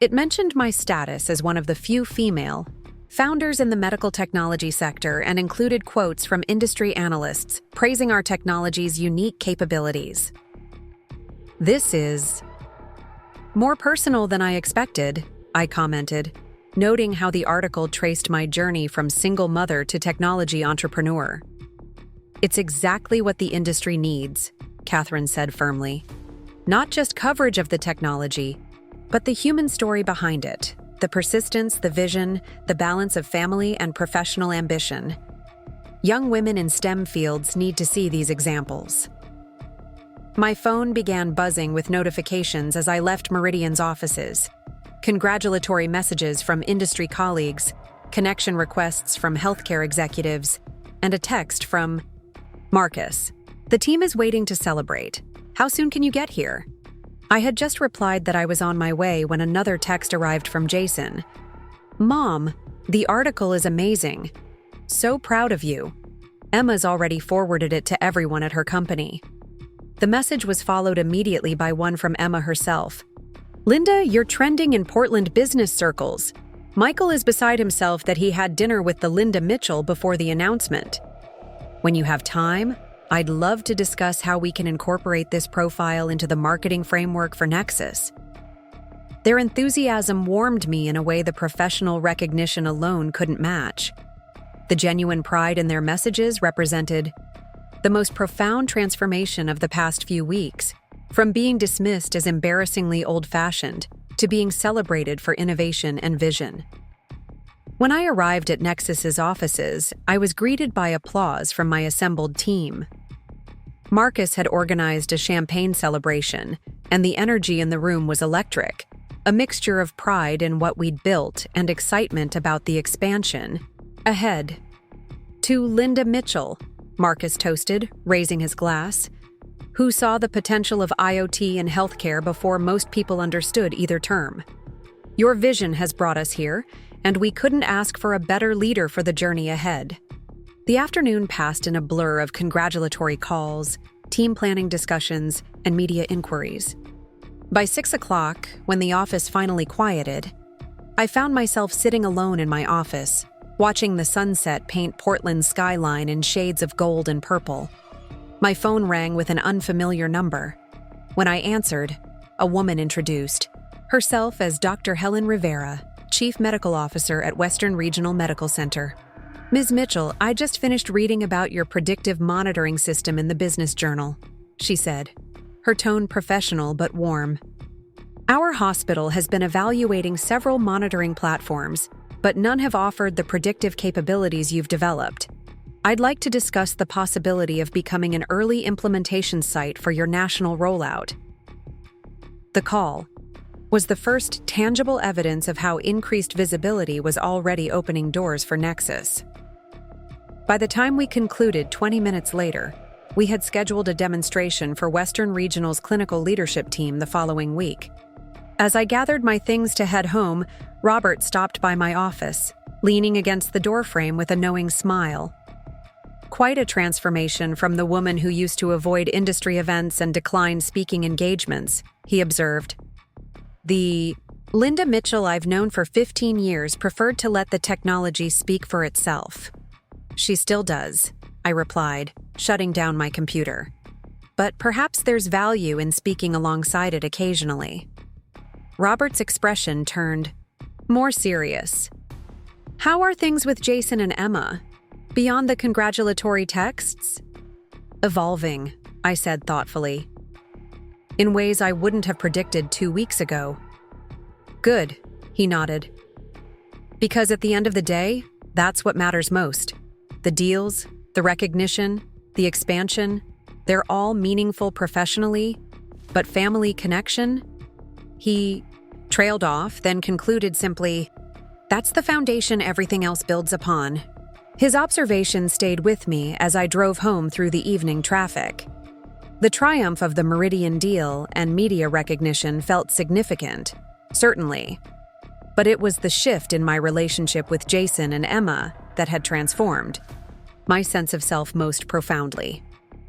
It mentioned my status as one of the few female founders in the medical technology sector and included quotes from industry analysts praising our technology's unique capabilities. "This is more personal than I expected," I commented, noting how the article traced my journey from single mother to technology entrepreneur. "It's exactly what the industry needs," Catherine said firmly. "Not just coverage of the technology, but the human story behind it, the persistence, the vision, the balance of family and professional ambition. Young women in STEM fields need to see these examples." My phone began buzzing with notifications as I left Meridian's offices. Congratulatory messages from industry colleagues, connection requests from healthcare executives, and a text from Marcus. "The team is waiting to celebrate. How soon can you get here?" I had just replied that I was on my way when another text arrived from Jason. "Mom, the article is amazing. So proud of you. Emma's already forwarded it to everyone at her company." The message was followed immediately by one from Emma herself. "Linda, you're trending in Portland business circles. Michael is beside himself that he had dinner with the Linda Mitchell before the announcement. When you have time, I'd love to discuss how we can incorporate this profile into the marketing framework for Nexus." Their enthusiasm warmed me in a way the professional recognition alone couldn't match. The genuine pride in their messages represented the most profound transformation of the past few weeks, from being dismissed as embarrassingly old-fashioned to being celebrated for innovation and vision. When I arrived at Nexus's offices, I was greeted by applause from my assembled team. Marcus had organized a champagne celebration, and the energy in the room was electric, a mixture of pride in what we'd built and excitement about the expansion ahead. To Linda Mitchell, Marcus toasted, raising his glass, who saw the potential of IoT in healthcare before most people understood either term. Your vision has brought us here, and we couldn't ask for a better leader for the journey ahead. The afternoon passed in a blur of congratulatory calls, team planning discussions, and media inquiries. By 6 o'clock, when the office finally quieted, I found myself sitting alone in my office, watching the sunset paint Portland's skyline in shades of gold and purple. My phone rang with an unfamiliar number. When I answered, a woman introduced herself as Dr. Helen Rivera, Chief Medical Officer at Western Regional Medical Center. Ms. Mitchell, I just finished reading about your predictive monitoring system in the Business Journal, she said, her tone professional but warm. Our hospital has been evaluating several monitoring platforms, but none have offered the predictive capabilities you've developed. I'd like to discuss the possibility of becoming an early implementation site for your national rollout. The call was the first tangible evidence of how increased visibility was already opening doors for Nexus. By the time we concluded 20 minutes later, we had scheduled a demonstration for Western Regional's clinical leadership team the following week. As I gathered my things to head home, Robert stopped by my office, leaning against the doorframe with a knowing smile. Quite a transformation from the woman who used to avoid industry events and decline speaking engagements, he observed. The Linda Mitchell I've known for 15 years preferred to let the technology speak for itself. She still does, I replied, shutting down my computer. But perhaps there's value in speaking alongside it occasionally. Robert's expression turned more serious. How are things with Jason and Emma? Beyond the congratulatory texts? Evolving, I said thoughtfully. In ways I wouldn't have predicted 2 weeks ago. Good, he nodded. Because at the end of the day, that's what matters most. The deals, the recognition, the expansion, they're all meaningful professionally, but family connection? He trailed off, then concluded simply, that's the foundation everything else builds upon. His observation stayed with me as I drove home through the evening traffic. The triumph of the Meridian deal and media recognition felt significant, certainly. But it was the shift in my relationship with Jason and Emma that had transformed my sense of self most profoundly.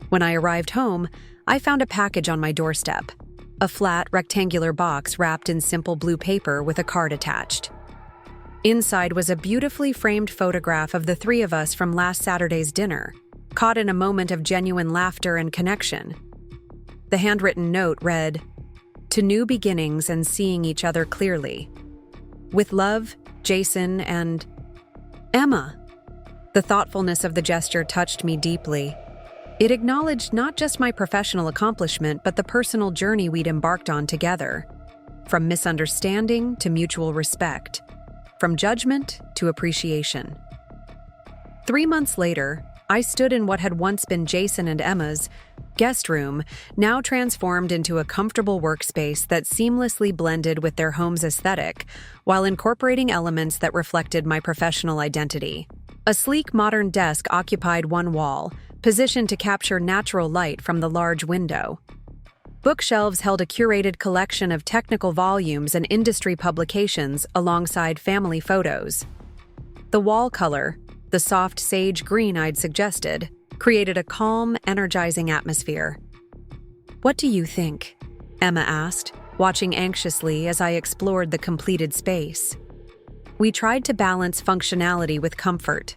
When I arrived home, I found a package on my doorstep, a flat, rectangular box wrapped in simple blue paper with a card attached. Inside was a beautifully framed photograph of the three of us from last Saturday's dinner, caught in a moment of genuine laughter and connection. The handwritten note read, "To new beginnings and seeing each other clearly. With love, Jason and Emma." The thoughtfulness of the gesture touched me deeply. It acknowledged not just my professional accomplishment, but the personal journey we'd embarked on together. From misunderstanding to mutual respect. From judgment to appreciation. 3 months later, I stood in what had once been Jason and Emma's guest room, now transformed into a comfortable workspace that seamlessly blended with their home's aesthetic, while incorporating elements that reflected my professional identity. A sleek modern desk occupied one wall, positioned to capture natural light from the large window. Bookshelves held a curated collection of technical volumes and industry publications alongside family photos. The wall color, the soft sage green I'd suggested, created a calm, energizing atmosphere. "What do you think?" Emma asked, watching anxiously as I explored the completed space. We tried to balance functionality with comfort.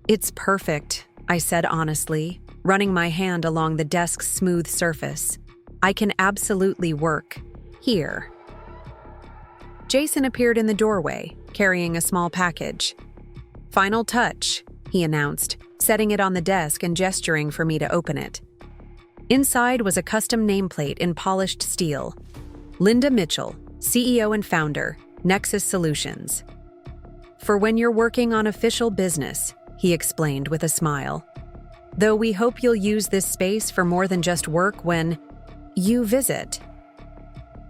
"It's perfect," I said honestly, running my hand along the desk's smooth surface. "I can absolutely work here." Jason appeared in the doorway, carrying a small package. "Final touch," he announced, setting it on the desk and gesturing for me to open it. Inside was a custom nameplate in polished steel. "Linda Mitchell, CEO and founder, Nexus Solutions." for when you're working on official business," he explained with a smile. "Though we hope you'll use this space for more than just work when you visit."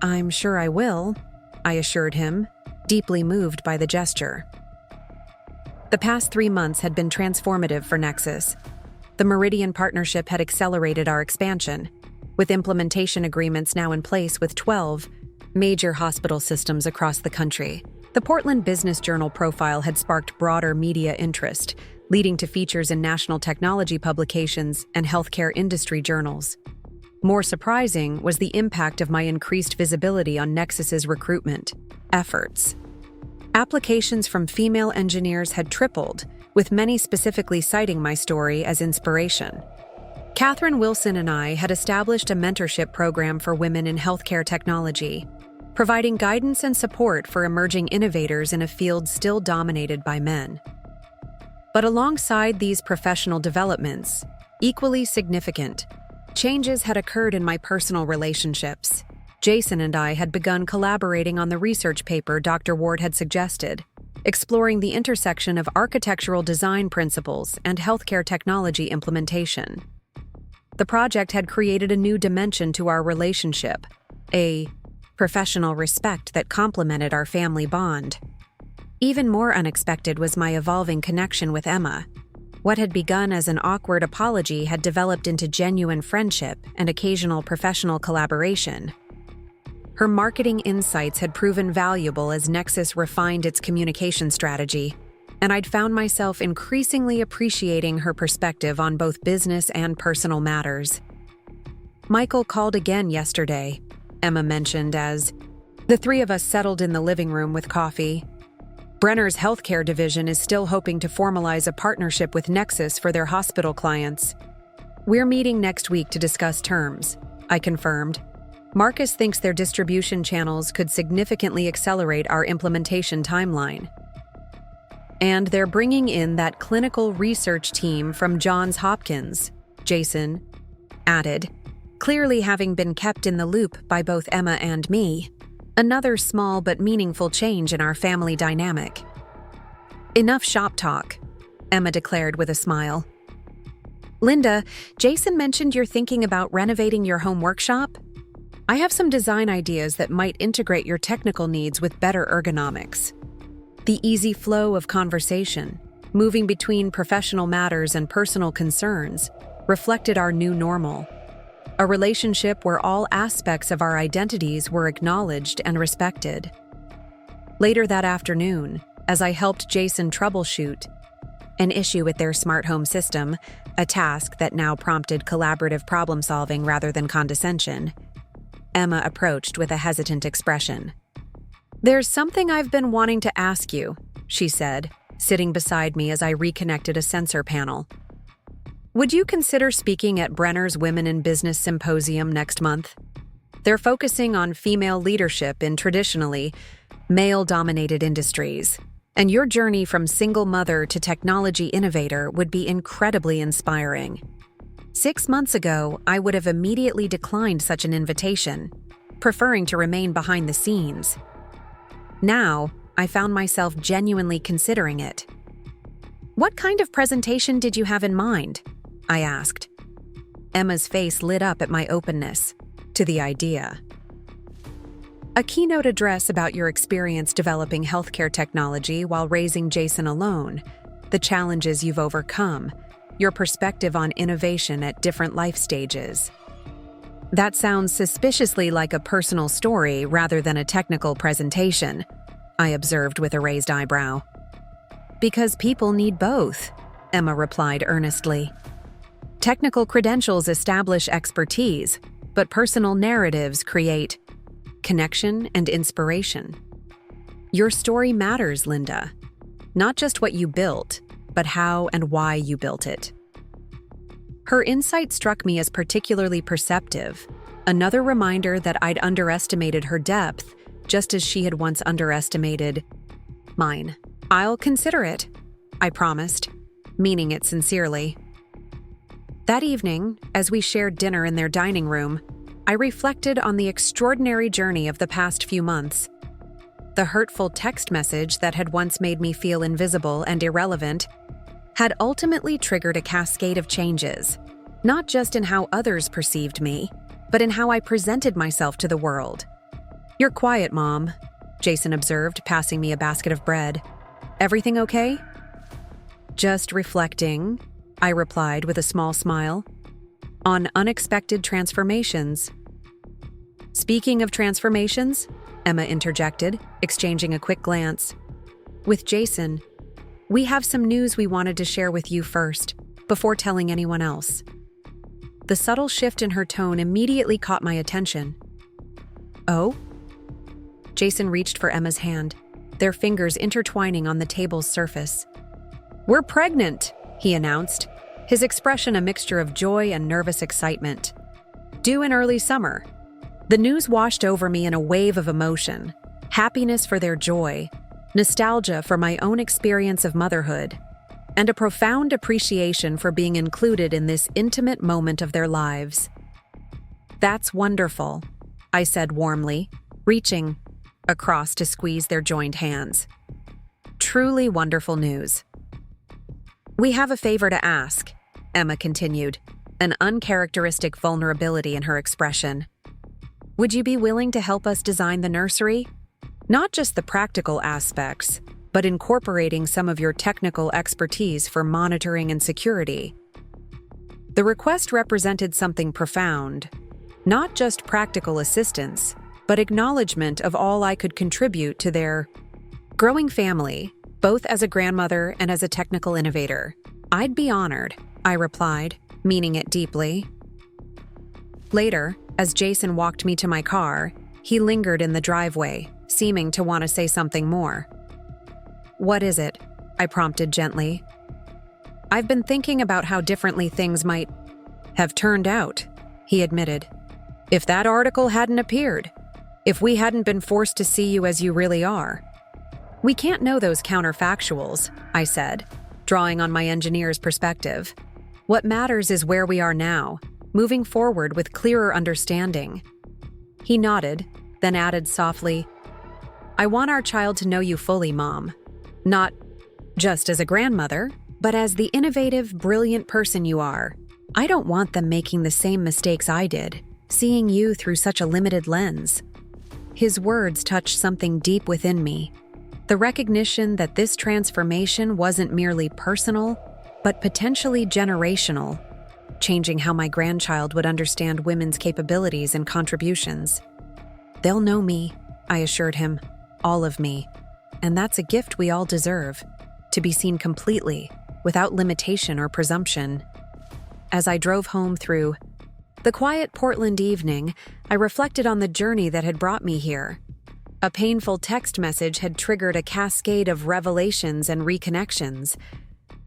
"I'm sure I will," I assured him, deeply moved by the gesture. The past 3 months had been transformative for Nexus. The Meridian partnership had accelerated our expansion, with implementation agreements now in place with 12 major hospital systems across the country. The Portland Business Journal profile had sparked broader media interest, leading to features in national technology publications and healthcare industry journals. More surprising was the impact of my increased visibility on Nexus's recruitment efforts. Applications from female engineers had tripled, with many specifically citing my story as inspiration. Catherine Wilson and I had established a mentorship program for women in healthcare technology, providing guidance and support for emerging innovators in a field still dominated by men. But alongside these professional developments, equally significant, changes had occurred in my personal relationships. Jason and I had begun collaborating on the research paper Dr. Ward had suggested, exploring the intersection of architectural design principles and healthcare technology implementation. The project had created a new dimension to our relationship, a professional respect that complemented our family bond. Even more unexpected was my evolving connection with Emma. What had begun as an awkward apology had developed into genuine friendship and occasional professional collaboration. Her marketing insights had proven valuable as Nexus refined its communication strategy, and I'd found myself increasingly appreciating her perspective on both business and personal matters. "Michael called again yesterday," Emma mentioned as the three of us settled in the living room with coffee. "Brenner's healthcare division is still hoping to formalize a partnership with Nexus for their hospital clients. We're meeting next week to discuss terms," I confirmed. "Marcus thinks their distribution channels could significantly accelerate our implementation timeline. And they're bringing in that clinical research team from Johns Hopkins," Jason added, clearly having been kept in the loop by both Emma and me. Another small but meaningful change in our family dynamic. "Enough shop talk," Emma declared with a smile. "Linda, Jason mentioned you're thinking about renovating your home workshop? I have some design ideas that might integrate your technical needs with better ergonomics." The easy flow of conversation, moving between professional matters and personal concerns, reflected our new normal. A relationship where all aspects of our identities were acknowledged and respected. Later that afternoon, as I helped Jason troubleshoot an issue with their smart home system, a task that now prompted collaborative problem-solving rather than condescension, Emma approached with a hesitant expression. "There's something I've been wanting to ask you," she said, sitting beside me as I reconnected a sensor panel. "Would you consider speaking at Brenner's Women in Business Symposium next month? They're focusing on female leadership in traditionally male-dominated industries, and your journey from single mother to technology innovator would be incredibly inspiring." 6 months ago, I would have immediately declined such an invitation, preferring to remain behind the scenes. Now, I found myself genuinely considering it. "What kind of presentation did you have in mind?" I asked. Emma's face lit up at my openness to the idea. "A keynote address about your experience developing healthcare technology while raising Jason alone, the challenges you've overcome, your perspective on innovation at different life stages." "That sounds suspiciously like a personal story rather than a technical presentation," I observed with a raised eyebrow. "Because people need both," Emma replied earnestly. "Technical credentials establish expertise, but personal narratives create connection and inspiration. Your story matters, Linda. Not just what you built, but how and why you built it." Her insight struck me as particularly perceptive, another reminder that I'd underestimated her depth, just as she had once underestimated mine. "I'll consider it," I promised, meaning it sincerely. That evening, as we shared dinner in their dining room, I reflected on the extraordinary journey of the past few months. The hurtful text message that had once made me feel invisible and irrelevant had ultimately triggered a cascade of changes, not just in how others perceived me, but in how I presented myself to the world. "You're quiet, Mom," Jason observed, passing me a basket of bread. "Everything okay?" "Just reflecting," I replied with a small smile, "on unexpected transformations." "Speaking of transformations," Emma interjected, exchanging a quick glance. "With Jason, we have some news we wanted to share with you first, before telling anyone else." The subtle shift in her tone immediately caught my attention. "Oh?" Jason reached for Emma's hand, their fingers intertwining on the table's surface. "We're pregnant," he announced, his expression a mixture of joy and nervous excitement. "Due in early summer." The news washed over me in a wave of emotion, happiness for their joy, nostalgia for my own experience of motherhood, and a profound appreciation for being included in this intimate moment of their lives. "That's wonderful," I said warmly, reaching across to squeeze their joined hands. "Truly wonderful news." "We have a favor to ask," Emma continued, an uncharacteristic vulnerability in her expression. "Would you be willing to help us design the nursery? Not just the practical aspects, but incorporating some of your technical expertise for monitoring and security." The request represented something profound, not just practical assistance, but acknowledgement of all I could contribute to their growing family, both as a grandmother and as a technical innovator. "I'd be honored," I replied, meaning it deeply. Later, as Jason walked me to my car, he lingered in the driveway, seeming to want to say something more. "What is it?" I prompted gently. "I've been thinking about how differently things might have turned out," he admitted. "If that article hadn't appeared, if we hadn't been forced to see you as you really are." "We can't know those counterfactuals," I said, drawing on my engineer's perspective. "What matters is where we are now, moving forward with clearer understanding." He nodded, then added softly, "I want our child to know you fully, Mom. Not just as a grandmother, but as the innovative, brilliant person you are. I don't want them making the same mistakes I did, seeing you through such a limited lens." His words touched something deep within me, the recognition that this transformation wasn't merely personal, but potentially generational, changing how my grandchild would understand women's capabilities and contributions. "They'll know me," I assured him, "all of me. And that's a gift we all deserve, to be seen completely, without limitation or presumption." As I drove home through the quiet Portland evening, I reflected on the journey that had brought me here. A painful text message had triggered a cascade of revelations and reconnections.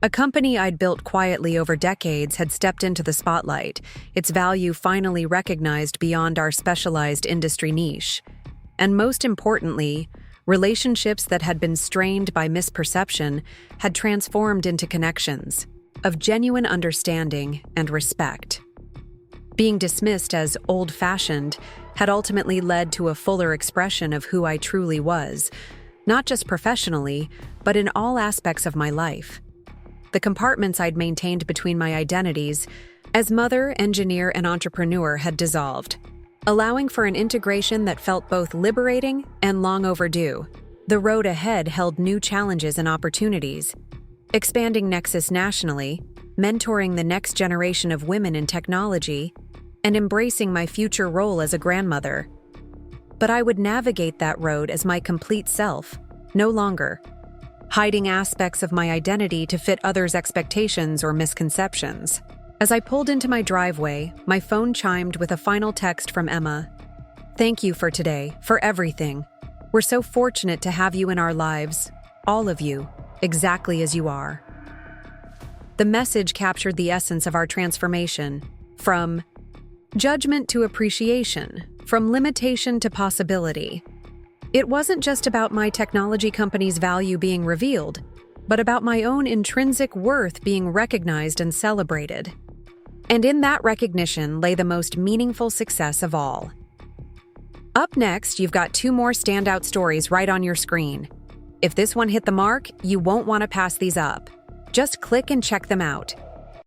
A company I'd built quietly over decades had stepped into the spotlight, its value finally recognized beyond our specialized industry niche. And most importantly, relationships that had been strained by misperception had transformed into connections of genuine understanding and respect. Being dismissed as old-fashioned had ultimately led to a fuller expression of who I truly was, not just professionally, but in all aspects of my life. The compartments I'd maintained between my identities as mother, engineer, and entrepreneur had dissolved, allowing for an integration that felt both liberating and long overdue. The road ahead held new challenges and opportunities, expanding Nexus nationally, mentoring the next generation of women in technology, and embracing my future role as a grandmother. But I would navigate that road as my complete self, no longer hiding aspects of my identity to fit others' expectations or misconceptions. As I pulled into my driveway, my phone chimed with a final text from Emma. "Thank you for today, for everything. We're so fortunate to have you in our lives, all of you, exactly as you are." The message captured the essence of our transformation, from judgment to appreciation, from limitation to possibility. It wasn't just about my technology company's value being revealed, but about my own intrinsic worth being recognized and celebrated. And in that recognition lay the most meaningful success of all. Up next, you've got two more standout stories right on your screen. If this one hit the mark, you won't want to pass these up. Just click and check them out.